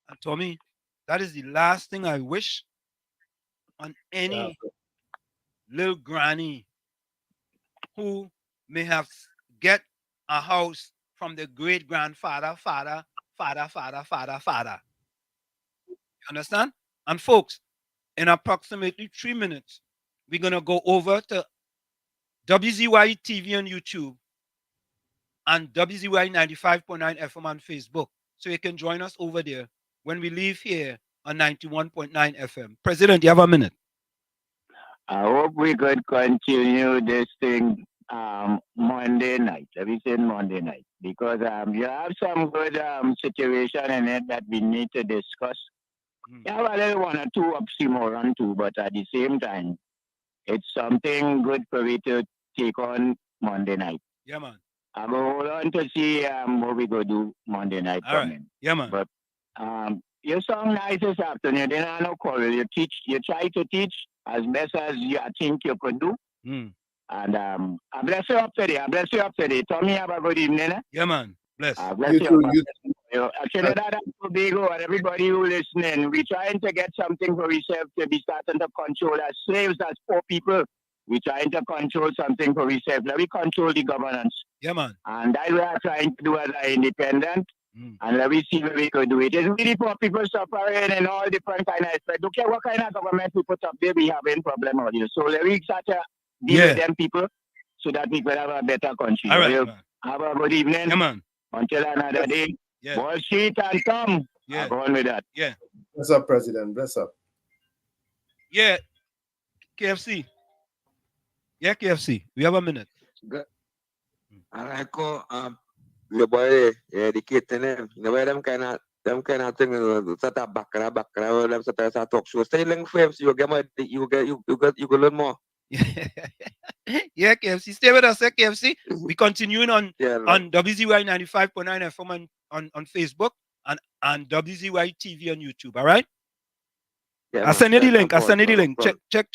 S3: And Tommy, that is the last thing I wish on any little granny who may have get a house from the great-grandfather, father. You understand? And folks, in approximately 3 minutes, we're going to go over to WZYE TV on YouTube and WZYE 95.9 FM on Facebook. So you can join us over there when we leave here on 91.9 FM. President, you have a minute.
S19: I hope we could continue this thing Monday night. Let me say Monday night. Because you have some good situation in it that we need to discuss. You have a little one or two oxymoron too, but at the same time, it's something good for me to take on Monday night.
S3: Yeah, man.
S19: I'm going to hold on to see what we go do Monday night.
S3: All right. Yeah, man.
S19: But you sound nice this afternoon. You didn't have no quarrel. You try to teach as best as you think you could do. And I bless you up today. Tommy, have a good evening.
S3: Yeah, man. Bless.
S19: Bless you. Trinidad and Tobago and everybody who listening, we're trying to get something for ourselves to be starting to control as slaves, as poor people. We're trying to control something for ourselves. Let me control the governance.
S3: Yeah, man.
S19: And that's what I'm trying to do as an independent. And let me see where we could do it. It's really poor people suffering and all different kind of aspects. Don't care what kind of government we put up there, we have any problem out here. So let me start to deal with them people so that we could have a better country.
S3: All right, man.
S19: Have a good evening.
S3: Yeah, man.
S19: Until another day.
S3: Yeah.
S19: Wall Street and Tom.
S3: Yeah.
S19: Go on with that.
S3: Yeah.
S4: Bless up, President. Bless up.
S3: Yeah. KFC. Yeah, KFC. We have a minute.
S9: Good. I like the boy educating them. You know them kind of things. Set up bakra. Them set up talk show. Stay link frames. You go learn more.
S3: Yeah, KFC. Stay with us, KFC. We continuing on WZY 95.9 FM on Facebook and WZY TV on YouTube. All right.
S9: Yeah,
S3: I'll send you the link. Check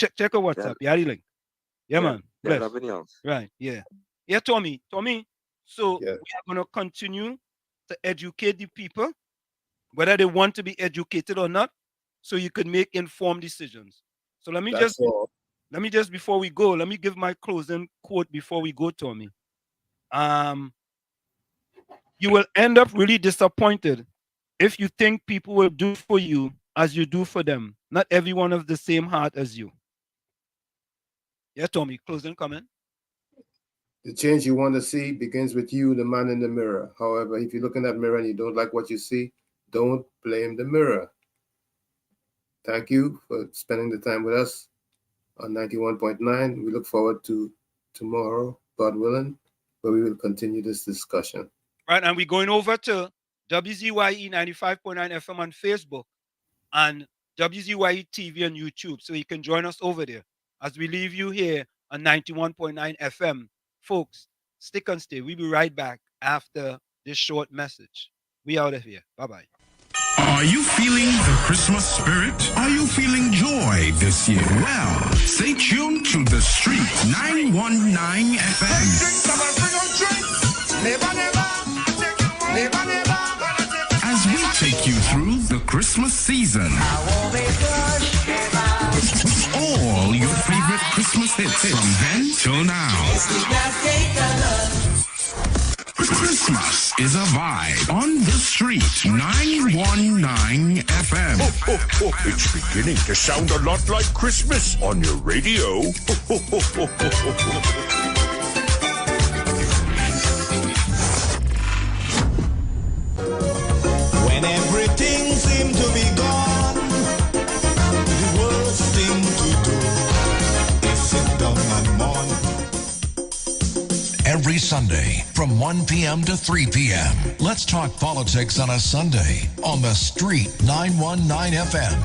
S3: your WhatsApp. Yeah, the link. Yeah, man. Bless. Right. Yeah. Yeah, Tommy. So we are going to continue to educate the people, whether they want to be educated or not, so you can make informed decisions. So let me just before we go, let me give my closing quote before we go, Tommy. You will end up really disappointed if you think people will do for you as you do for them. Not everyone has the same heart as you. Yeah, Tommy, closing comment.
S4: The change you want to see begins with you, the man in the mirror. However, if you look in that mirror and you don't like what you see, don't blame the mirror. Thank you for spending the time with us on 91.9. We look forward to tomorrow, God willing, where we will continue this discussion.
S3: Right, and we're going over to WZYE 95.9 FM on Facebook and WZYE TV on YouTube, so you can join us over there as we leave you here on 91.9 FM. Folks, stick and stay. We'll be right back after this short message. We out of here. Bye-bye.
S13: Are you feeling the Christmas spirit? Are you feeling joy this year? Well, stay tuned to The Street 919 FM. As we take you through the Christmas season. All your favorite Christmas hits from then till now. Christmas is a vibe on The Street 919 FM.
S14: It's beginning to sound a lot like Christmas on your radio.
S1: When everything seemed to be gone, the worst thing to do is sit down and mourn.
S15: Every Sunday from 1 p.m. to 3 p.m. Let's talk politics on a Sunday on The Street 919 FM.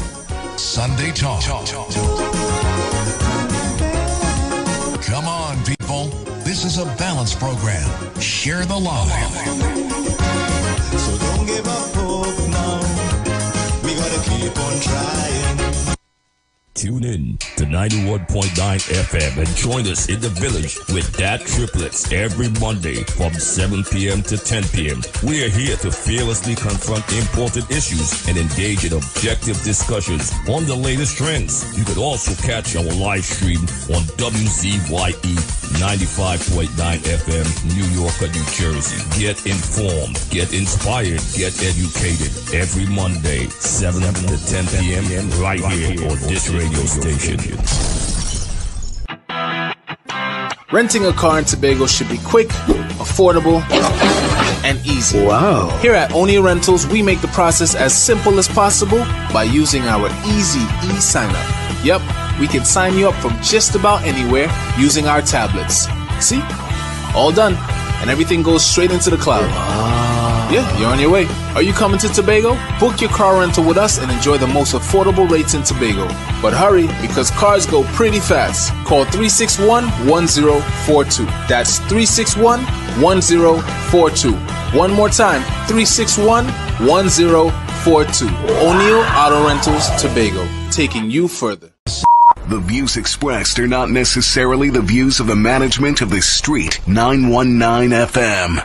S15: Sunday Talk. Come on, people. This is a balanced program. Share the love.
S1: So don't give up hope now. We gotta keep on trying.
S24: Tune in to 91.9 FM and join us in the village with Dat Triplets every Monday from 7 p.m. to 10 p.m. We are here to fearlessly confront important issues and engage in objective discussions on the latest trends. You can also catch our live stream on WZYE 95.9 FM, New York, New Jersey. Get informed, get inspired, get educated every Monday, 7 to 10 p.m. right here on this radio station.
S16: Renting a car in Tobago should be quick, affordable, and easy.
S25: Wow.
S16: Here at Oni Rentals, we make the process as simple as possible by using our easy e-sign-up. Yep, we can sign you up from just about anywhere using our tablets. See? All done. And everything goes straight into the cloud.
S25: Wow.
S16: Yeah, you're on your way. Are you coming to Tobago? Book your car rental with us and enjoy the most affordable rates in Tobago. But hurry, because cars go pretty fast. Call 361-1042. That's 361-1042. One more time, 361-1042. O'Neill Auto Rentals, Tobago, taking you further.
S18: The views expressed are not necessarily the views of the management of The Street 919 FM.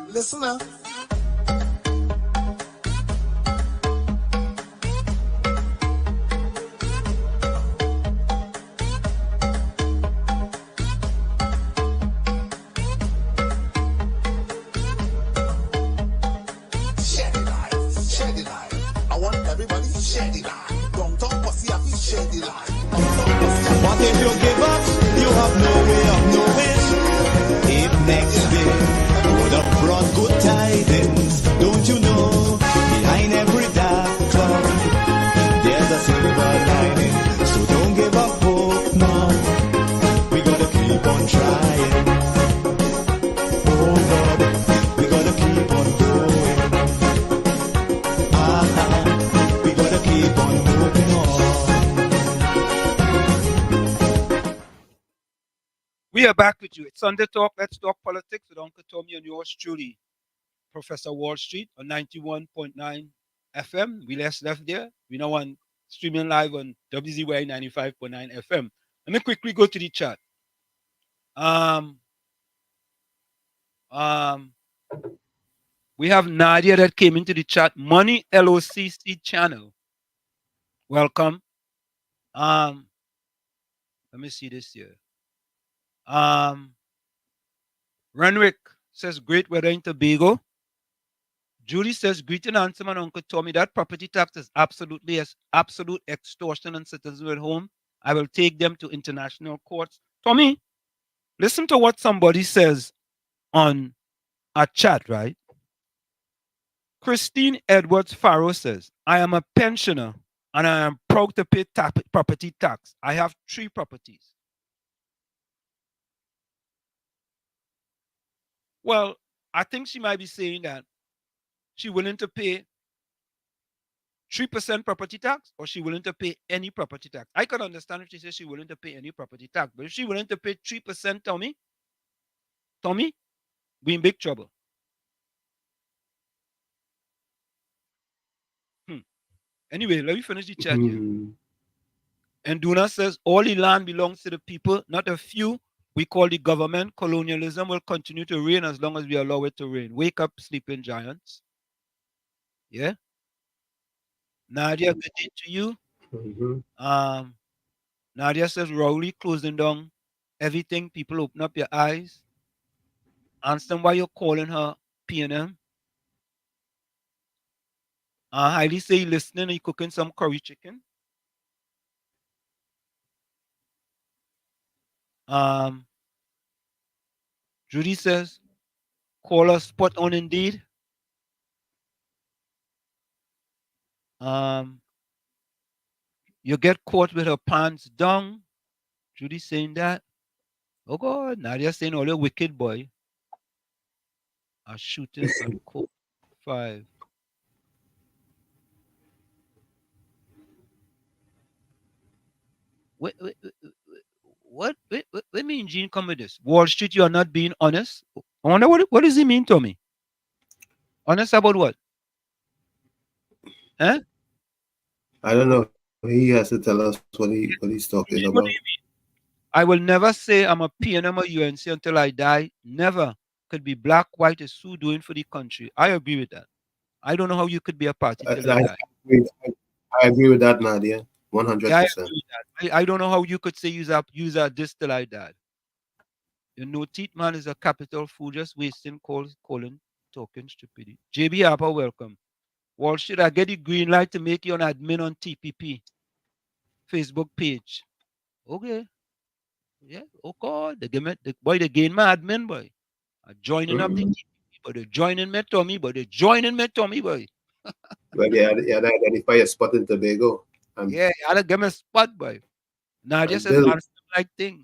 S1: Listen now.
S26: Share the light. I want everybody to share the light. Don't talk pussy, I feel share the light.
S1: What if you give up? You have no way of knowing. If next day would have brought good tidings, don't you know? Behind every dark cloud, there's a silver lining. So don't give up hope now. We gotta keep on trying. Oh Lord, we gotta keep on going. We gotta keep on moving on.
S3: We are back with you. It's Sunday Talk. Let's talk politics with Uncle Tommy and yours truly, Professor Wall Street on 91.9 FM. We left there. We now on streaming live on WZY 95.9 FM. Let me quickly go to the chat. We have Nadia that came into the chat. Money LOCC channel. Welcome. Let me see this here. Renwick says great weather in Tobago. Judy says, greeting handsome and Uncle Tommy. That property tax is absolute extortion on citizens at home. I will take them to international courts. Tommy, listen to what somebody says on a chat, right? Christine Edwards Farrow says, I am a pensioner and I am proud to pay property tax. I have 3 properties. Well, I think she might be saying that she's willing to pay 3% property tax, or she willing to pay any property tax. I could understand if she says she's willing to pay any property tax, but if she's willing to pay 3%, Tommy, we in big trouble. Anyway, let me finish the chat here. And Duna says, all the land belongs to the people, not a few. We call the government. Colonialism will continue to reign as long as we allow it to reign. Wake up, sleeping giants. Yeah. Nadia, good day to you. Nadia says, Rowley closing down everything. People open up your eyes. Answer why you're calling her P&M. Heidi say you're listening and you're cooking some curry chicken. Judy says, call her spot on indeed. You get caught with her pants down. Judy saying that. Oh God, Nadia saying all the wicked boy are shooting on code 5. What mean Gene come with this? Wall Street, you are not being honest? I wonder what does he mean to me? Honest about what? Huh?
S4: I don't know. He has to tell us what he's talking about.
S3: I will never say I'm a PNM or UNC until I die. Never. Could be black, white, is Sue doing for the country. I agree with that. I don't know how you could be a party till you die.
S4: I agree with that, Nadia. 100%.
S3: Yeah, I don't know how you could say use this till I died. You know, teeth man is a capital fool, just wasting calling, talking stupidity. JB Harper, welcome. Wall Street, I get the green light to make you an admin on TPP Facebook page. Okay. Yeah. Oh God, they gain my admin, boy. Joining up the TPP, but they're joining me, Tommy, boy.
S4: Well, yeah, they identify a spot in Tobago.
S3: Yeah, I had to give me a spot, boy. Nadia says, like thing.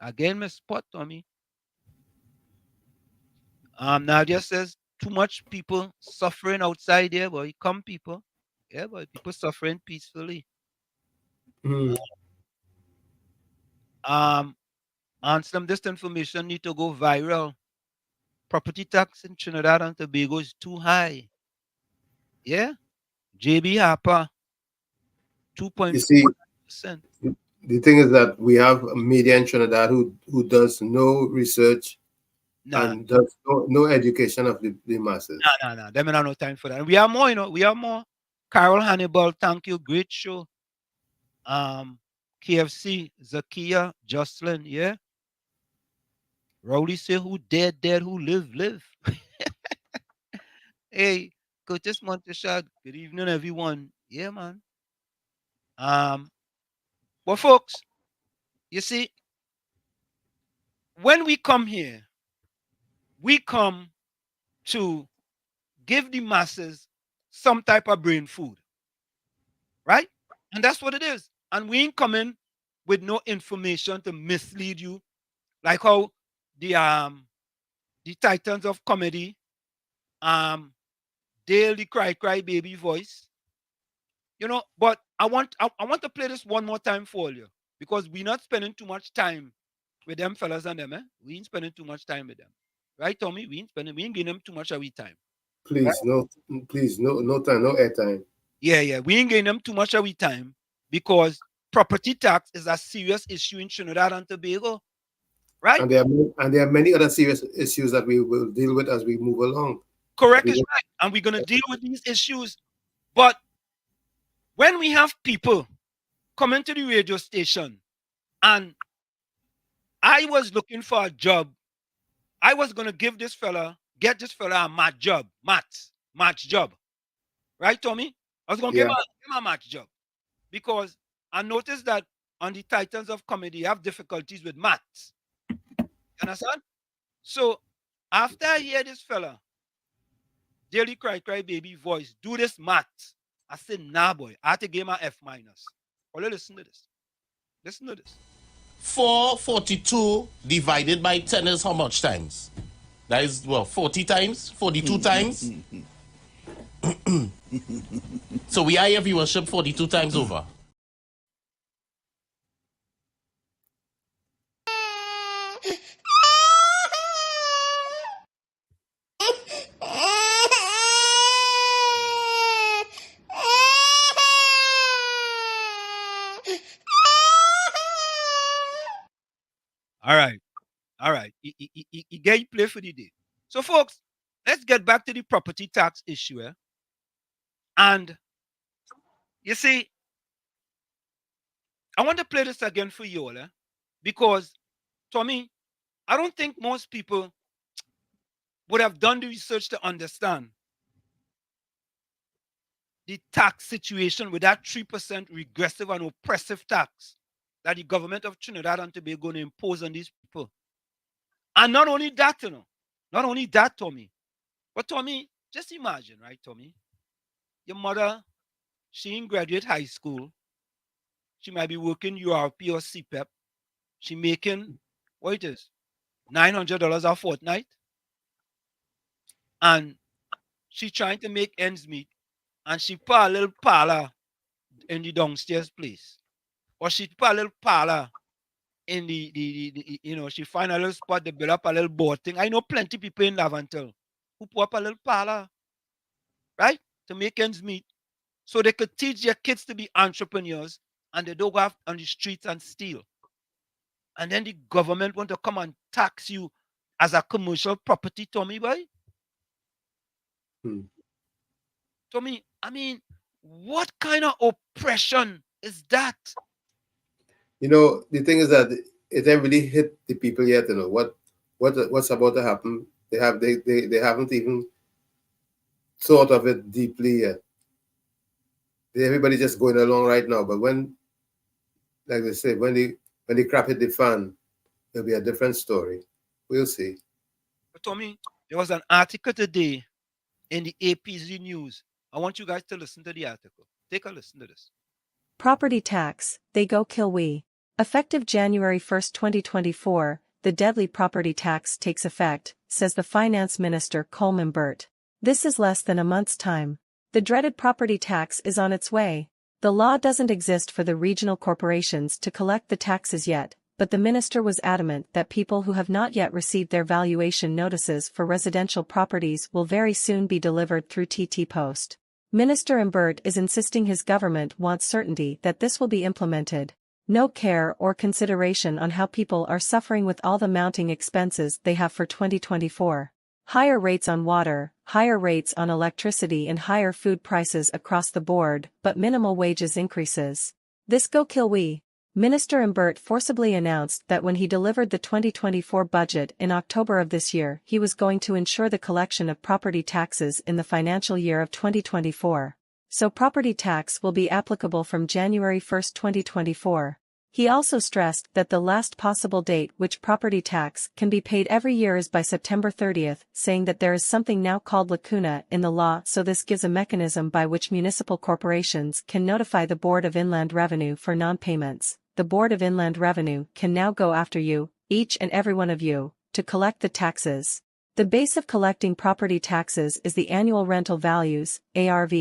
S3: Again, my spot, Tommy. Nadia says, too much people suffering outside there, boy. Come, people. Yeah, boy. People suffering peacefully. And some this information need to go viral. Property tax in Trinidad and Tobago is too high. Yeah? JB Harper, 2.4%.
S4: The thing is that we have a media in Trinidad who does no research and does no education of the masses.
S3: No. Them have no time for that. We are more, we are more. Carol Hannibal, thank you. Great show. KFC, Zakia, Jocelyn, yeah. Rowley say who dead, who live. Hey, Curtis Monteshad, good evening, everyone. Yeah, man. Well, folks, you see, when we come here, we come to give the masses some type of brain food, right? And that's what it is. And we ain't coming with no information to mislead you, like how the Titans of Comedy, Dale the cry baby voice, But I want to play this one more time for you, because we're not spending too much time with them fellas and them. We ain't spending too much time with them, right, Tommy? We ain't giving them too much of our time.
S4: Please, right? No time, no airtime.
S3: Yeah, we ain't giving them too much of our time, because property tax is a serious issue in Trinidad and Tobago, right?
S4: And there are many other serious issues that we will deal with as we move along.
S3: Correct is right, and we're gonna deal with these issues. But when we have people coming to the radio station, and I was looking for a job, I was gonna get this fella a math job, maths, match job. Right, Tommy? I was going to give him a match job. Because I noticed that on the Titans of Comedy, you have difficulties with maths. You understand? So, after I hear this fella, Daily Cry Cry Baby voice, do this maths, I said, nah, boy, I have to give him a F minus. Well, listen to this. Listen to this.
S5: 442 divided by 10 is how much times? That is, well, 40 times? 42 times? So we are your viewership 42 times over.
S3: All right. He get you play for the day. So, folks, let's get back to the property tax issue. And you see, I want to play this again for you all, because, Tommy, I don't think most people would have done the research to understand the tax situation with that 3% regressive and oppressive tax that the government of Trinidad and Tobago going to impose on these people. And not only that, not only that, Tommy, but Tommy, just imagine, right, Tommy? Your mother, she didn't graduate high school. She might be working URP or CPEP. She making, what it is, $900 a fortnight. And she trying to make ends meet. And she put a little parlor in the downstairs place. Or she put a little parlor in the she find a little spot, they build up a little board thing. I know plenty people in Lavantel who put up a little parlor, right, to make ends meet. So they could teach their kids to be entrepreneurs and they don't go out on the streets and steal. And then the government want to come and tax you as a commercial property, Tommy boy. Tommy, I mean, what kind of oppression is that?
S4: You know, the thing is that it ain't really hit the people yet. You know what's about to happen. They haven't even thought of it deeply yet. Everybody just going along right now. But when, like they say, when the crap hit the fan, it'll be a different story. We'll see.
S3: But Tommy, there was an article today in the APZ News. I want you guys to listen to the article. Take a listen to this.
S12: Property tax, they go kill we. Effective January 1, 2024, the deadly property tax takes effect, says the Finance Minister Colm Imbert. This is less than a month's time. The dreaded property tax is on its way. The law doesn't exist for the regional corporations to collect the taxes yet, but the minister was adamant that people who have not yet received their valuation notices for residential properties will very soon be delivered through TT Post. Minister Imbert is insisting his government wants certainty that this will be implemented. No care or consideration on how people are suffering with all the mounting expenses they have for 2024. Higher rates on water, higher rates on electricity and higher food prices across the board, but minimal wages increases. This go kill we. Minister Imbert forcibly announced that when he delivered the 2024 budget in October of this year, he was going to ensure the collection of property taxes in the financial year of 2024. So property tax will be applicable from January 1, 2024. He also stressed that the last possible date which property tax can be paid every year is by September 30th, saying that there is something now called lacuna in the law, so this gives a mechanism by which municipal corporations can notify the Board of Inland Revenue for non-payments. The Board of Inland Revenue can now go after you, each and every one of you, to collect the taxes. The base of collecting property taxes is the annual rental values, ARV,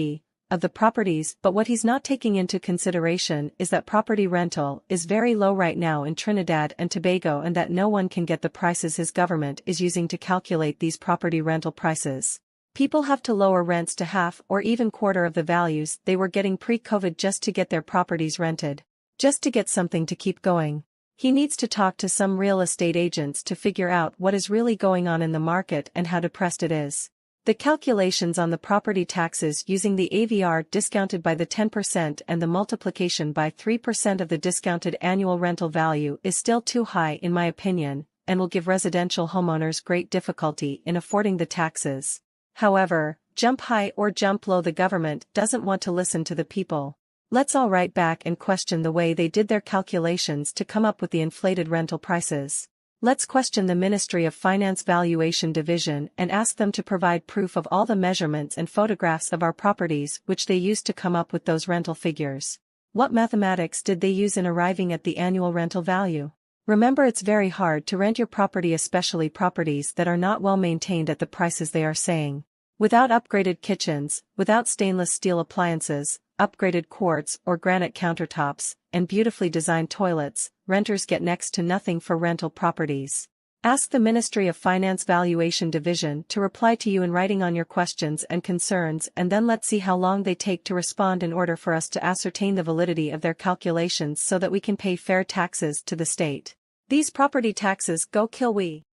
S12: of the properties, but what he's not taking into consideration is that property rental is very low right now in Trinidad and Tobago and that no one can get the prices his government is using to calculate these property rental prices. People have to lower rents to half or even quarter of the values they were getting pre-COVID just to get their properties rented. Just to get something to keep going. He needs to talk to some real estate agents to figure out what is really going on in the market and how depressed it is. The calculations on the property taxes using the AVR discounted by the 10% and the multiplication by 3% of the discounted annual rental value is still too high in my opinion, and will give residential homeowners great difficulty in affording the taxes. However, jump high or jump low, the government doesn't want to listen to the people. Let's all write back and question the way they did their calculations to come up with the inflated rental prices. Let's question the Ministry of Finance Valuation Division and ask them to provide proof of all the measurements and photographs of our properties which they used to come up with those rental figures. What mathematics did they use in arriving at the annual rental value? Remember, it's very hard to rent your property, especially properties that are not well maintained, at the prices they are saying. Without upgraded kitchens, without stainless steel appliances, upgraded quartz or granite countertops, and beautifully designed toilets, renters get next to nothing for rental properties. Ask the Ministry of Finance Valuation Division to reply to you in writing on your questions and concerns, and then let's see how long they take to respond in order for us to ascertain the validity of their calculations so that we can pay fair taxes to the state. These property taxes go kill we.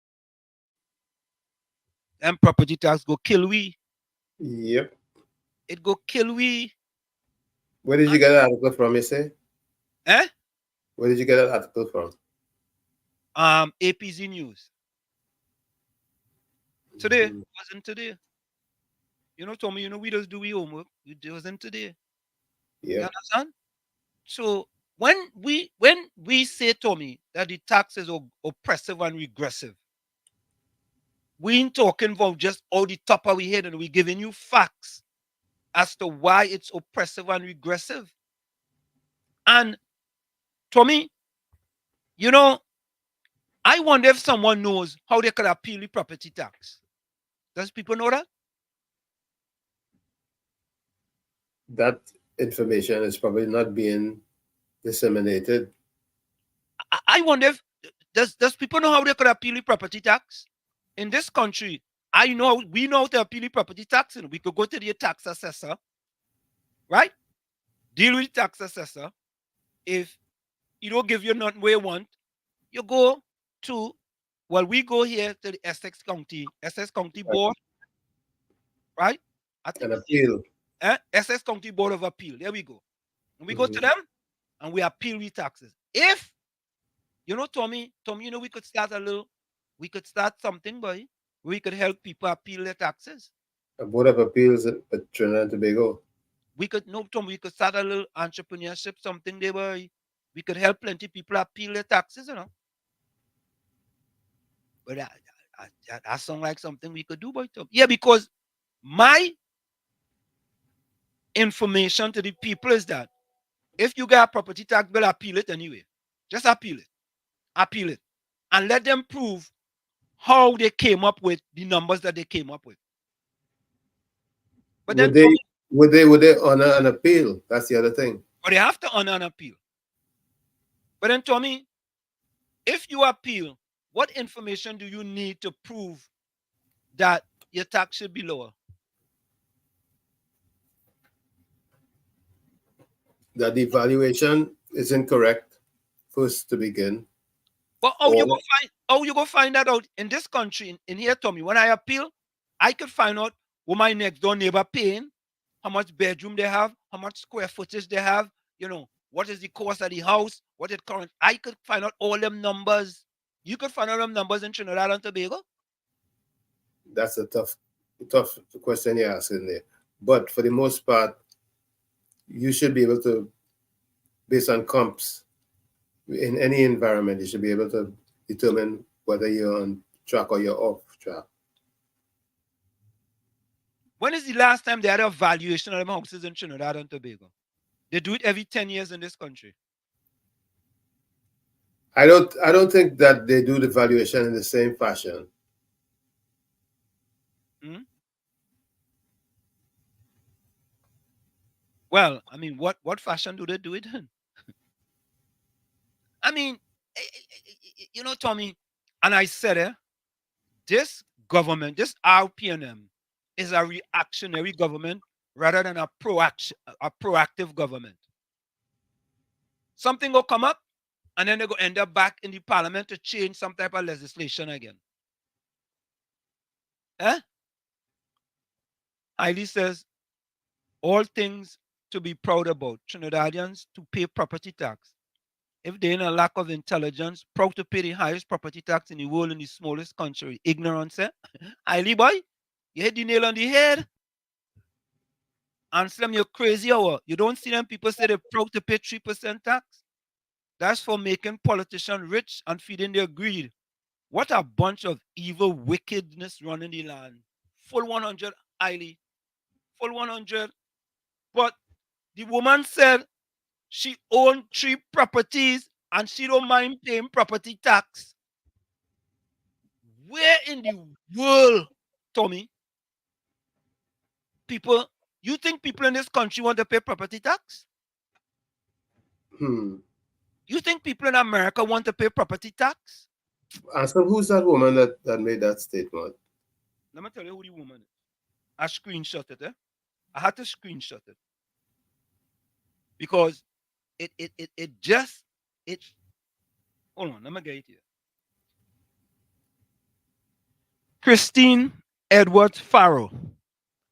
S3: Them property tax go kill we.
S4: Yep.
S3: It go kill we.
S4: Where did you get that article from, you say?
S3: Eh?
S4: Where did you get that article from?
S3: APZ News. Today, wasn't today. You know, Tommy, we just do we homework. It wasn't today.
S4: Yeah.
S3: You understand? So when we say, Tommy, that the taxes are oppressive and regressive, we ain't talking about just all the top of we head, and we giving you facts as to why it's oppressive and regressive. And Tommy, I wonder if someone knows how they could appeal the property tax. Does people know that?
S4: That information is probably not being disseminated.
S3: I wonder if does people know how they could appeal the property tax? In this country, we know how to appeal the property tax, and we could go to the tax assessor, right? Deal with the tax assessor. If you don't give you nothing where you want, you go to, we go here to the Essex County Board, right?
S4: An appeal.
S3: Essex County Board of Appeal. There we go. And we go to them and we appeal the taxes. If, Tommy, we could start something, boy. We could help people appeal their taxes.
S4: A Board of Appeals at Trinidad and Tobago.
S3: We could start a little entrepreneurship, something there, boy. We could help plenty of people appeal their taxes, But that sounds like something we could do, boy. Yeah, because my information to the people is that if you get a property tax bill, appeal it anyway. Just appeal it. Appeal it. And let them prove how they came up with the numbers that they came up with. But then
S4: would they honor an appeal? That's the other thing.
S3: But they have to honor an appeal. But then, Tommy, if you appeal, what information do you need to prove that your tax should be lower?
S4: That the valuation is incorrect, first to begin.
S3: But how you go find that out in this country, in here, Tommy? When I appeal, I could find out what my next door neighbor paying, how much bedroom they have, how much square footage they have, what is the cost of the house, what it current. I could find out all them numbers. You could find out them numbers in Trinidad and Tobago.
S4: That's a tough question you're asking there. But for the most part, you should be able to, based on comps, in any environment, you should be able to determine whether you're on track or you're off track.
S3: When is the last time they had a valuation of them houses in Trinidad and Tobago? They do it every 10 years in this country.
S4: I don't think that they do the valuation in the same fashion.
S3: Well, I mean, what fashion do they do it in? I mean, Tommy, and I said, this government, this RPNM, is a reactionary government rather than a proactive government. Something will come up, and then they go end up back in the parliament to change some type of legislation again. Haile says, all things to be proud about. Trinidadians to pay property tax. If they're in a lack of intelligence, proud to pay the highest property tax in the world in the smallest country. Ignorance, Haile boy? You hit the nail on the head. Anselm, you're crazy, or you don't see them people say they're proud to pay 3% tax? That's for making politicians rich and feeding their greed. What a bunch of evil wickedness running the land. Full 100, Eiley. Full 100. But the woman said she owned 3 properties and she don't mind paying property tax. Where in the world, Tommy, people, you think people in this country want to pay property tax? You think people in America want to pay property tax?
S4: So who's that woman that made that statement?
S3: Let me tell you who the woman is. I screenshotted it. I had to screenshot it. Because it hold on, let me get it here. Christine Edwards Farrell.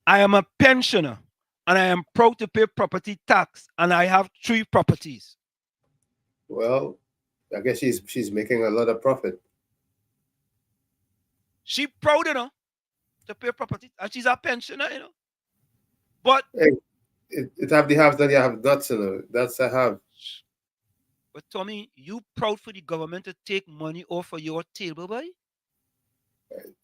S3: I am a pensioner and I am proud to pay property tax and I have 3 properties.
S4: Well, I guess she's making a lot of profit.
S3: She proud, to pay property, and she's a pensioner, But
S4: hey, it have the haves that you have nuts, That's a have.
S3: But Tommy, you proud for the government to take money off of your table, boy?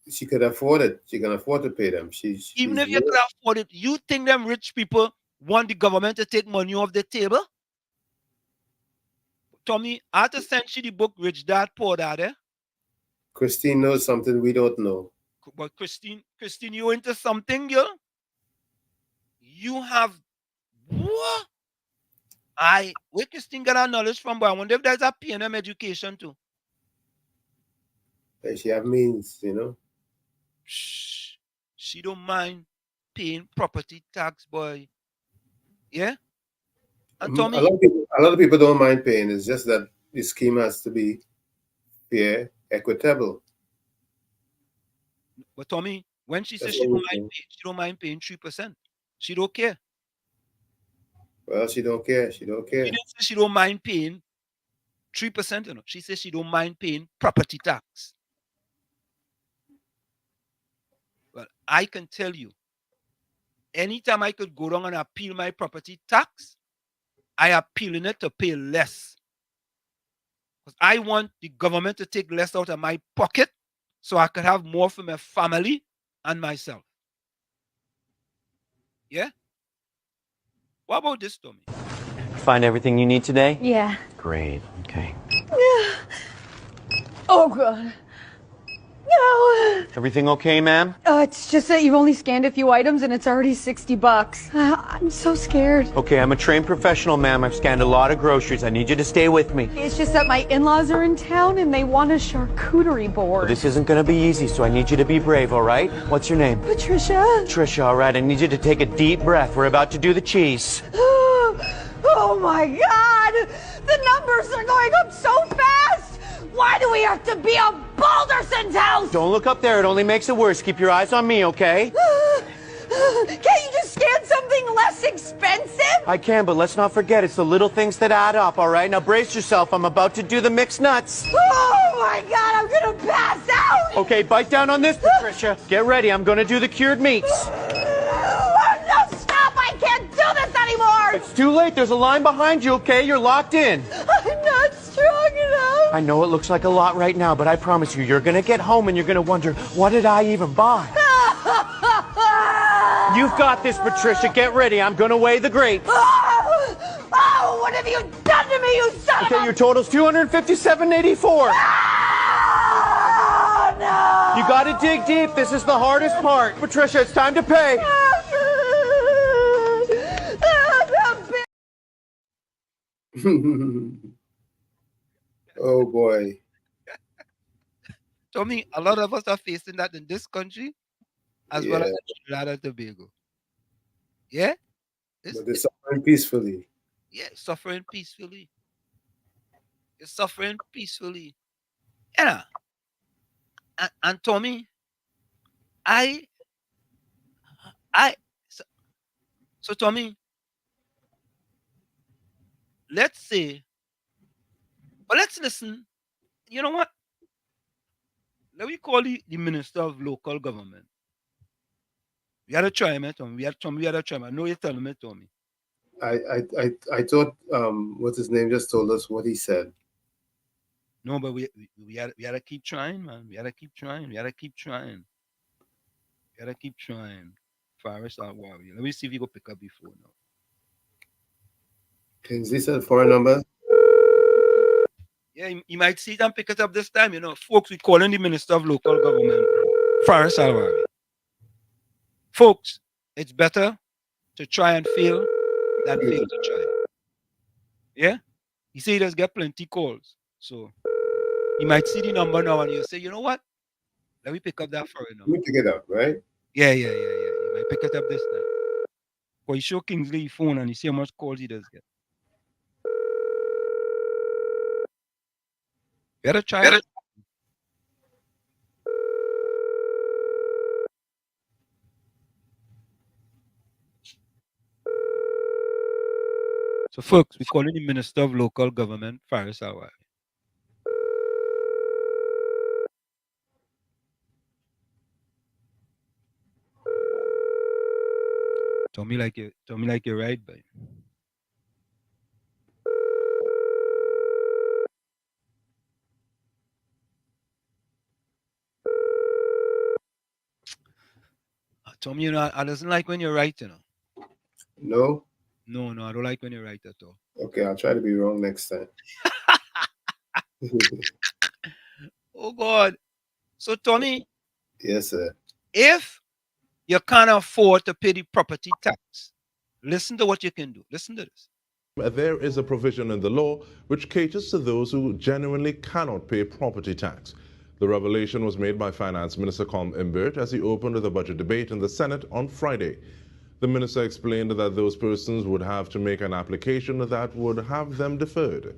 S4: She could afford it. She can afford to pay them.
S3: Even if you could afford it, you think them rich people want the government to take money off the table? Tommy, I had to send you the book Rich Dad Poor Dad, eh?
S4: Christine knows something we don't know.
S3: But Christine, you into something, girl? You have what? Where Christine got her knowledge from, but I wonder if there's a P&M education too.
S4: She have means,
S3: She don't mind paying property tax, boy. Yeah? And Tommy,
S4: a lot of people don't mind paying. It's just that the scheme has to be fair, equitable.
S3: But Tommy, when she says she don't mind paying 3%, she don't care.
S4: Well, she don't care. She don't care.
S3: She didn't say she don't mind paying 3%. She says she don't mind paying property tax. Well, I can tell you, anytime I could go down and appeal my property tax, I appealing it to pay less. Because I want the government to take less out of my pocket so I could have more for my family and myself. Yeah? What about this, Tommy?
S6: Find everything you need today?
S7: Yeah.
S6: Great. Okay.
S7: Oh, God. No.
S6: Everything okay, ma'am?
S7: It's just that you've only scanned a few items and it's already $60. I'm so scared.
S6: Okay, I'm a trained professional, ma'am. I've scanned a lot of groceries. I need you to stay with me.
S7: It's just that my in-laws are in town and they want a charcuterie board.
S6: Well, this isn't going to be easy, so I need you to be brave, all right? What's your name?
S7: Patricia.
S6: Patricia, all right. I need you to take a deep breath. We're about to do the cheese.
S7: Oh, my God. The numbers are going up so fast. Why do we have to be a Balderson's house?
S6: Don't look up there. It only makes it worse. Keep your eyes on me, okay?
S7: Can't you just scan something less expensive?
S6: I can, but let's not forget, it's the little things that add up, all right? Now brace yourself. I'm about to do the mixed nuts.
S7: Oh, my God. I'm going to pass out.
S6: Okay, bite down on this, Patricia. Get ready. I'm going to do the cured meats.
S7: No, stop. I can't do this anymore.
S6: It's too late. There's a line behind you, okay? You're locked in.
S7: I'm not strong enough.
S6: I know it looks like a lot right now, but I promise you, you're going to get home and you're going to wonder, what did I even buy? You've got this, Patricia. Get ready. I'm going to weigh the grapes.
S7: Oh, what have you done to me, you son of a...
S6: Okay, your total's $257.84.
S7: Oh, no.
S6: You got to dig deep. This is the hardest part. Patricia, it's time to pay.
S4: Oh, boy.
S3: Tommy, a lot of us are facing that in this country as well as in Trinidad and Tobago. Yeah?
S4: But they're suffering peacefully.
S3: Yeah, suffering peacefully. You're suffering peacefully. Yeah. And Tommy, so Tommy, let's say, but let's listen. You know what? Let me call the Minister of Local Government. We gotta try, man, Tommy. We gotta try, man. I know you're telling me, Tommy.
S4: I thought what's his name just told us what he said.
S3: No, but we gotta keep trying, man. We gotta keep trying. Faris Al-Wawi. Let me see if he go pick up before now.
S4: Kingsley said foreign number.
S3: Yeah, you might see it and pick it up this time. You know, folks, we calling the Minister of Local Government, Faris Al-Wawi. Folks, it's better to try and fail than fail to try. Yeah? You see, he does get plenty calls. So you might see the number now and you say, you know what? Let me pick up that foreign number.
S4: Let me pick it up, right?
S3: Yeah. You might pick it up this time. But you show Kingsley your phone and you see how much calls he does get. Better try it. So, folks, we're calling the Minister of Local Government, Faris Al-Wawi. Tell me like you're right, babe. Tommy, you know, I doesn't like when you're right, you know.
S4: No?
S3: No, I don't like when you're right at all.
S4: Okay, I'll try to be wrong next time.
S3: Oh, God. So, Tommy.
S4: Yes, sir.
S3: If you can't afford to pay the property tax, listen to what you can do. Listen to this.
S8: There is a provision in the law which caters to those who genuinely cannot pay property tax. The revelation was made by Finance Minister Colm Imbert as he opened the budget debate in the Senate on Friday. The minister explained that those persons would have to make an application that would have them deferred.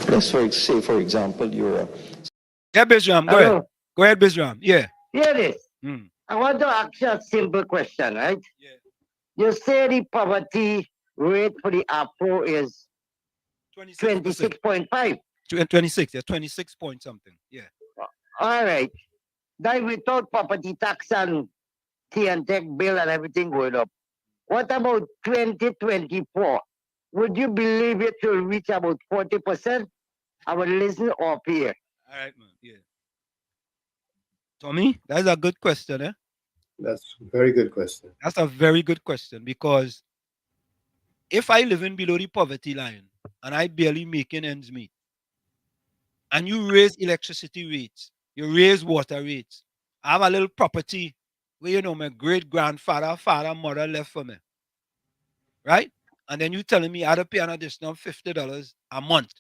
S10: Let's say, for example, you're a...
S3: Yeah, Bizram, go ahead. Go ahead, Bizram. Yeah.
S11: Hear this. I want to ask you a simple question, right? Yeah. You say the poverty rate for the Afro is 26.5.
S3: 26, yeah, 26 point something. Yeah.
S11: All right. Then without property tax and T&Tech bill and everything going up, what about 2024? Would you believe it will reach about 40%? I will listen up here.
S3: All right, man. Yeah. Tommy, that's a good question, eh?
S4: That's a very good question.
S3: That's a very good question because if I live in below the poverty line and I barely making ends meet, and you raise electricity rates, you raise water rates, I have a little property where, you know, my great-grandfather, father, mother left for me, right? And then you telling me I have to pay an additional $50 a month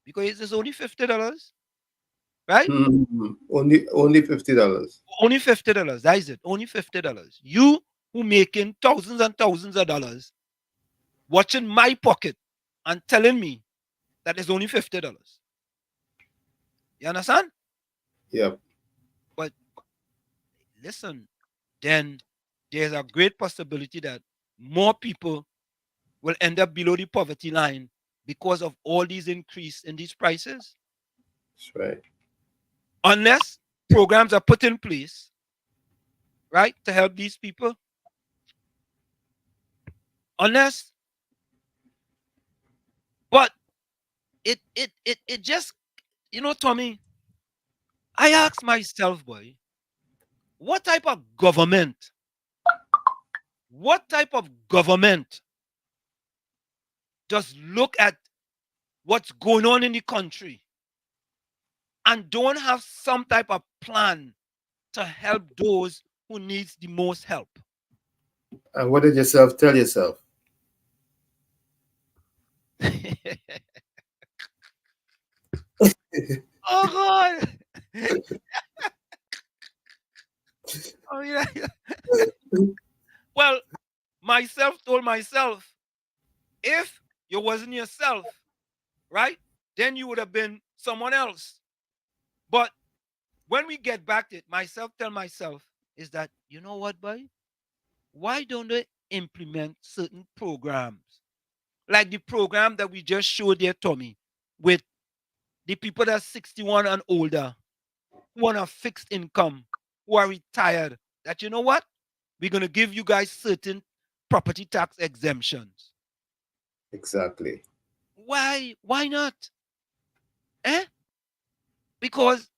S3: because it's only $50, right?
S4: Only $50.
S3: Only $50. That is it. Only $50. You who making thousands and thousands of dollars, watching my pocket and telling me that it's only $50. You understand?
S4: Yeah.
S3: But listen, then there's a great possibility that more people will end up below the poverty line because of all these increase in these prices.
S4: That's right.
S3: Unless programs are put in place, right, to help these people. Unless, but it just, you know, Tommy, I ask myself, boy, what type of government just look at what's going on in the country and don't have some type of plan to help those who needs the most help?
S4: And what did yourself tell yourself?
S3: Oh, God. Oh, yeah. Well, myself told myself, if you wasn't yourself, right, then you would have been someone else. But when we get back to it, myself tell myself is that, you know what, boy? Why don't they implement certain programs? Like the program that we just showed there, Tommy, with the people that are 61 and older, who on a fixed income, who are retired, that you know what? We're going to give you guys certain property tax exemptions.
S4: Exactly.
S3: Why? Why not? Because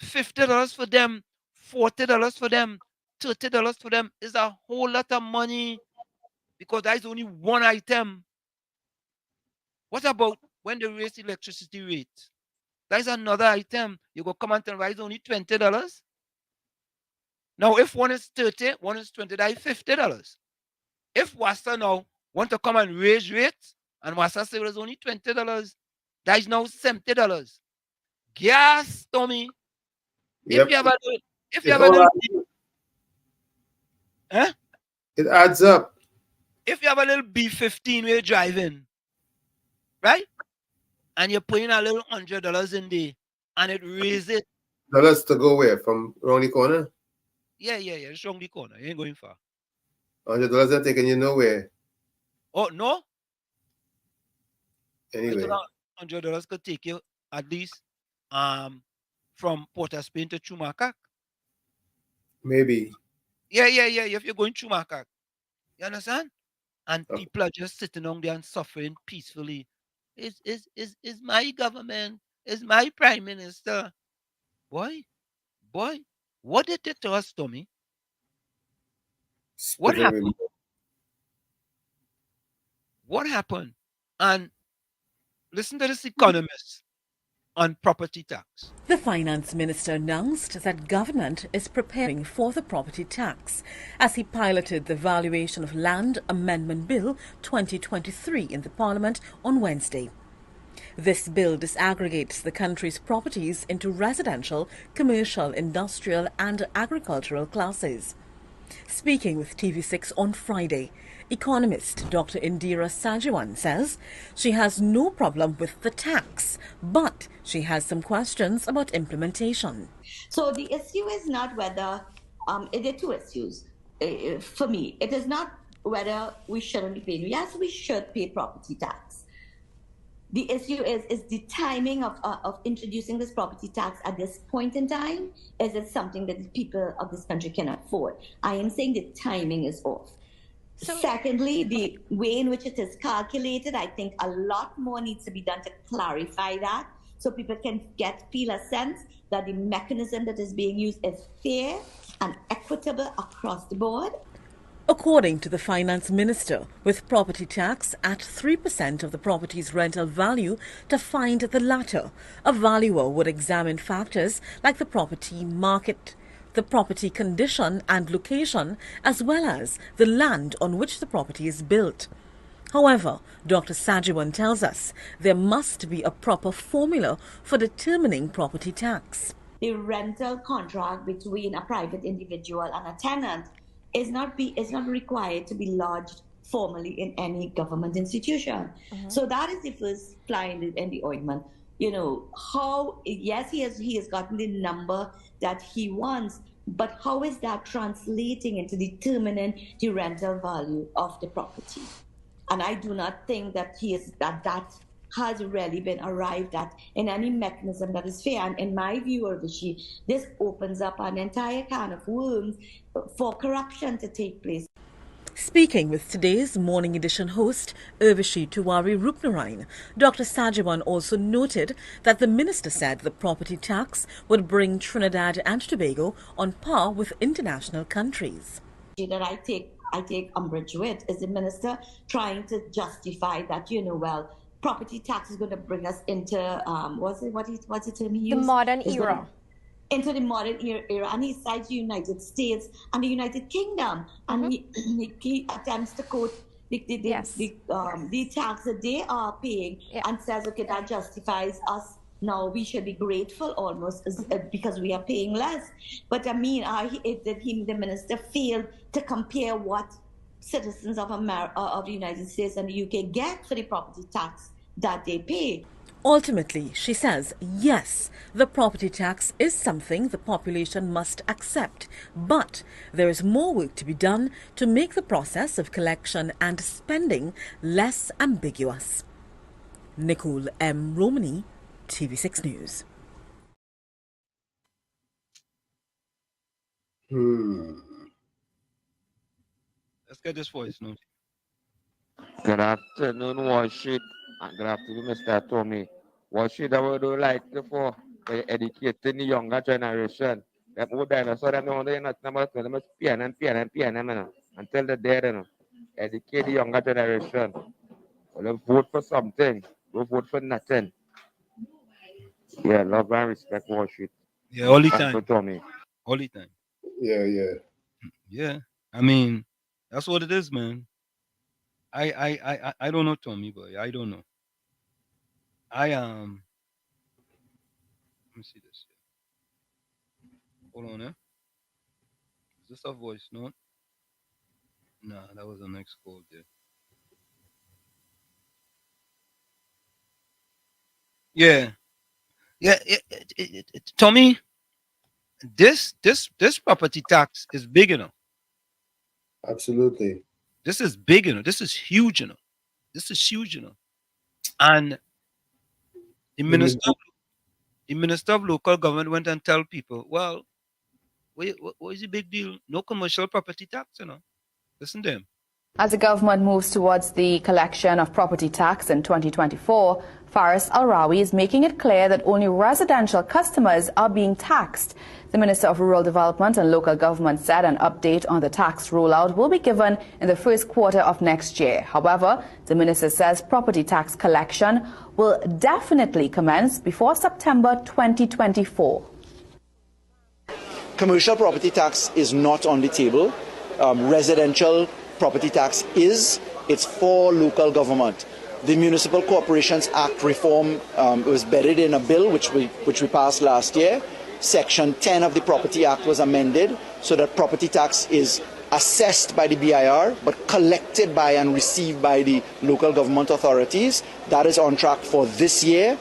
S3: $50 for them, $40 for them, $30 for them is a whole lot of money because that is only one item. What about when they raise electricity rates? That is another item. You go come and tell me it's only $20. Now, if one is 30, one is 20, that is $50. If WASA now want to come and raise rates, and WASA say it's only $20, that is now $70. Gas, Tommy.
S4: Yep.
S3: If you have a little,
S4: it adds up.
S3: If you have a little B15 where you're driving, right? And you're putting a little $100 in there, and it raises it.
S4: Dollars to go where? From around the corner?
S3: Yeah. It's around the corner. You ain't going far.
S4: $100 are taking you nowhere.
S3: Oh, no?
S4: Anyway.
S3: $100 could take you at least from Port of Spain to Chumacac.
S4: Maybe.
S3: Yeah. If you're going Chumacac. You understand? And people are just sitting down there and suffering peacefully. Is my government, is my prime minister. Boy, what did they to us, Tommy? What happened? What happened? And listen to this economist on property tax.
S17: The finance minister announced that government is preparing for the property tax as he piloted the Valuation of Land Amendment Bill 2023 in the Parliament on Wednesday. This bill disaggregates the country's properties into residential, commercial, industrial and agricultural classes. Speaking with TV6 on Friday, economist Dr. Indira Sajiwan says she has no problem with the tax, but she has some questions about implementation.
S20: So the issue is not whether, there are two issues for me. It is not whether we shouldn't be paying. Yes, we should pay property tax. The issue is the timing of introducing this property tax at this point in time. Is it something that the people of this country can afford? I am saying the timing is off. Secondly, the way in which it is calculated, I think a lot more needs to be done to clarify that so people can feel a sense that the mechanism that is being used is fair and equitable across the board.
S17: According to the finance minister, with property tax at 3% of the property's rental value to find the latter, a valuer would examine factors like the property market, the property condition and location, as well as the land on which the property is built. However, Dr. Sajiwan tells us there must be a proper formula for determining property tax.
S20: The rental contract between a private individual and a tenant is not required to be lodged formally in any government institution. So that is the first fly in the ointment. You know, yes, he has gotten the number that he wants, but how is that translating into determining the rental value of the property? And I do not think that that has really been arrived at in any mechanism that is fair. And in my view, Urvashi, this opens up an entire can of worms for corruption to take place.
S17: Speaking with today's Morning Edition host, Urvashi Tiwari Rupnarain, Dr. Sajiwan also noted that the minister said the property tax would bring Trinidad and Tobago on par with international countries.
S20: That I take umbrage with is the minister trying to justify that, property tax is going to bring us into what's the term he used?
S21: The modern era.
S20: Into the modern era, and he cites the United States and the United Kingdom, and he attempts to quote the tax that they are paying, and says, okay, that justifies us. Now we should be grateful almost because we are paying less. But I mean, the minister failed to compare what citizens of the United States and the UK get for the property tax that they pay.
S17: Ultimately, she says, yes, the property tax is something the population must accept, but there is more work to be done to make the process of collection and spending less ambiguous. Nicole M. Romani, TV6 News.
S3: Let's get this voice note.
S9: Good afternoon, Washit. Good afternoon, Mr. Tommy. Washit, I would like for educating the younger generation. That old dinosaur, them know they're not number two, they must pian until the dead, Educate the younger generation. Well, vote for something. Don't vote for nothing. Yeah, love and respect, Washit.
S3: Yeah, all the
S9: Thanks for
S3: time.
S9: Tommy.
S3: All the time.
S4: Yeah.
S3: I mean, that's what it is, man. I don't know, Tommy boy. I don't know. Let me see this. Hold on, eh? Is this a voice note? Nah, that was the next call there. Yeah. Tommy, this property tax is big enough.
S4: Absolutely.
S3: This is big enough. This is huge enough. This is huge enough. And the minister of local government went and tell people, well, what is the big deal? No commercial property tax, Listen to him.
S2: As the government moves towards the collection of property tax in 2024, Faris Al-Rawi is making it clear that only residential customers are being taxed. The Minister of Rural Development and Local Government said an update on the tax rollout will be given in the first quarter of next year. However, the minister says property tax collection will definitely commence before September 2024.
S19: Commercial property tax is not on the table. Residential property tax is. It's for local government. The Municipal Corporations Act reform was buried in a bill which we passed last year. Section 10 of the Property Act was amended so that property tax is assessed by the BIR but collected by and received by the local government authorities. That is on track for this year.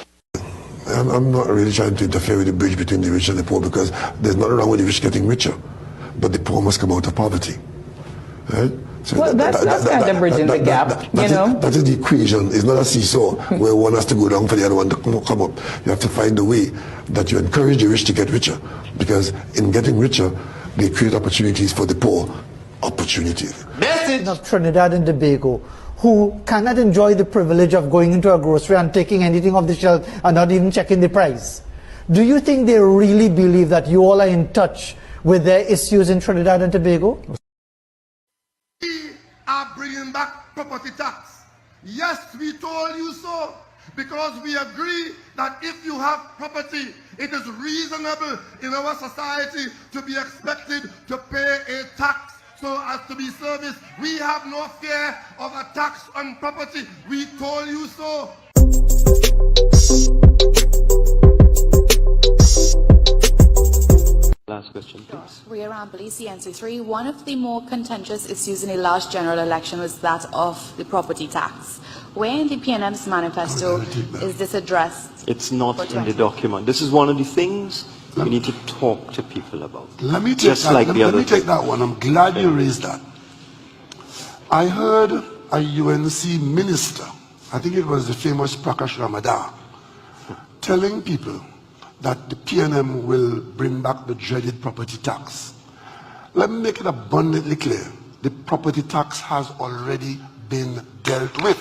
S21: I'm not really trying to interfere with the bridge between the rich and the poor, because there's nothing wrong with the rich getting richer, but the poor must come out of poverty. Right? So
S2: well, that's kind of bridging the gap,
S21: That is the equation. It's not a seesaw where one has to go down for the other one to come up. You have to find a way that you encourage the rich to get richer, because in getting richer, they create opportunities for the poor. Opportunities.
S22: Of Trinidad and Tobago, who cannot enjoy the privilege of going into a grocery and taking anything off the shelf and not even checking the price. Do you think they really believe that you all are in touch with their issues in Trinidad and Tobago?
S26: Are bringing back property tax. Yes, we told you so, because we agree that if you have property, it is reasonable in our society to be expected to pay a tax so as to be serviced. We have no fear of a tax on property. We told you so.
S10: Last question, please.
S2: Ria Rampoli, CNC3. One of the more contentious issues in the last general election was that of the property tax. Where in the PNM's manifesto is this addressed?
S10: It's not in the document. This is one of the things we need to talk to people about.
S14: Let me take that one. I'm glad you raised that. I heard a UNC minister, I think it was the famous Prakash Ramadan, telling people that the PNM will bring back the dreaded property tax. Let me make it abundantly clear. The property tax has already been dealt with.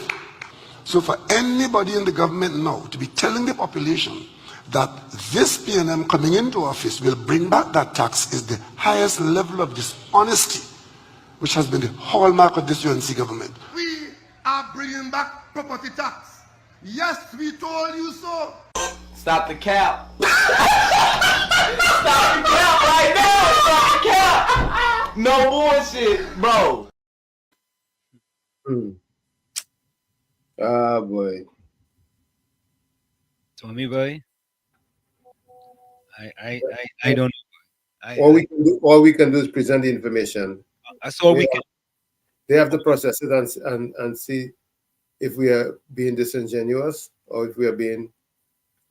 S14: So for anybody in the government now to be telling the population that this PNM coming into office will bring back that tax is the highest level of dishonesty, which has been the hallmark of this UNC government.
S26: We are bringing back property tax. Yes, we told you so.
S23: Stop the cap. Stop the cap right now. Stop the cap. No bullshit, bro.
S4: Ah, boy.
S3: Tommy boy. I don't know.
S4: All we can do is present the information.
S3: That's all we can.
S4: They have to process it and see if we are being disingenuous or if we are being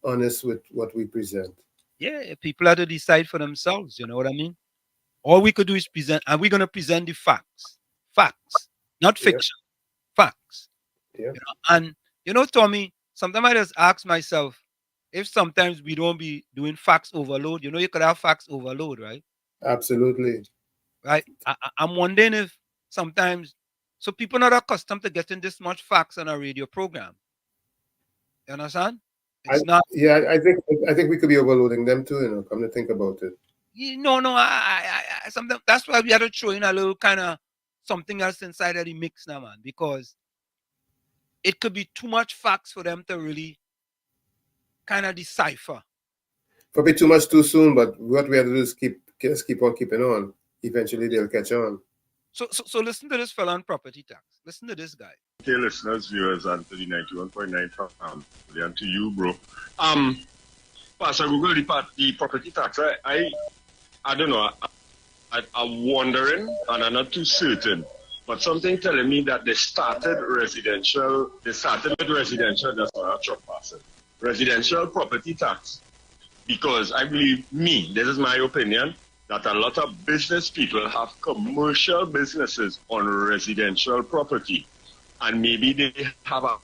S4: honest with what we present.
S3: Yeah, people have to decide for themselves. You know what I mean? All we could do is present, and we're going to present the facts. Facts, not fiction. Facts.
S4: Yeah.
S3: And, Tommy, sometimes I just ask myself, if sometimes we don't be doing facts overload, you could have facts overload, right?
S4: Absolutely.
S3: Right? I'm wondering if sometimes, so people not accustomed to getting this much facts on a radio program. You understand? It's not.
S4: Yeah, I think we could be overloading them too. You know, come to think about it.
S3: No. I sometimes that's why we had to throw in a little kind of something else inside of the mix now, man, because it could be too much facts for them to really kind of decipher.
S4: Probably too much too soon, but what we have to do is keep on keeping on. Eventually, they'll catch on.
S3: So listen to this fella on property tax. Listen to this guy.
S13: Okay, listeners, viewers, and to the 91.9 and to you, bro. Pastor Google, the property tax. I don't know. I'm wondering, and I'm not too certain, but something telling me that they started with residential. That's why I'm passing. Residential property tax, because I believe this is my opinion, that a lot of business people have commercial businesses on residential property, and maybe they have a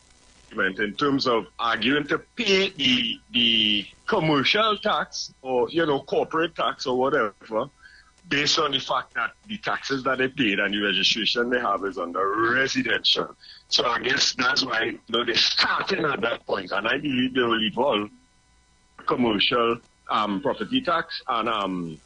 S13: argument in terms of arguing to pay the commercial tax or corporate tax or whatever, based on the fact that the taxes that they paid and the registration they have is under residential. So I guess that's why they're starting at that point, and I believe they will evolve commercial property tax and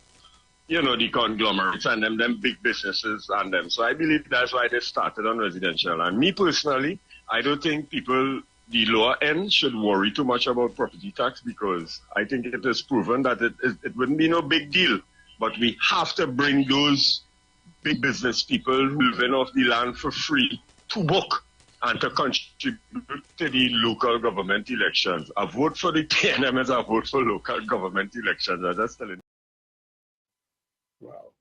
S13: the conglomerates and them big businesses and them. So I believe that's why they started on residential. And me personally, I don't think people, the lower end, should worry too much about property tax, because I think it is proven that it wouldn't be no big deal. But we have to bring those big business people who living off the land for free to book and to contribute to the local government elections. A vote for the TNM is a vote for local government elections. I'm just telling you.
S4: Wow.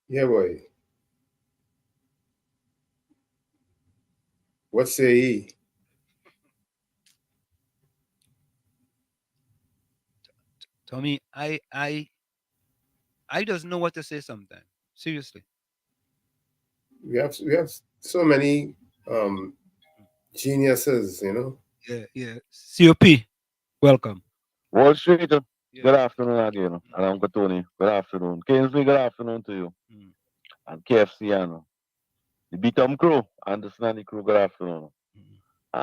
S4: Yeah, boy. What say ye?
S3: Tommy, I doesn't know what to say sometimes. Seriously.
S4: We have so many geniuses,
S3: Yeah. COP, welcome.
S15: Wall Street, good afternoon again. And I'm Tony. Good afternoon. Kingsley, good afternoon to you. And KFC, and the Beatum crew, Anderson and the crew, good afternoon.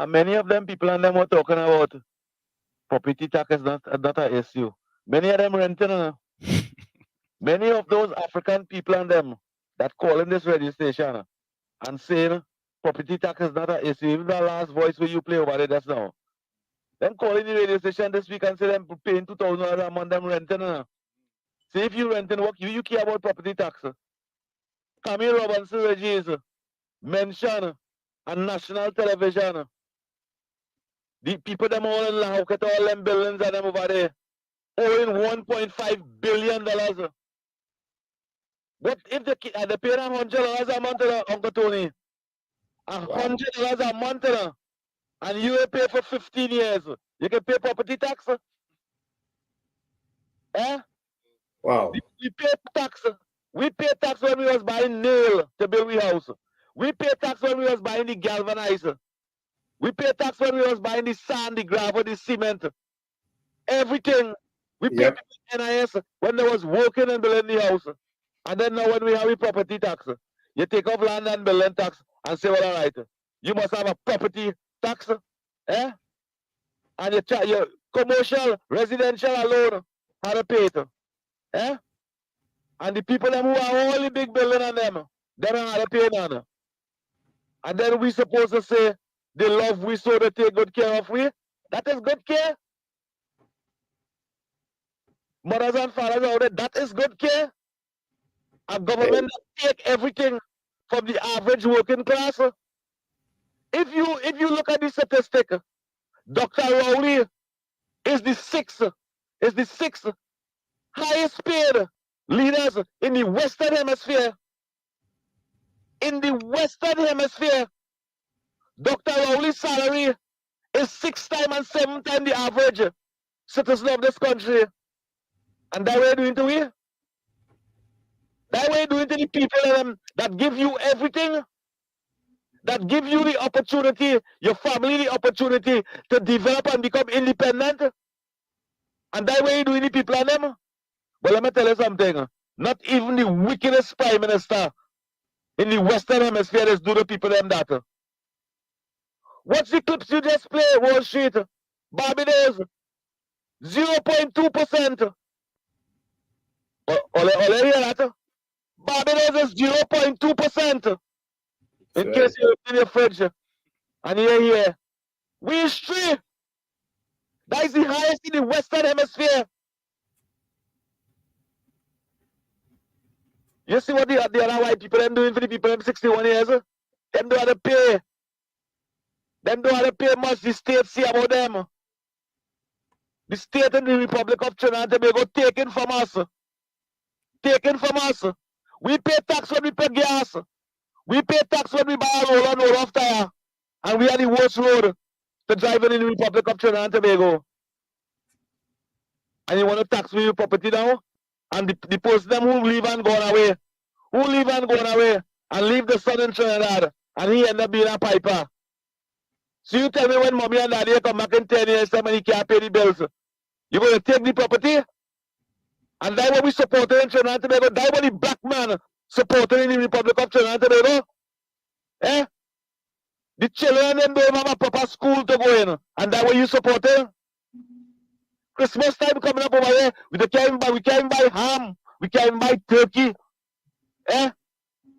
S15: Many of them people and them were talking about property tax is not an issue. Many of them renting. Many of those African people and them that call in this radio station and saying property tax is not an issue. Even the last voice where you play over there just now. Them calling the radio station this week and say them paying $2,000 a month, them renting. See, if you renting work, you care about property tax. Camille Robinson Regis mention on national television. The people them all in Lahore, at all them buildings and them over there, owing $1.5 billion. But if they pay them $100 a month, Uncle Tony, $100 a month, and you pay for 15 years, you can pay property tax.
S4: Wow.
S15: We pay tax. We pay tax when we was buying nail to build the house. We pay tax when we was buying the galvanizer. We pay tax when we was buying the sand, the gravel, the cement. Everything. We pay NIS when they was working and building the house. And then now when we have a property tax, you take off land and building tax and say, well, all right, you must have a property tax. And your commercial, residential alone, how to pay it. And the people them who are all the big building on them, they don't have to pay none. And then we supposed to say, they love we so they take good care of we. That is good care. Mothers and fathers out there, that is good care. A government that take everything from the average working class. If you look at the statistic, Dr. Rowley is the sixth highest paid leaders in the Western Hemisphere. In the Western Hemisphere, Dr. Rowley's salary is 6 times and 7 times the average citizen of this country. And that way doing to we? That way doing to the people that give you everything, that give you the opportunity, your family the opportunity to develop and become independent. And that way doing the people and them. But let me tell you something. Not even the wickedest prime minister in the Western Hemisphere is do the people them that. Watch the clips you just play, Wall Street. Barbados, 0.2%. Ole hear that? Barbados is 0.2%. In case you're in your fridge and you're here. We is 3. That is the highest in the Western Hemisphere. You see what the other white people them doing for the people them 61 years? Them don't have to pay. Them don't have to pay much. The state see about them. The state and the Republic of Trinidad and Tobago taken from us. Taken from us. We pay tax when we pay gas. We pay tax when we buy a roll and roll off tire. And we are the worst road to drive in the Republic of Trinidad and Tobago. And you want to tax me your property now? And the person them who leave and gone away. Who leave and gone away and leave the son in Trinidad. And he end up being a piper. So you tell me when mommy and daddy come back in 10 years time and he can't pay the bills. You're going to take the property? And that's what we supported in Trinidad and Tobago. That's what the black man supported in the Republic of Trinidad and Tobago. Eh? The children them don't have a proper school to go in. And that's what you supported? Christmas time coming up over here, we can't buy ham, we can't buy turkey,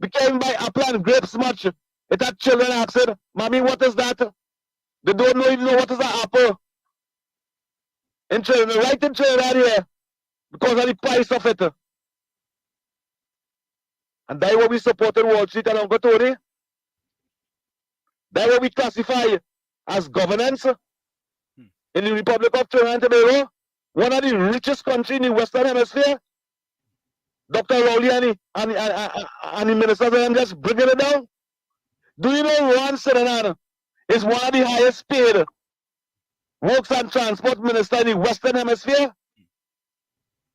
S15: we can't buy apple and grapes much. It had children asking, Mommy, what is that? They don't even know what is an apple. In Trinidad, right in Trinidad here, because of the price of it. And that's what we supported Wall Street and Uncle Tony. That's what we classify as governance. In the Republic of Trinidad and Tobago, one of the richest countries in the Western Hemisphere, Dr. Rowley and the ministers are just bringing it down. Do you know Ron Sinanan is one of the highest paid works and transport minister in the Western Hemisphere?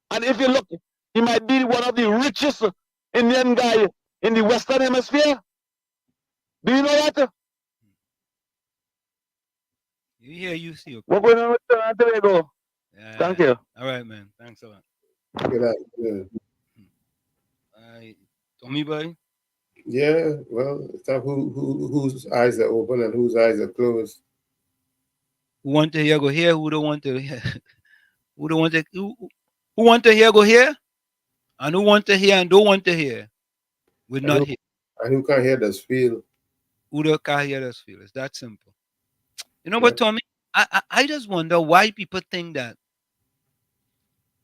S15: And if you look, he might be one of the richest Indian guy in the Western Hemisphere. Do you know that?
S3: You see. Okay.
S15: What going on with Trinidad and Tobago? Thank you.
S3: All right, man. Thanks a lot.
S4: Good night. Good.
S3: Tommy boy?
S4: Yeah, well, it's not whose eyes are open and whose eyes are closed.
S3: Who want to hear go here? Who don't want to hear? Who don't want to? Who want to hear go here? And who want to hear and don't want to hear? We're not here.
S4: And who can't hear does feel.
S3: Who don't can't hear does feel. It's that simple. You know what, Tommy? I just wonder why people think that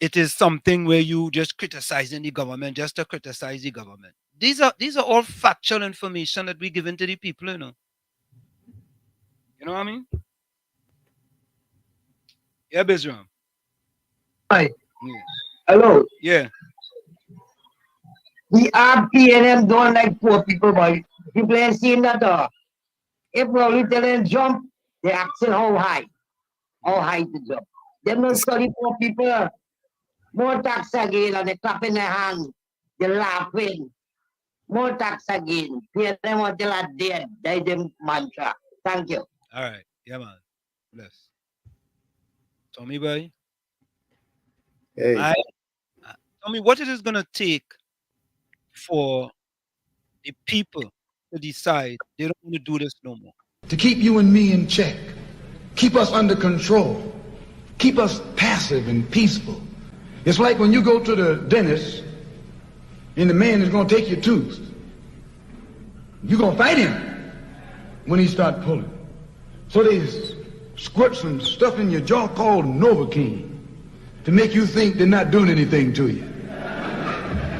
S3: it is something where you just criticizing the government just to criticize the government. These are all factual information that we given to the people, you know. You know what I mean? Yeah, Bizram.
S11: Hi.
S3: Yeah.
S11: Hello.
S3: Yeah.
S11: The RPNM don't like poor people, boy. People ain't seen that. If we tell them jump, they're asking how high to jump. Them don't study poor people. More tax again, and they clapping their hands. They're laughing. More tax again. Pay them until they're dead. That's the mantra. Thank you.
S3: All right. Yeah, man. Bless. Tommy boy.
S4: Hey.
S3: Tommy, what it is going to take for the people to decide they don't want to do this no more?
S1: To keep you and me in check. Keep us under control. Keep us passive and peaceful. It's like when you go to the dentist and the man is going to take your tooth. You're going to fight him when he start pulling. So they squirt some stuff in your jaw called Novocaine to make you think they're not doing anything to you.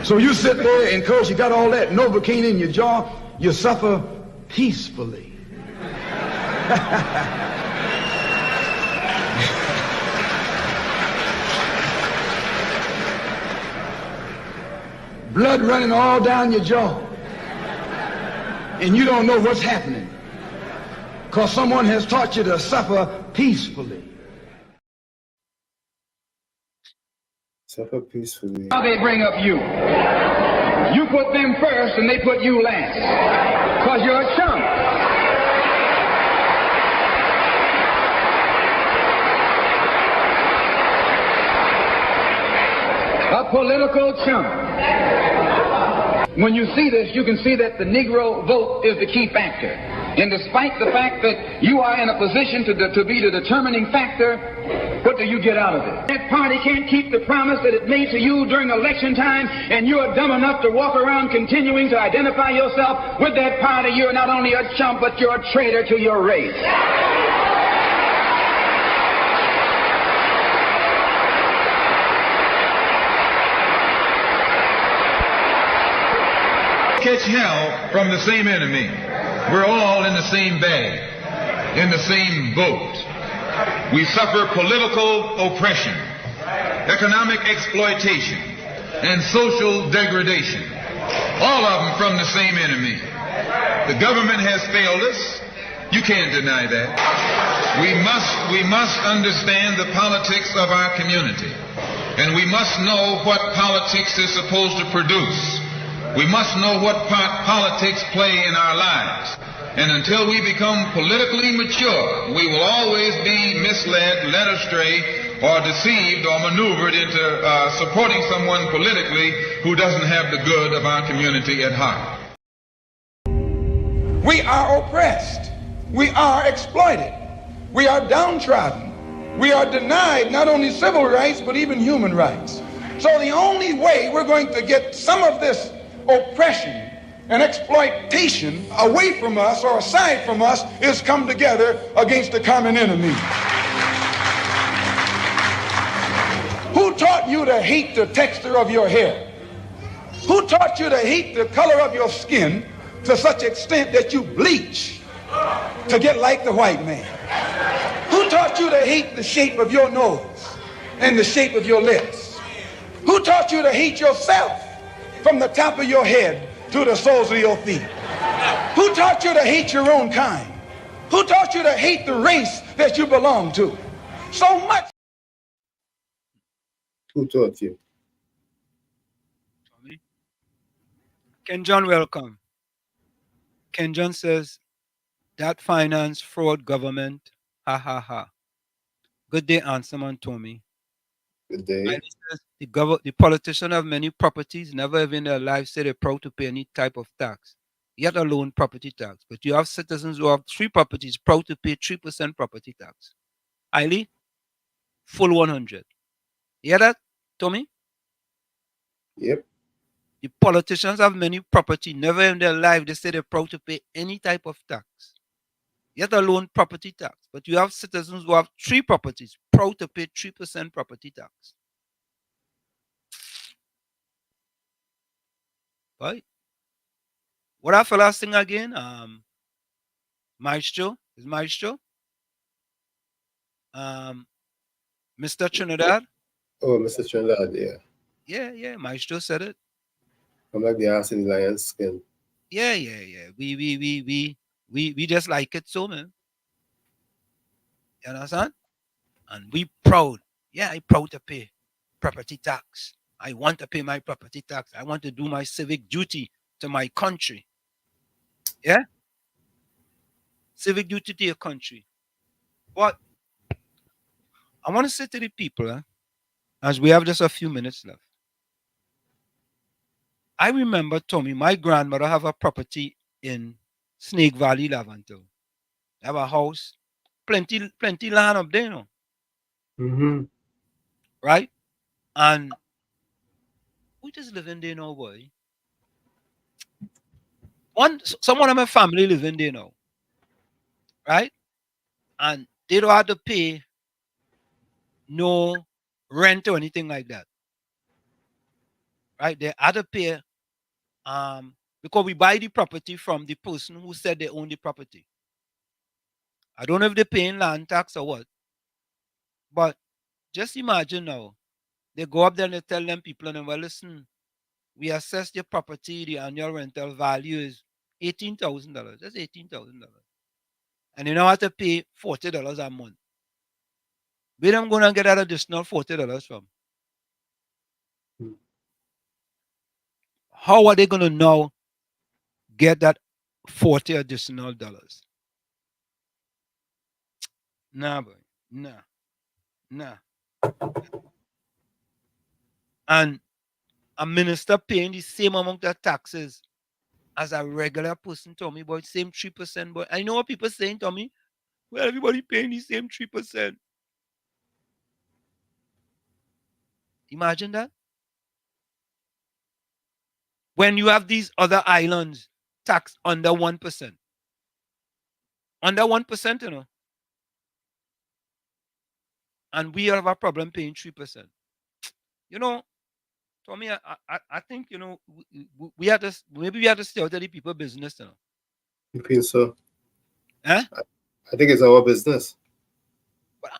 S1: So you sit there and because you got all that Novocaine in your jaw, you suffer peacefully. Blood running all down your jaw. And you don't know what's happening. Because someone has taught you to suffer peacefully.
S4: Suffer peacefully.
S1: Now they bring up you. You put them first and they put you last. Because you're a chump. A political chump. When you see this, you can see that the Negro vote is the key factor. And despite the fact that you are in a position to be the determining factor, what do you get out of it? That party can't keep the promise that it made to you during election time, and you are dumb enough to walk around continuing to identify yourself with that party. You're not only a chump, but you're a traitor to your race.
S5: Catch hell from the same enemy. We're all in the same bag, in the same boat. We suffer political oppression, economic exploitation, and social degradation. All of them from the same enemy. The government has failed us. You can't deny that. We must understand the politics of our community, and we must know what politics is supposed to produce. We must know what part politics play in our lives. And until we become politically mature, we will always be misled, led astray, or deceived or maneuvered into supporting someone politically who doesn't have the good of our community at heart.
S1: We are oppressed. We are exploited. We are downtrodden. We are denied not only civil rights, but even human rights. So the only way we're going to get some of this oppression and exploitation away from us or aside from us is come together against the common enemy. Who taught you to hate the texture of your hair? Who taught you to hate the color of your skin to such extent that you bleach to get like the white man? Who taught you to hate the shape of your nose and the shape of your lips? Who taught you to hate yourself from the top of your head to the soles of your feet? Who taught you to hate your own kind? Who taught you to hate the race that you belong to? So much.
S4: Who taught you?
S3: Ken John, welcome. Ken John says, that finance fraud government, ha ha ha. Good day, answer man, Tommy.
S4: Good day.
S3: And he says, the politicians have many properties, never ever in their life say they're proud to pay any type of tax, yet alone property tax. But you have citizens who have 3 properties proud to pay 3% property tax. Highly, full 100. You hear that, Tommy?
S4: Yep.
S3: The politicians have many property, never in their life they say they're proud to pay any type of tax, yet alone property tax. But you have citizens who have 3 properties proud to pay 3% property tax. Right? What that fella sing again? Maestro? Is Maestro? Mr. Trinidad?
S4: Oh, Mr. Trinidad, yeah.
S3: Yeah, Maestro said it.
S4: I'm like the ass in the lion's skin.
S3: Yeah. We just like it so, man. You understand? And we proud. Yeah, I proud to pay property tax. I want to pay my property tax. I want to do my civic duty to my country. Yeah? Civic duty to your country. But I want to say to the people, as we have just a few minutes left. I remember, Tommy, my grandmother have a property in Snake Valley, Laventille. They have a house, plenty land up there, you know.
S4: Mm-hmm.
S3: Right? And we just living there now, boy. Someone of my family living there now. Right? And they don't have to pay no rent or anything like that. Right? They have to pay because we buy the property from the person who said they own the property. I don't know if they're paying land tax or what. But just imagine now, they go up there and they tell them people, and well, listen, we assess your property, the annual rental value is $18,000. That's $18,000. And you now have to pay $40 a month. Where am I going to get that additional $40 from? How are they going to now get that $40 additional dollars? Nah, boy. Nah. And a minister paying the same amount of taxes as a regular person, Tommy, boy, same 3%, boy. I know what people saying, Tommy. Well, everybody paying the same 3%. Imagine that. When you have these other islands taxed under 1%. Under 1%, you know. And we have a problem paying 3%. You know, Tommy, I think, you know, we have to, maybe we have to stay out of the people business, you know.
S4: You feel so?
S3: Huh?
S4: I think it's our business.
S3: But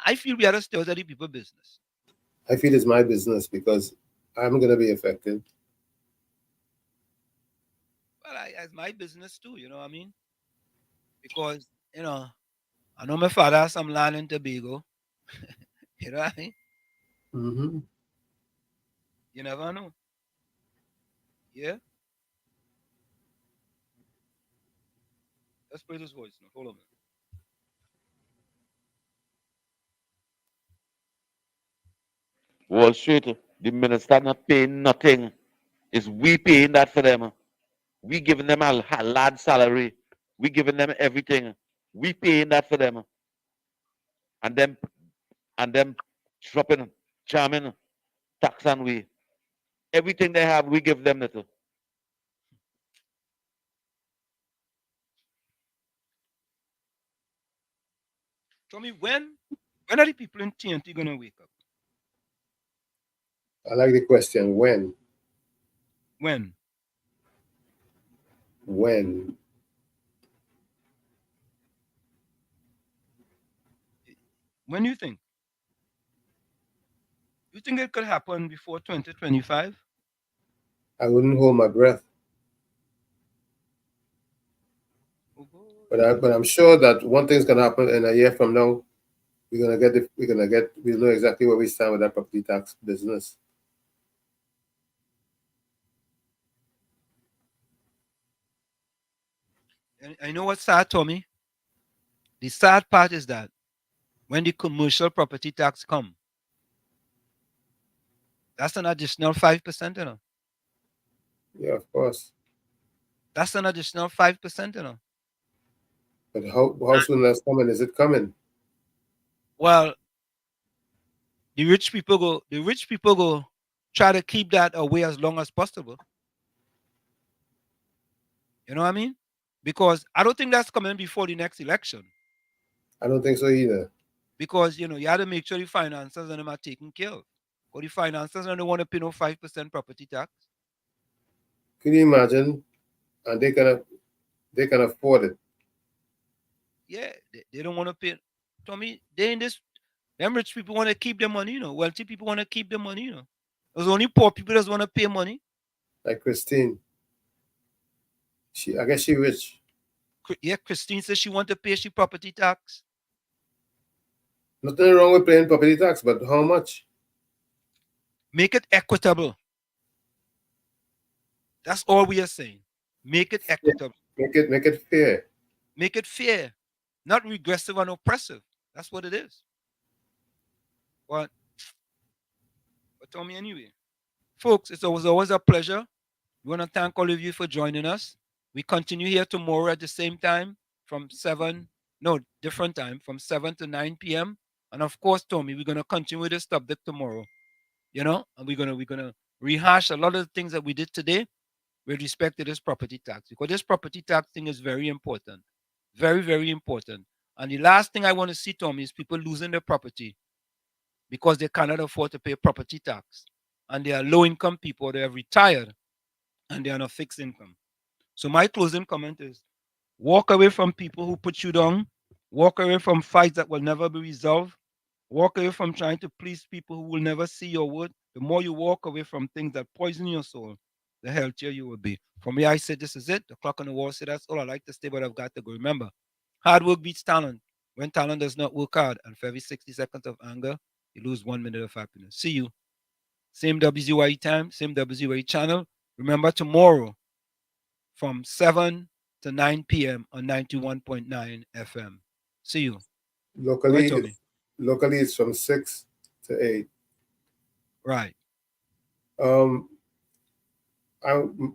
S3: I feel we have to stay out of the people business.
S4: I feel it's my business because I'm going to be affected.
S3: Well, it's my business too, you know what I mean? Because, you know, I know my father has some land in Tobago. You know what I mean?
S4: Mm-hmm.
S3: You never know. Yeah? Let's play this voice now. Hold on a minute.
S15: Wall Street, the minister not paying nothing. It's we paying that for them. We giving them a large salary. We giving them everything. We paying that for them. And them dropping, charming, tax and we. Everything they have, we give them little.
S3: Tell me, when are the people in TNT going to wake up?
S4: I like the question, when?
S3: When?
S4: When?
S3: When do you think? You think it could happen before 2025?
S4: I wouldn't hold my breath. But I'm sure that one thing's gonna happen in a year from now. We'll know exactly where we stand with that property tax business.
S3: And I know what's sad, Tommy. The sad part is that when the commercial property tax come, that's an additional 5%, you know.
S4: Yeah, of course.
S3: That's an additional 5%, you know.
S4: But how soon that's coming? Is it coming?
S3: Well, the rich people go try to keep that away as long as possible. You know what I mean? Because I don't think that's coming before the next election.
S4: I don't think so either.
S3: Because, you know, you have to make sure the finances and them are taken care of. Or the finances don't want to pay no 5% property tax.
S4: Can you imagine? And they can afford it.
S3: Yeah, they don't want to pay. Tommy, they in this. Them rich people want to keep their money, you know. Wealthy people want to keep their money, you know. There's only poor people that want to pay money.
S4: Like Christine. I guess she rich.
S3: Yeah, Christine says she want to pay she property tax.
S4: Nothing wrong with paying property tax, but how much?
S3: Make it equitable. That's all we are saying. Make it equitable.
S4: Make it fair.
S3: Make it fair. Not regressive and oppressive. That's what it is. But tell me anyway. Folks, it was always a pleasure. We want to thank all of you for joining us. We continue here tomorrow at the same time from 7 to 9 p.m. And of course, Tommy, we're going to continue with this subject tomorrow. You know, and we're gonna rehash a lot of the things that we did today with respect to this property tax, because this property tax thing is very important. Very, very important. And the last thing I want to see, Tommy, is people losing their property because they cannot afford to pay property tax. And they are low-income people, they are retired, and they are on a fixed income. So my closing comment is, walk away from people who put you down. Walk away from fights that will never be resolved. Walk away from trying to please people who will never see your word. The more you walk away from things that poison your soul, the healthier you will be. For me, I said this is it. The clock on the wall said that's all I like to say, but I've got to go. Remember, hard work beats talent. When talent does not work hard, and for every 60 seconds of anger, you lose 1 minute of happiness. See you. Same WZYE time, same WZYE channel. Remember, tomorrow from 7 to 9 p.m. on 91.9 FM. See you.
S4: Locally, it's from 6 to 8.
S3: Right.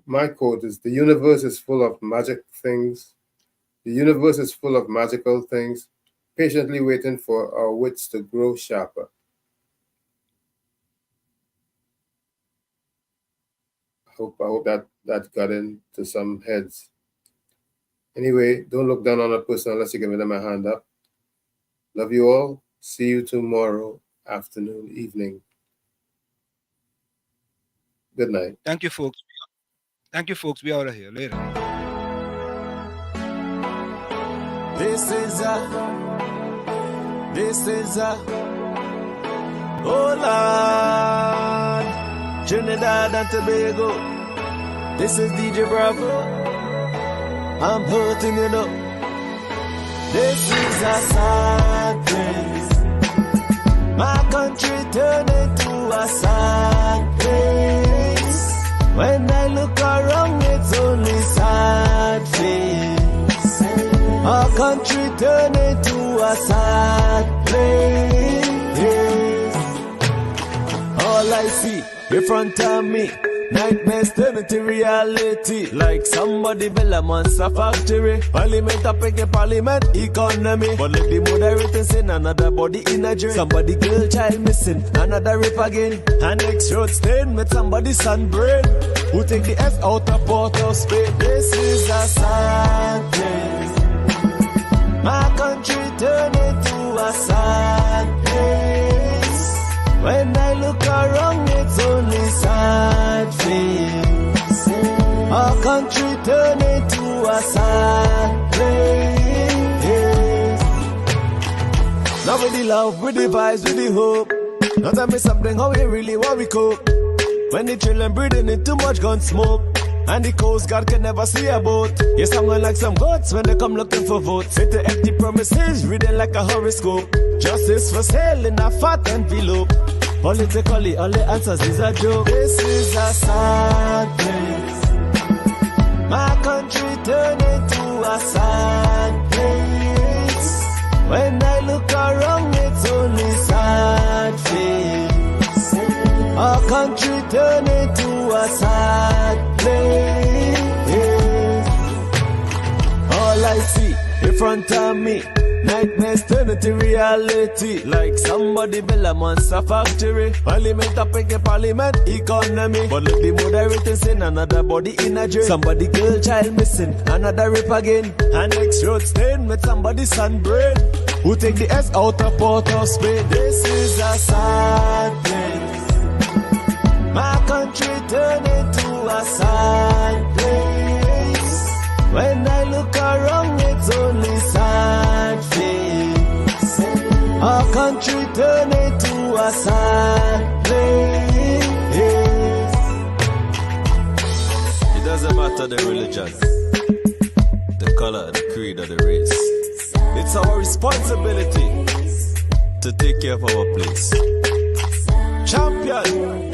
S4: my quote is, the universe is full of magic things. The universe is full of magical things, patiently waiting for our wits to grow sharper. I hope that got into some heads. Anyway, don't look down on a person unless you're giving them a hand up. Love you all. See you tomorrow afternoon, evening. Good night.
S3: Thank you, folks. Thank you, folks. We out of here. Later.
S7: This is oh Lord, Trinidad and Tobago. This is DJ Bravo. I'm hurting it up. This is a sad place. My country turned into a sad place. When I look around, it's only sad face. Our country turned into a sad place. All I see in front of me, nightmares turn into reality. Like somebody build a monster factory. Parliament up against parliament economy. But let the moderator send another body in a drain. Somebody girl child missing, another rape again. And next road stain with somebody's sunburn. Who take the S out of Port of Spain? This is a sad place. My country turned into a sad place. When I look around, it's only sad face. Our country turned into a sad place. Now with the love, with the vibes, with the hope. Now tell me something, how we really want we cope. When the children breathing in too much gun smoke. And the Coast Guard can never see a boat. Yes, I'm going like some goats when they come looking for votes. Say to empty promises, reading like a horoscope. Justice for sale in a fat envelope. Politically, all the answers is a joke. This is a sad place. My country turned into a sad place. When I look around, it's only sad face. Our country turned into a sad place. All I see in front of me, nightmares turn into reality. Like somebody build a monster factory. Parliament up against parliament economy. But let the moderator send another body in a drain. Somebody girl child missing, another rape again. And next road stain with somebody's sunburn. Who take the S out of Port of Spain? This is a sad place. My country turned into a sad place. When I look around, it's only sad face. Our country turned into a sad place. It doesn't matter the religion, the color, the creed, or the race. It's our responsibility to take care of our place. Champion.